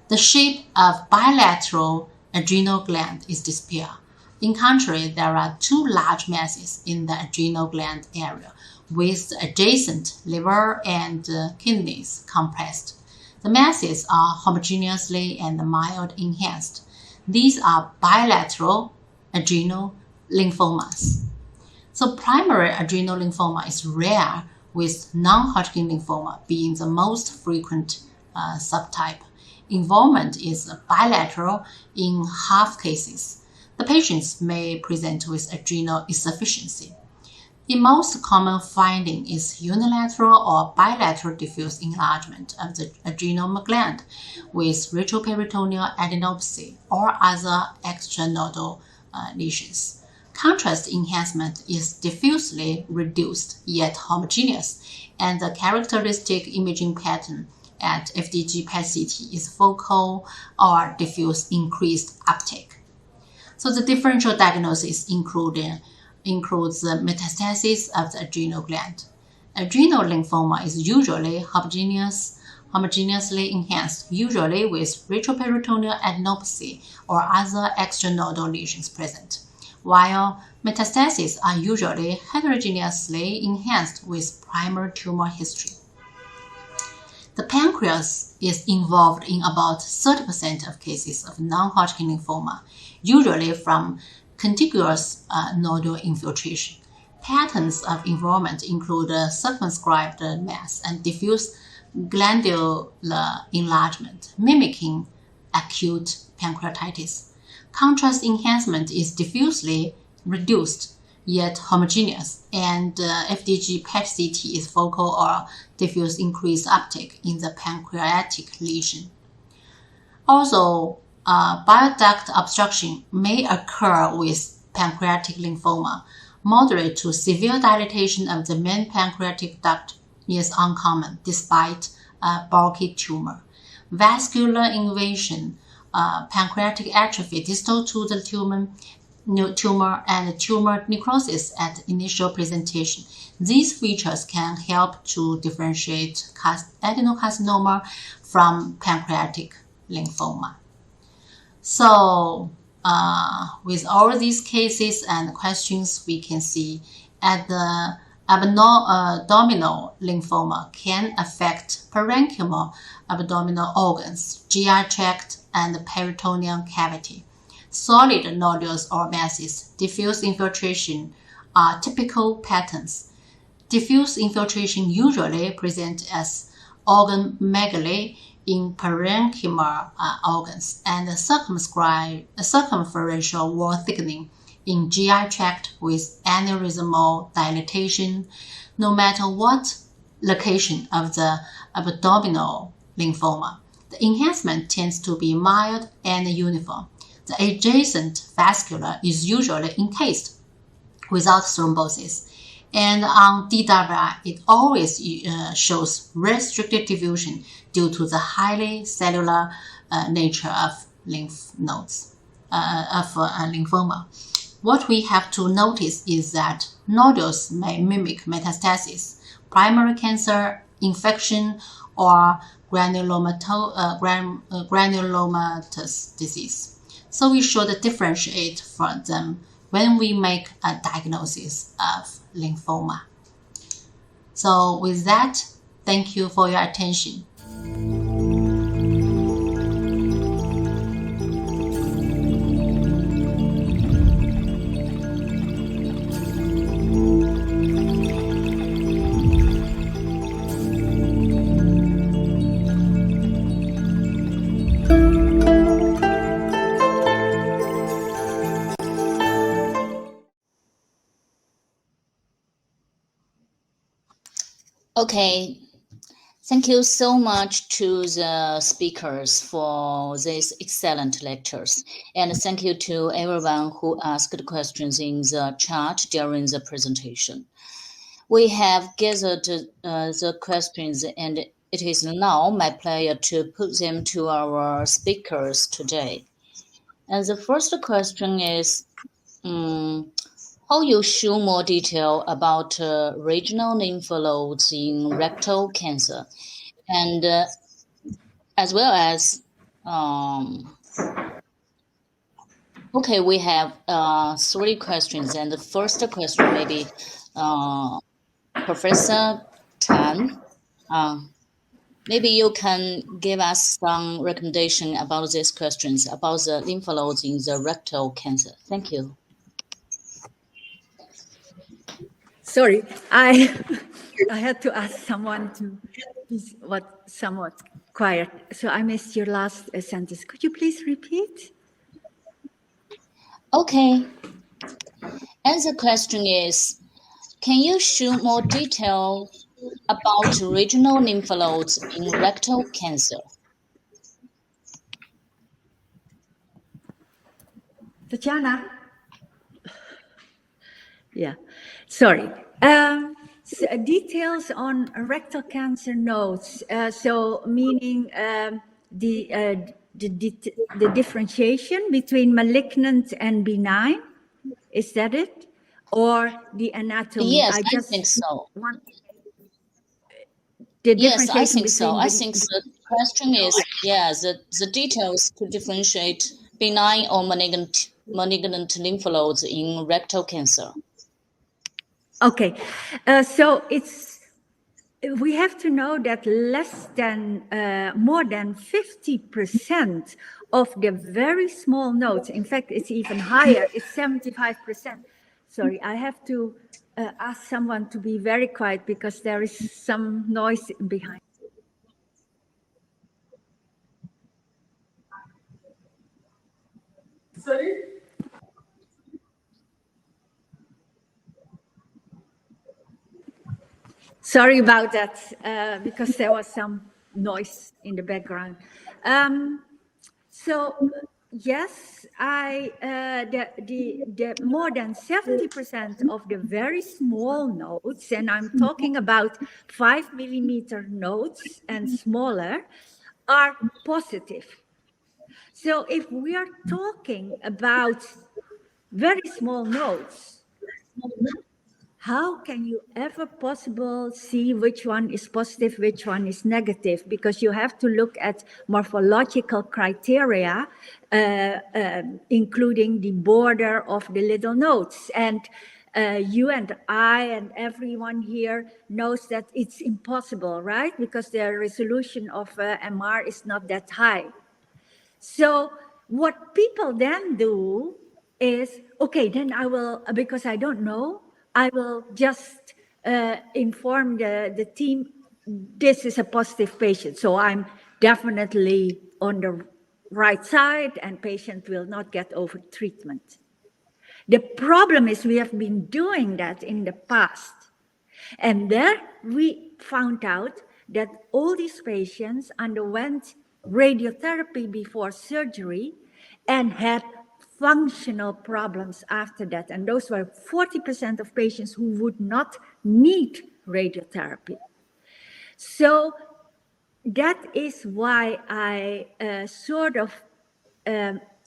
The shape of bilateral adrenal gland is disappear. In contrary, there are 2 large masses in the adrenal gland area with the adjacent liver and kidneys compressed. The masses are homogeneously and mild enhanced. These are bilateral adrenal lymphomas. So primary adrenal lymphoma is rare, with non-Hodgkin lymphoma being the most frequent subtype. Involvement is bilateral in half cases. The patients may present with adrenal insufficiency. The most common finding is unilateral or bilateral diffuse enlargement of the adrenal gland with retroperitoneal adenopathy or other extranodal lesions. Contrast enhancement is diffusely reduced yet homogeneous, and the characteristic imaging pattern at FDG PET-CT is focal or diffuse increased uptake. So the differential diagnosis includes the metastasis of the adrenal gland. Adrenal lymphoma is usually homogeneously enhanced, usually with retroperitoneal adenopathy or other extranodal lesions present, while metastases are usually heterogeneously enhanced with primary tumor history. The pancreas is involved in about 30% of cases of non-Hodgkin lymphoma, usually from contiguous nodal infiltration. Patterns of involvement include circumscribed mass and diffuse glandular enlargement, mimicking acute pancreatitis. Contrast enhancement is diffusely reduced yet homogeneous, and FDG PET-CT is focal or diffuse increased uptake in the pancreatic lesion. Also, bile duct obstruction may occur with pancreatic lymphoma. Moderate to severe dilatation of the main pancreatic duct is uncommon despite a bulky tumor. Vascular invasion, pancreatic atrophy distal to the tumor and tumor necrosis at initial presentation. These features can help to differentiate adenocarcinoma from pancreatic lymphoma. So with all these cases and questions, we can see at the abdominal lymphoma can affect parenchymal abdominal organs, GI tract, and the peritoneal cavity. Solid nodules or masses, diffuse infiltration are typical patterns. Diffuse infiltration usually present as organomegaly in parenchymal organs and circumferential wall thickening in GI tract with aneurysmal dilatation. No matter what location of the abdominal lymphoma, the enhancement tends to be mild and uniform. The adjacent vascula is usually encased without thrombosis, and on DWI it always shows restricted diffusion due to the highly cellular nature of lymph nodes, lymphoma. What we have to notice is that nodules may mimic metastasis, primary cancer, infection, or granulomatous disease. So we should differentiate from them when we make a diagnosis of lymphoma. So with that, thank you for your attention. Okay, Thank you so much to the speakers for these excellent lectures. And thank you to everyone who asked questions in the chat during the presentation. We have gathered the questions, and it is now my pleasure to put them to our speakers today. And the first question is, how you show more detail about regional lymph nodes in rectal cancer, and as well as okay, we have 3 questions, and the first question maybe Professor Tan, maybe you can give us some recommendation about these questions about the lymph nodes in the rectal cancer. Thank you. Sorry, I had to ask someone to be somewhat quiet. So I missed your last sentence. Could you please repeat? Okay. And the question is, can you show more detail about regional lymph nodes in rectal cancer? Tatiana? Yeah, sorry. So details on rectal cancer nodes. So meaning the differentiation between malignant and benign. Is that it? Or the anatomy? Yes, I think so. Yes, I think so. I think the question is, the details to differentiate benign or malignant lymph nodes in rectal cancer. Okay, so we have to know that more than 50% of the very small nodes, in fact, it's even higher, it's 75%. Sorry, I have to ask someone to be very quiet because there is some noise behind. Sorry? Sorry about that, because there was some noise in the background. So yes, the more than 70% of the very small nodes, and I'm talking about 5 millimeter nodes and smaller, are positive. So if we are talking about very small nodes, how can you ever possible see which one is positive, which one is negative? Because you have to look at morphological criteria, including the border of the little nodes. And you and I and everyone here knows that it's impossible, right? Because the resolution of MR is not that high. So what people then do is, okay, then I will, because I don't know, I will just inform the team, this is a positive patient. So I'm definitely on the right side and patient will not get over treatment. The problem is we have been doing that in the past. And there we found out that all these patients underwent radiotherapy before surgery and had functional problems after that. And those were 40% of patients who would not need radiotherapy. So that is why I sort of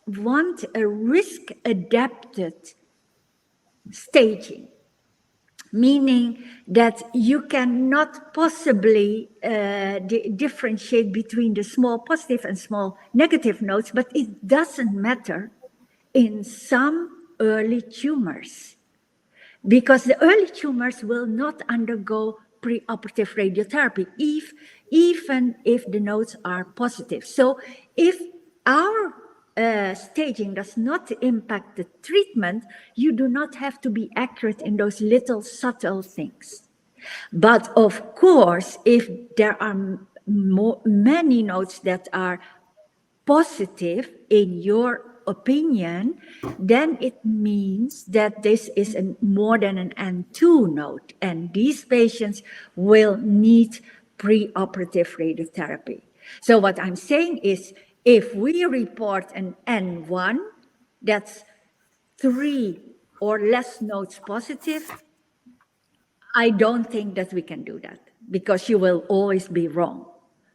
want a risk-adapted staging, meaning that you cannot possibly differentiate between the small positive and small negative nodes, but it doesn't matter in some early tumors, because the early tumors will not undergo preoperative radiotherapy, even if the nodes are positive. So if our staging does not impact the treatment, you do not have to be accurate in those little subtle things. But of course, if there are many nodes that are positive in your opinion, then it means that this is more than an N2 node, and these patients will need preoperative radiotherapy. So what I'm saying is, if we report an N1 that's 3 or less nodes positive, I don't think that we can do that, because you will always be wrong.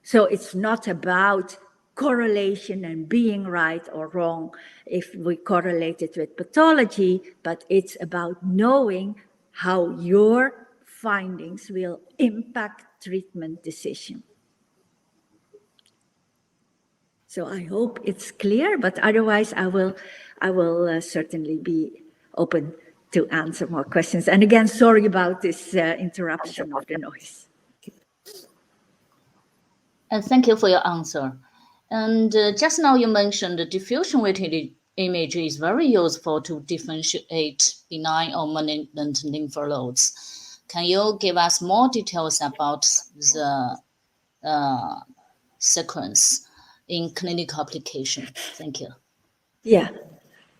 So it's not about correlation and being right or wrong if we correlate it with pathology, but it's about knowing how your findings will impact treatment decision. So I hope it's clear, but otherwise I will certainly be open to answer more questions. And again, sorry about this interruption of the noise. And thank you for your answer. And just now you mentioned the diffusion-weighted image is very useful to differentiate benign or malignant lymph nodes. Can you give us more details about the sequence in clinical application? Thank you. Yeah.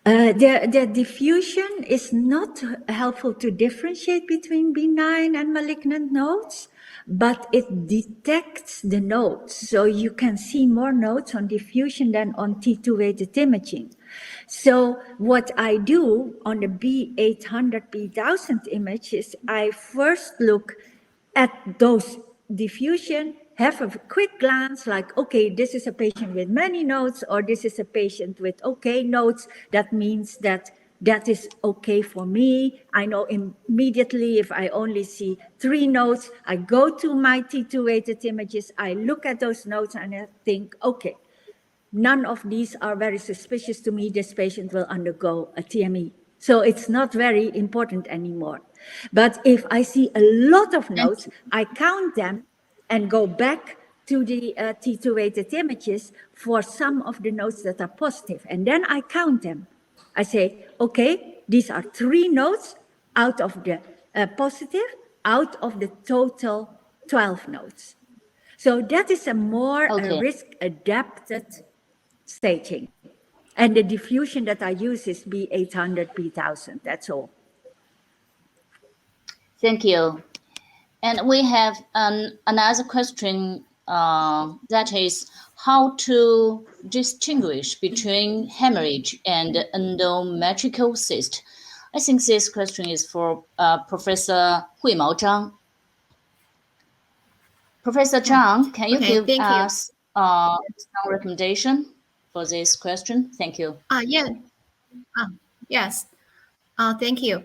The diffusion is not helpful to differentiate between benign and malignant nodes, but it detects the nodes. So you can see more nodes on diffusion than on T2-weighted imaging. So what I do on the B800, B1000 image is I first look at those diffusion, have a quick glance like, okay, this is a patient with many nodes, or this is a patient with okay nodes. That means that that is okay for me. I know immediately if I only see 3 nodes, I go to my T2-weighted images, I look at those nodes and I think, okay, none of these are very suspicious to me. This patient will undergo a TME. So it's not very important anymore. But if I see a lot of nodes, I count them and go back to the T2-weighted images for some of the nodes that are positive. And then I count them. I say, okay, these are 3 nodes out of the positive, out of the total 12 nodes. So that is a more risk-adapted staging. And the diffusion that I use is B800, B1000, that's all. Thank you. And we have another question that is how to distinguish between hemorrhage and endometrial cyst. I think this question is for Professor Huimao Zhang. Professor Zhang, can you give us some recommendation for this question? Thank you. Yes. Thank you.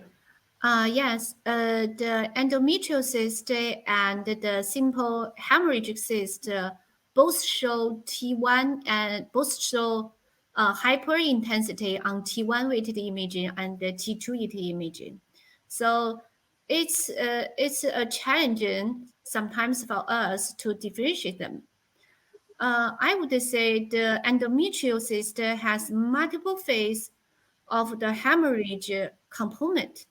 Yes, the endometrial cyst and the simple hemorrhagic cyst both show T1 and both show hyperintensity on T1 weighted imaging and the T2 weighted imaging. So it's a challenge sometimes for us to differentiate them. I would say the endometrial cyst has multiple phases of the hemorrhage component.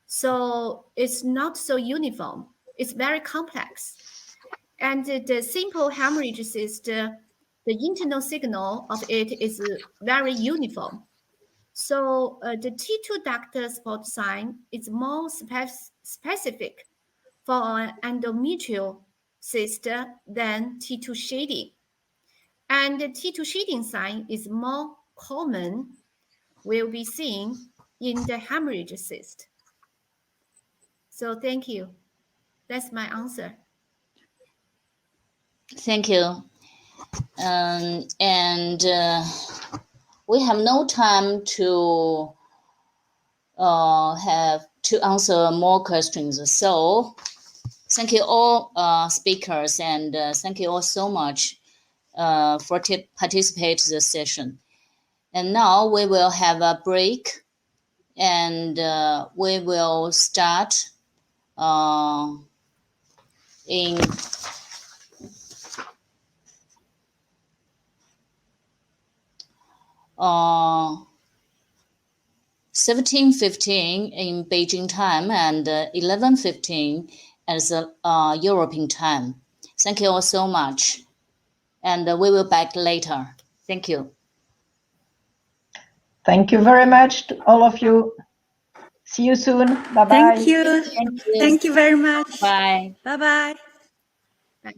So it's not so uniform. It's very complex. And the simple hemorrhage cyst, the internal signal of it is very uniform. So the T2 ductal spot sign is more specific for an endometrial cyst than T2 shading. And the T2 shading sign is more common, will be seen in the hemorrhage cyst. So thank you. That's my answer. Thank you. We have no time to answer more questions. So thank you all speakers, and thank you all so much for participate in this session. And now we will have a break, and we will start in 17:15 in Beijing time and 11:15 as European time. Thank you all so much, and we will back later. Thank you. Thank you very much to all of you. See you soon. Bye-bye. Thank you. Thank you. Thank you very much. Bye. Bye-bye. Bye.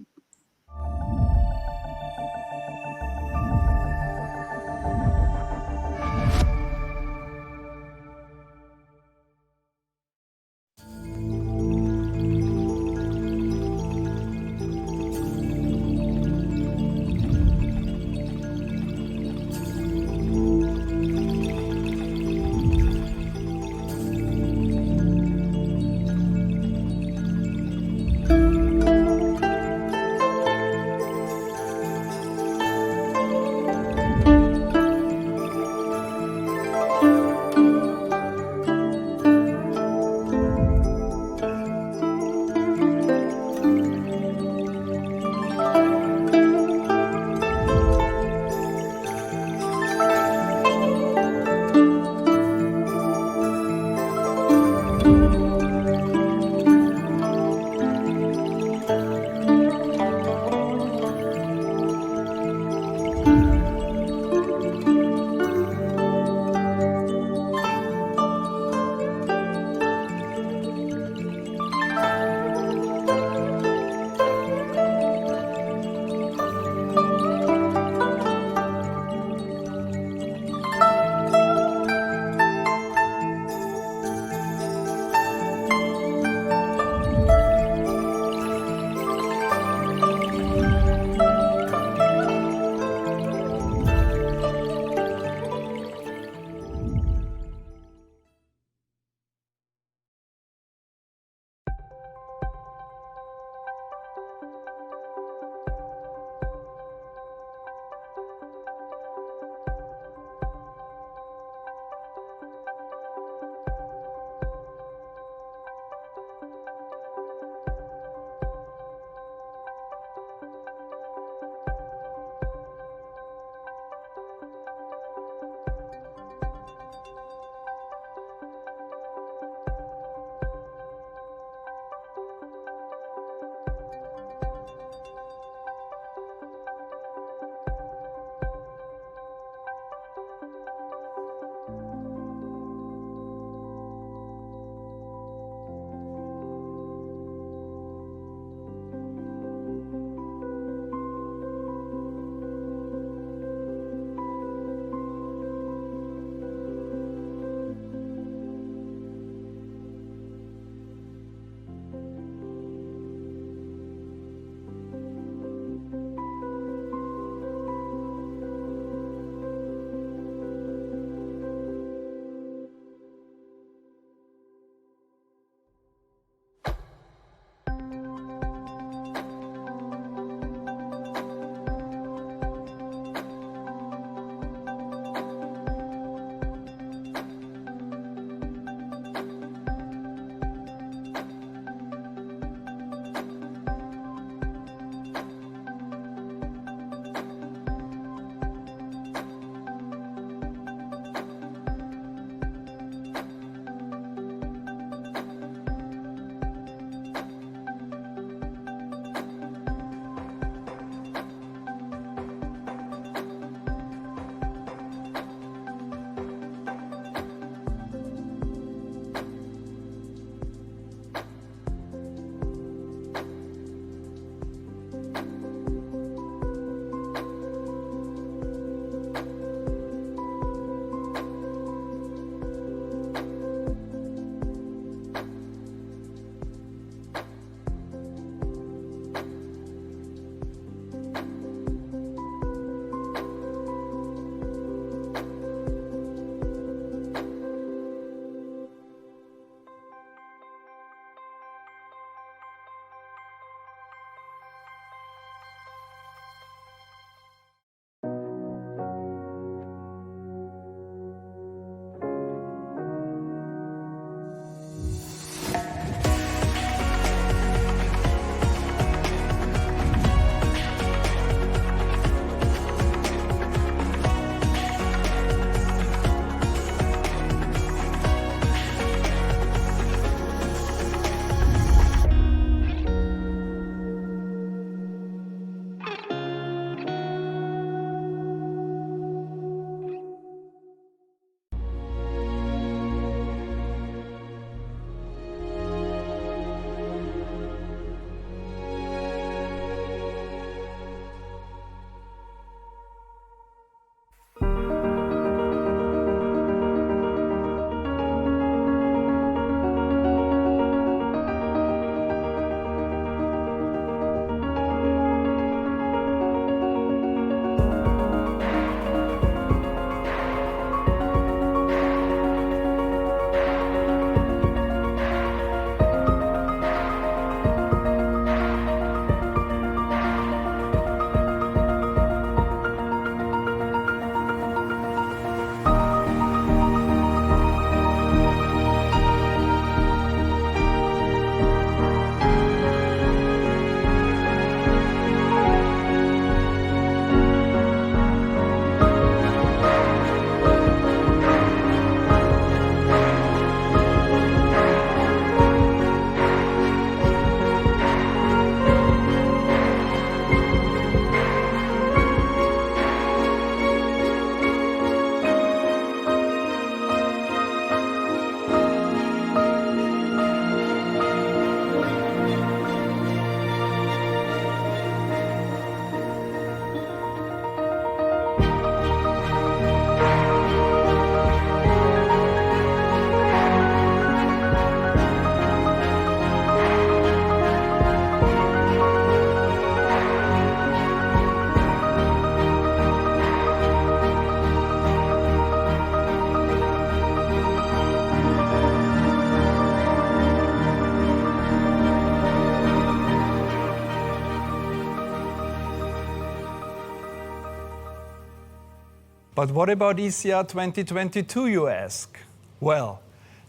But what about ECR 2022, you ask? Well,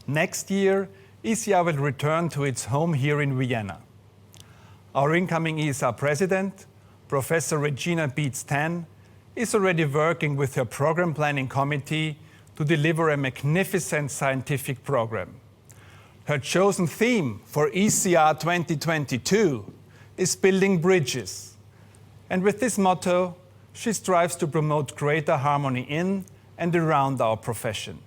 next year, ECR will return to its home here in Vienna. Our incoming ESR president, Professor Regina Beetz-Tan, is already working with her program planning committee to deliver a magnificent scientific program. Her chosen theme for ECR 2022 is building bridges. And with this motto, she strives to promote greater harmony in and around our profession.